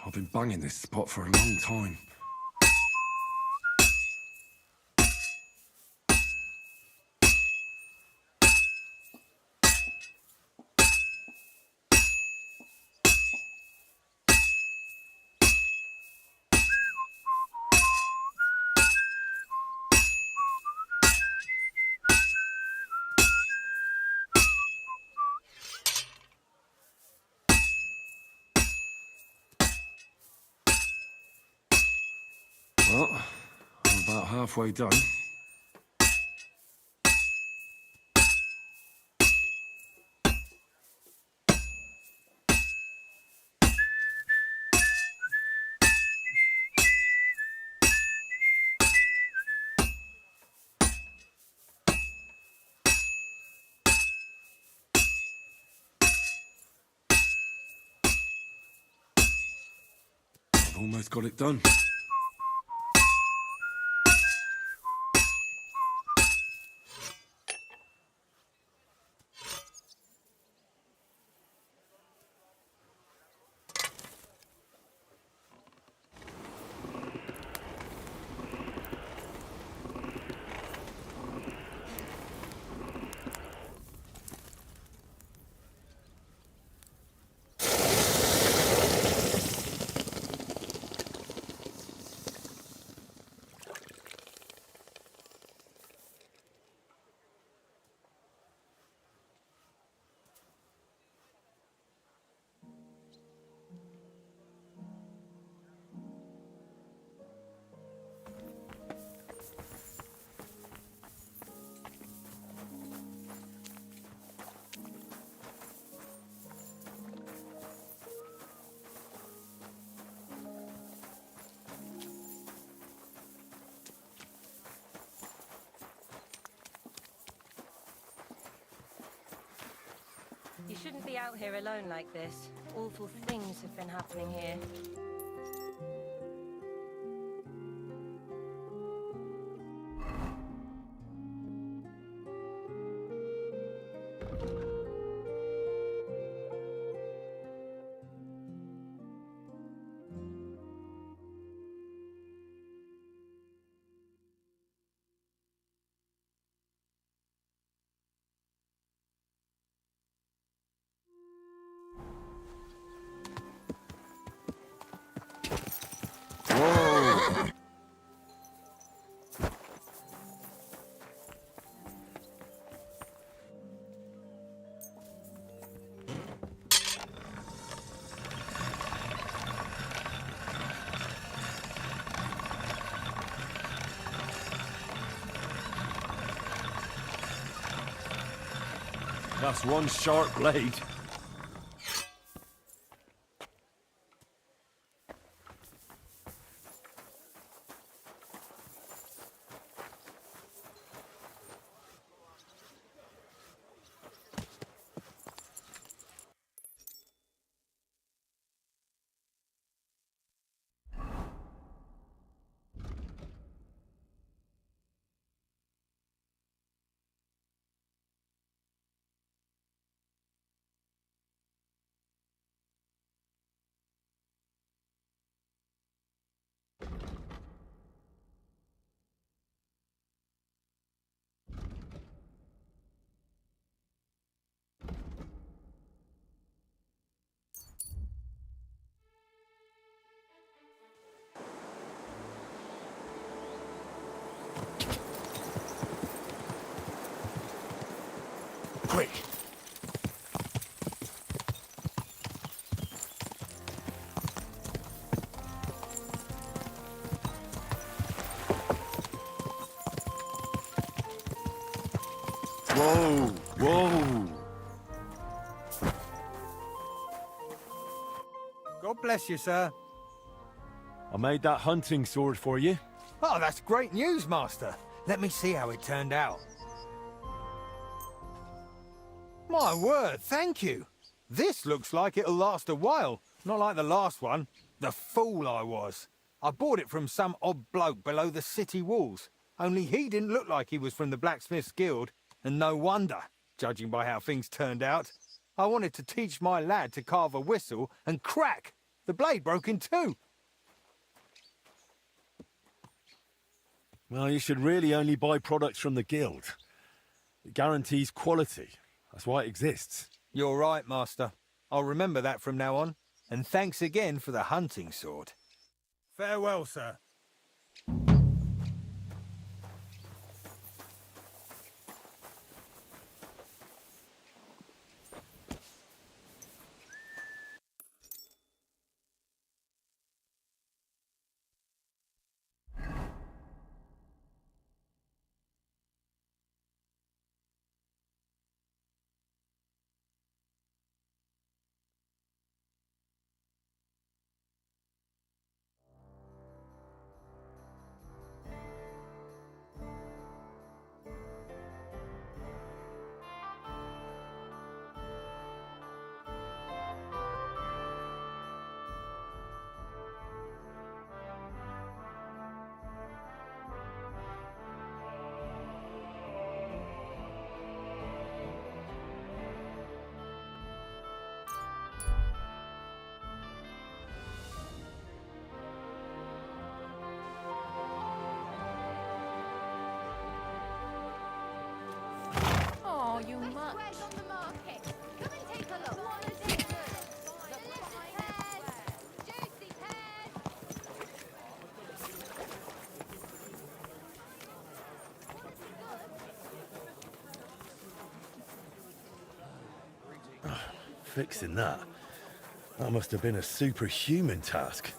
I've been banging this spot for a long time. Well, I'm about halfway done. I've almost got it done. You shouldn't be out here alone like this. Awful things have been happening here. That's one sharp blade. Quick! Whoa! Whoa! God bless you, sir. I made that hunting sword for you. Oh, that's great news, Master. Let me see how it turned out. My word, thank you. This looks like it'll last a while. Not like the last one. The fool I was. I bought it from some odd bloke below the city walls. Only he didn't look like he was from the Blacksmiths' Guild. And no wonder, judging by how things turned out. I wanted to teach my lad to carve a whistle, and crack! The blade broke in two. Well, you should really only buy products from the guild. It guarantees quality. That's why it exists. You're right, Master. I'll remember that from now on. And thanks again for the hunting sword. Farewell, sir. Oh, you much. On the market. Come and take a look. What a difference. Juicy pears. Fixing that. That must have been a superhuman task.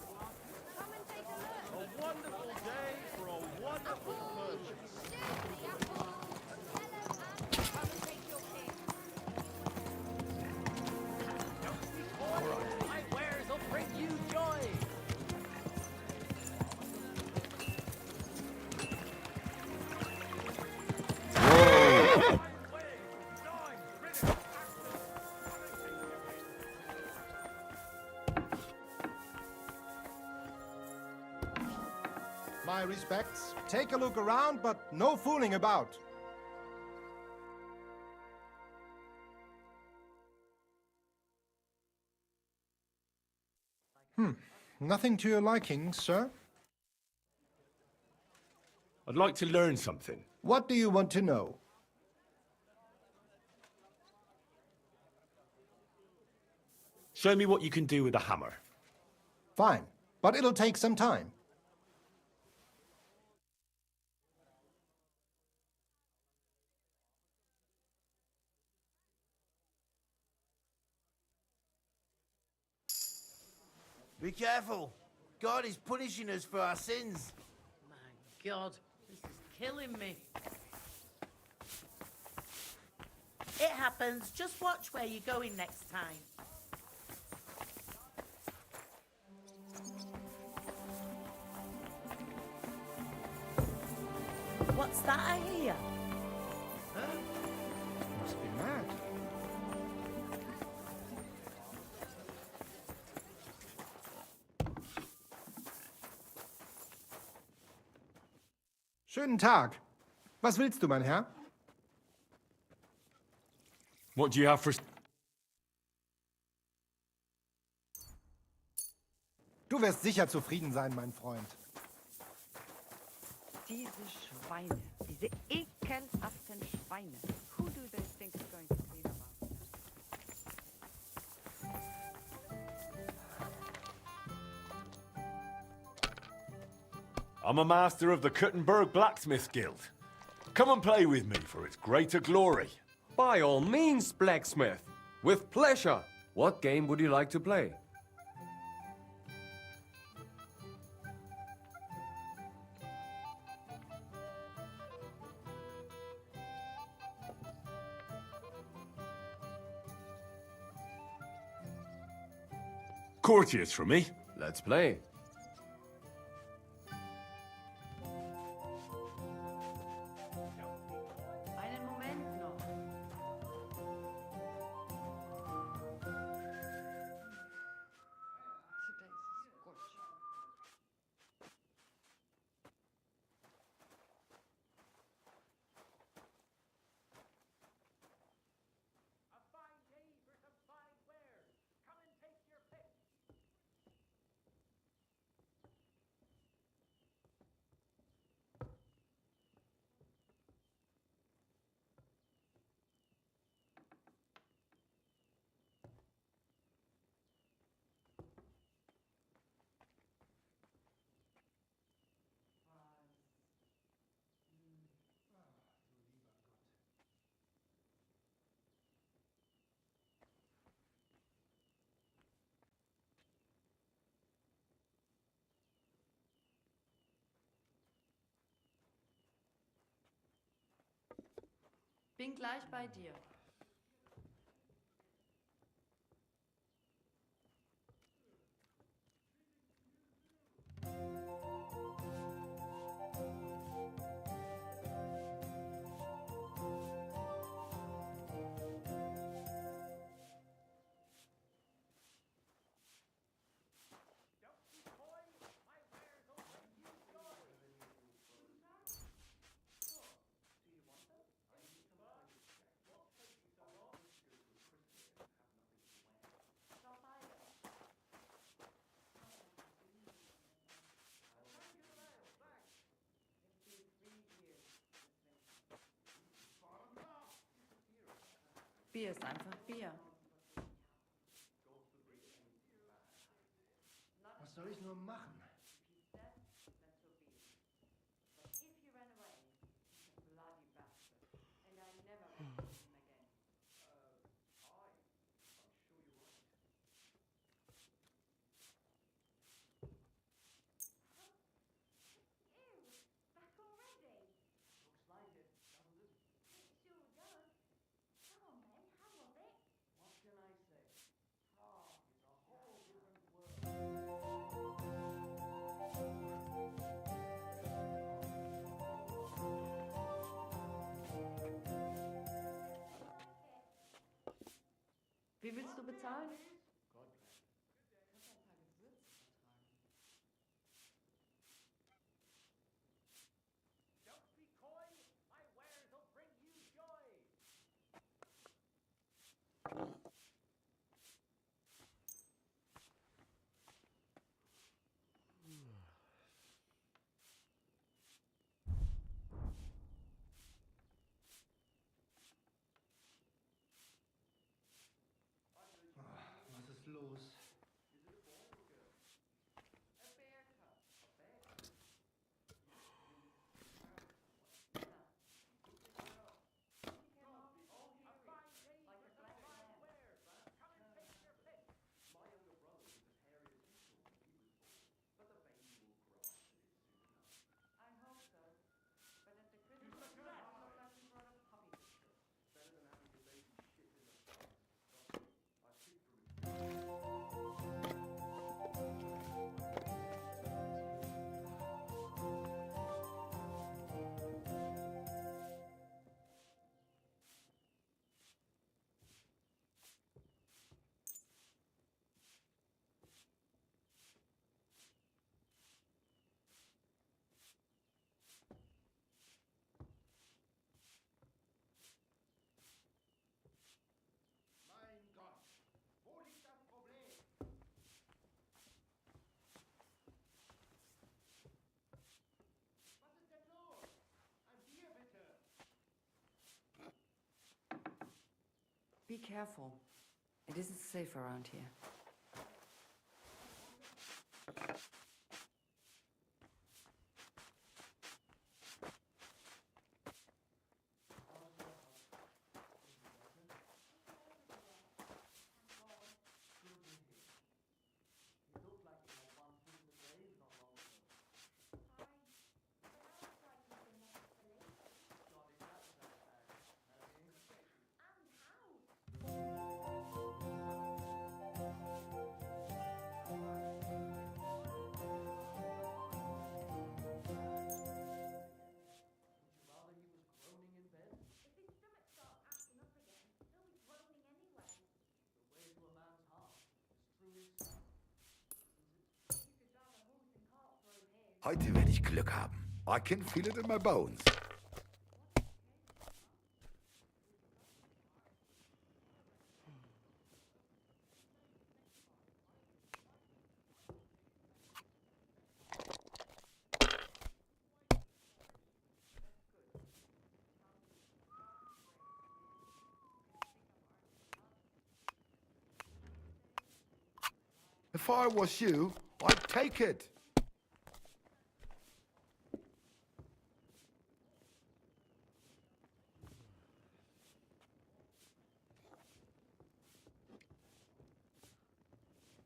respects. Take a look around, but no fooling about. Nothing to your liking, sir? I'd like to learn something. What do you want to know? Show me what you can do with a hammer. Fine, but it'll take some time. Be careful. God is punishing us for our sins. My God, this is killing me. It happens. Just watch where you're going next time. What's that I hear? Huh? Must be mad. Schönen Tag. Was willst du, mein Herr? What do you have for... Du wirst sicher zufrieden sein, mein Freund. Diese Schweine, diese ekelhaften Schweine. Who do they think is going to clean them up? I'm a master of the Kuttenberg Blacksmith Guild. Come and play with me for its greater glory. By all means, blacksmith. With pleasure. What game would you like to play? Courtiers for me. Let's play. Einen Moment noch. Bin gleich bei dir. Bier ist einfach Bier. Was soll ich nur machen? Wie willst du bezahlen? los? Mein Gott, wo liegt das Problem? Was ist denn los? Ein Bier bitte. Be careful. It isn't safe around here. Heute werde ich Glück haben. I can feel it in my bones. If I was you, I'd take it.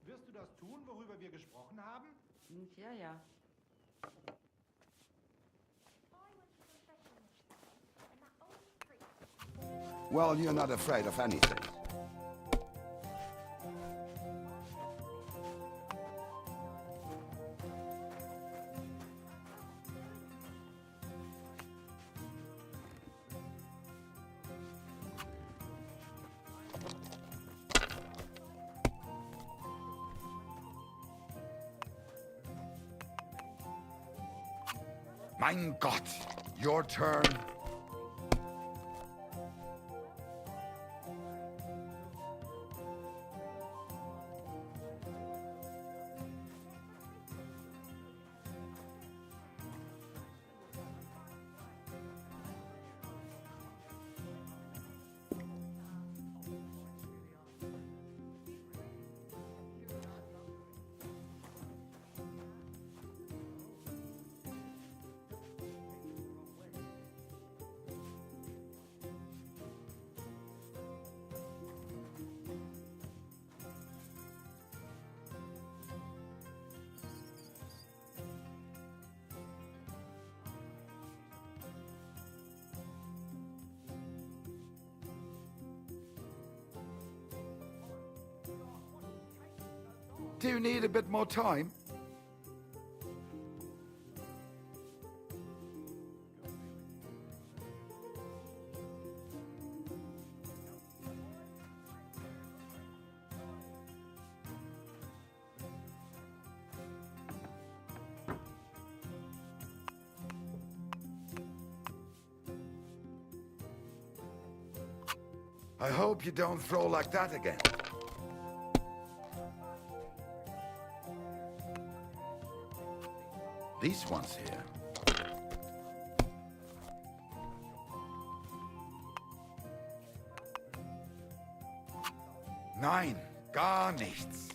Wirst du das tun, worüber wir gesprochen haben? Ja, ja. Well, you're not afraid of anything. Mein Gott, your turn. Do you need a bit more time? I hope you don't throw like that again. These ones here. 9. Gar nichts.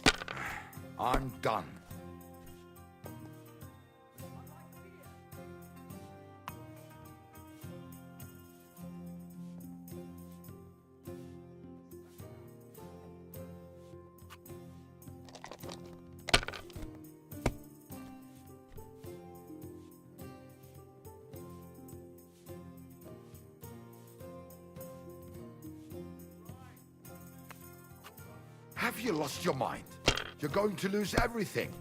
I'm done. Have you lost your mind? You're going to lose everything.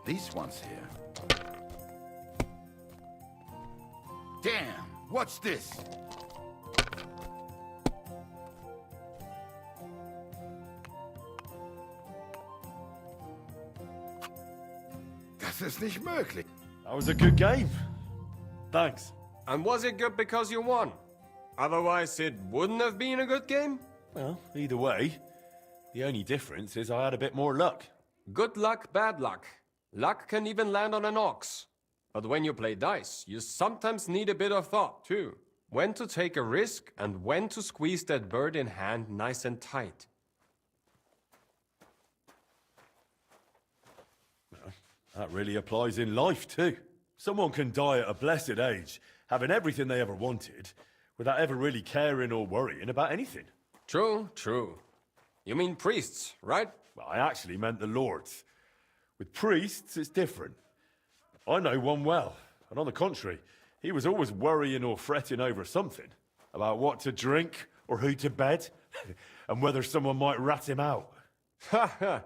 These ones here. Damn, what's this? Das ist nicht möglich. That was a good game. Thanks. And was it good because you won? Otherwise, it wouldn't have been a good game? Well, either way, the only difference is I had a bit more luck. Good luck, bad luck. Luck can even land on an ox. But when you play dice, you sometimes need a bit of thought, too. When to take a risk and when to squeeze that bird in hand nice and tight. That really applies in life, too. Someone can die at a blessed age, having everything they ever wanted, without ever really caring or worrying about anything. True, true. You mean priests, right? Well, I actually meant the lords. With priests, it's different. I know one well, and on the contrary, he was always worrying or fretting over something. About what to drink, or who to bed, and whether someone might rat him out. Ha ha!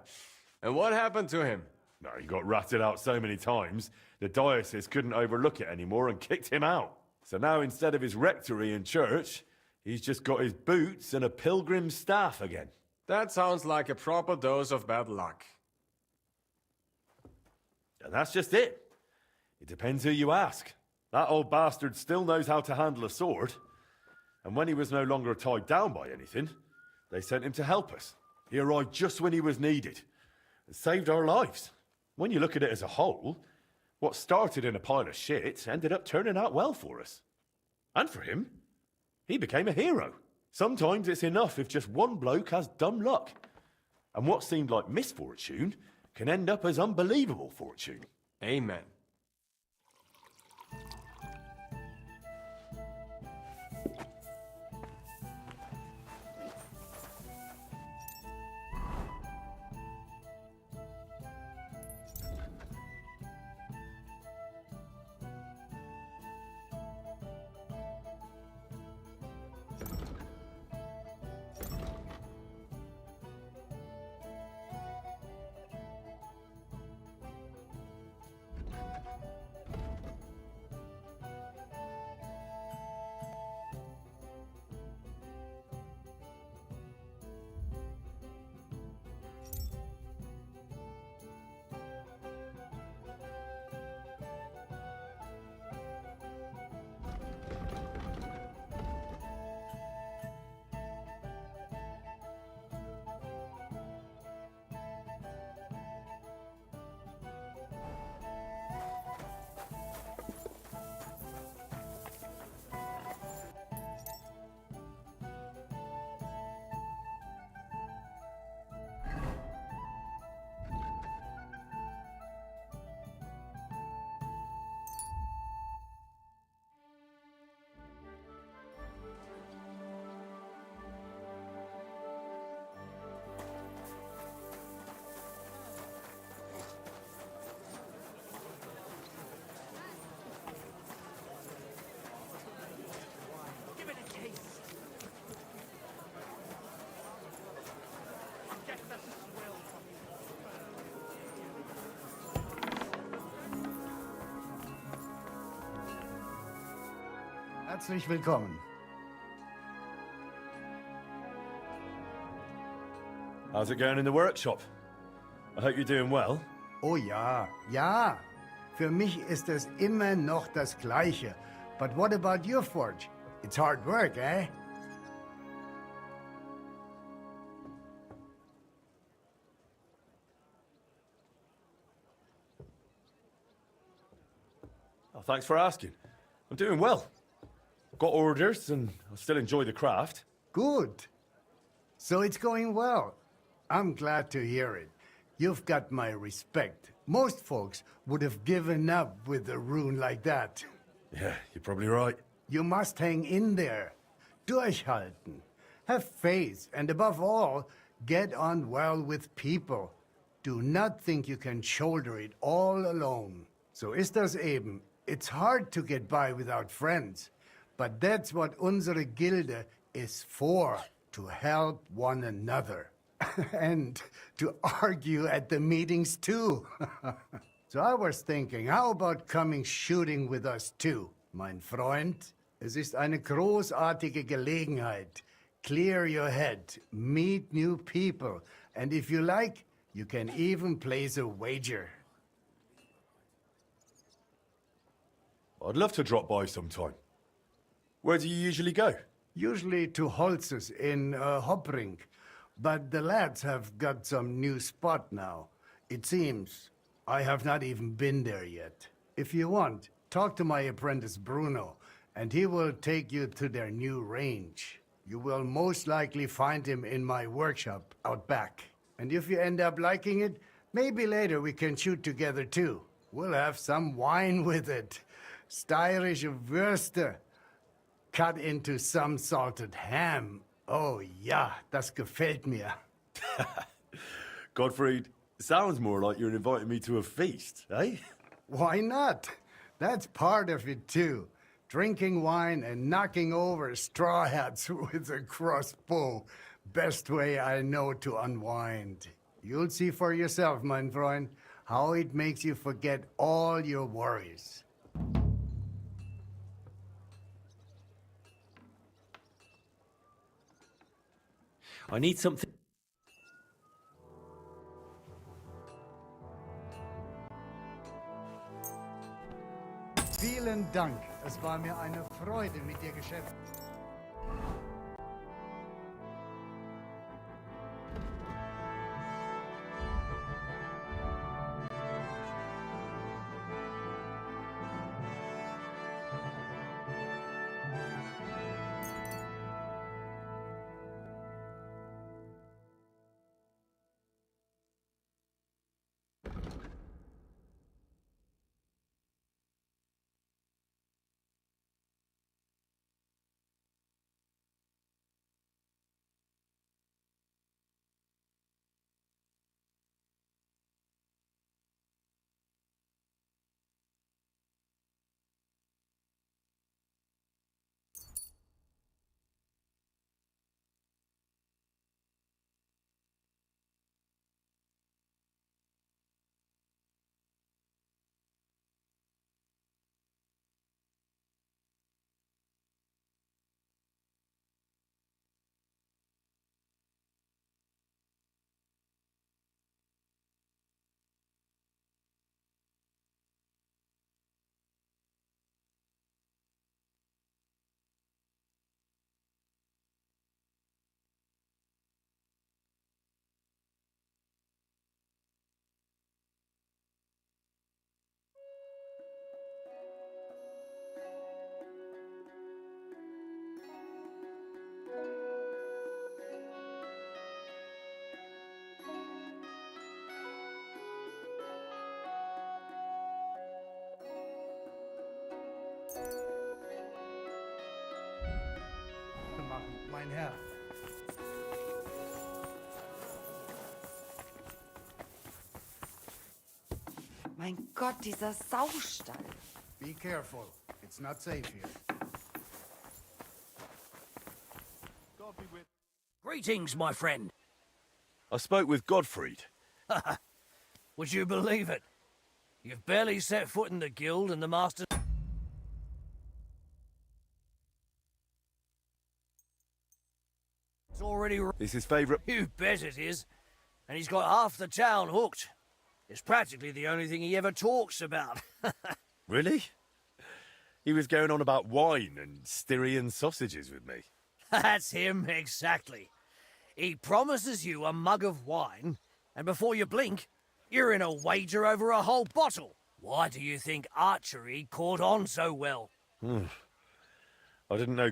And what happened to him? No, he got ratted out so many times, the diocese couldn't overlook it anymore and kicked him out. So now instead of his rectory and church, he's just got his boots and a pilgrim's staff again. That sounds like a proper dose of bad luck. And that's just it. It depends who you ask. That old bastard still knows how to handle a sword. And when he was no longer tied down by anything, they sent him to help us. He arrived just when he was needed and saved our lives. When you look at it as a whole, what started in a pile of shit ended up turning out well for us. And for him, he became a hero. Sometimes it's enough if just one bloke has dumb luck. And what seemed like misfortune can end up as unbelievable fortune. Amen. Herzlich willkommen. How's it going in the workshop? I hope you're doing well. Oh ja, ja. Für mich ist es immer noch das Gleiche. But what about your forge? It's hard work, eh? Oh, thanks for asking. I'm doing well. Got orders and I still enjoy the craft. Good. So it's going well. I'm glad to hear it. You've got my respect. Most folks would have given up with a rune like that. Yeah, you're probably right. You must hang in there. Durchhalten. Have faith, and above all, get on well with people. Do not think you can shoulder it all alone. So ist das eben. It's hard to get by without friends. But that's what unsere Gilde is for, to help one another. And to argue at the meetings too. So I was thinking, how about coming shooting with us too, mein Freund? Es ist eine großartige Gelegenheit. Clear your head, meet new people, and if you like, you can even place a wager. I'd love to drop by sometime. Where do you usually go? Usually to Holz's in Hopring, but the lads have got some new spot now. It seems. I have not even been there yet. If you want, talk to my apprentice Bruno, and he will take you to their new range. You will most likely find him in my workshop out back. And if you end up liking it, maybe later we can shoot together too. We'll have some wine with it. Steirische Würste. Cut into some salted ham. Oh ja, das gefällt mir. Gottfried, sounds more like you're inviting me to a feast, eh? Why not? That's part of it too. Drinking wine and knocking over straw hats with a crossbow. Best way I know to unwind. You'll see for yourself, mein Freund, how it makes you forget all your worries. I need something. Vielen Dank. Es war mir eine Freude, mit dir Geschäft. Mein Herr. Mein Gott, dieser Saustall. Be careful. It's not safe here. Greetings, my friend. I spoke with Gottfried. Would you believe it? You've barely set foot in the guild and the master... pretty... It's his favourite... You bet it is. And he's got half the town hooked. It's practically the only thing he ever talks about. Really? He was going on about wine and Styrian sausages with me. That's him, exactly. He promises you a mug of wine, and before you blink, you're in a wager over a whole bottle. Why do you think archery caught on so well? I didn't know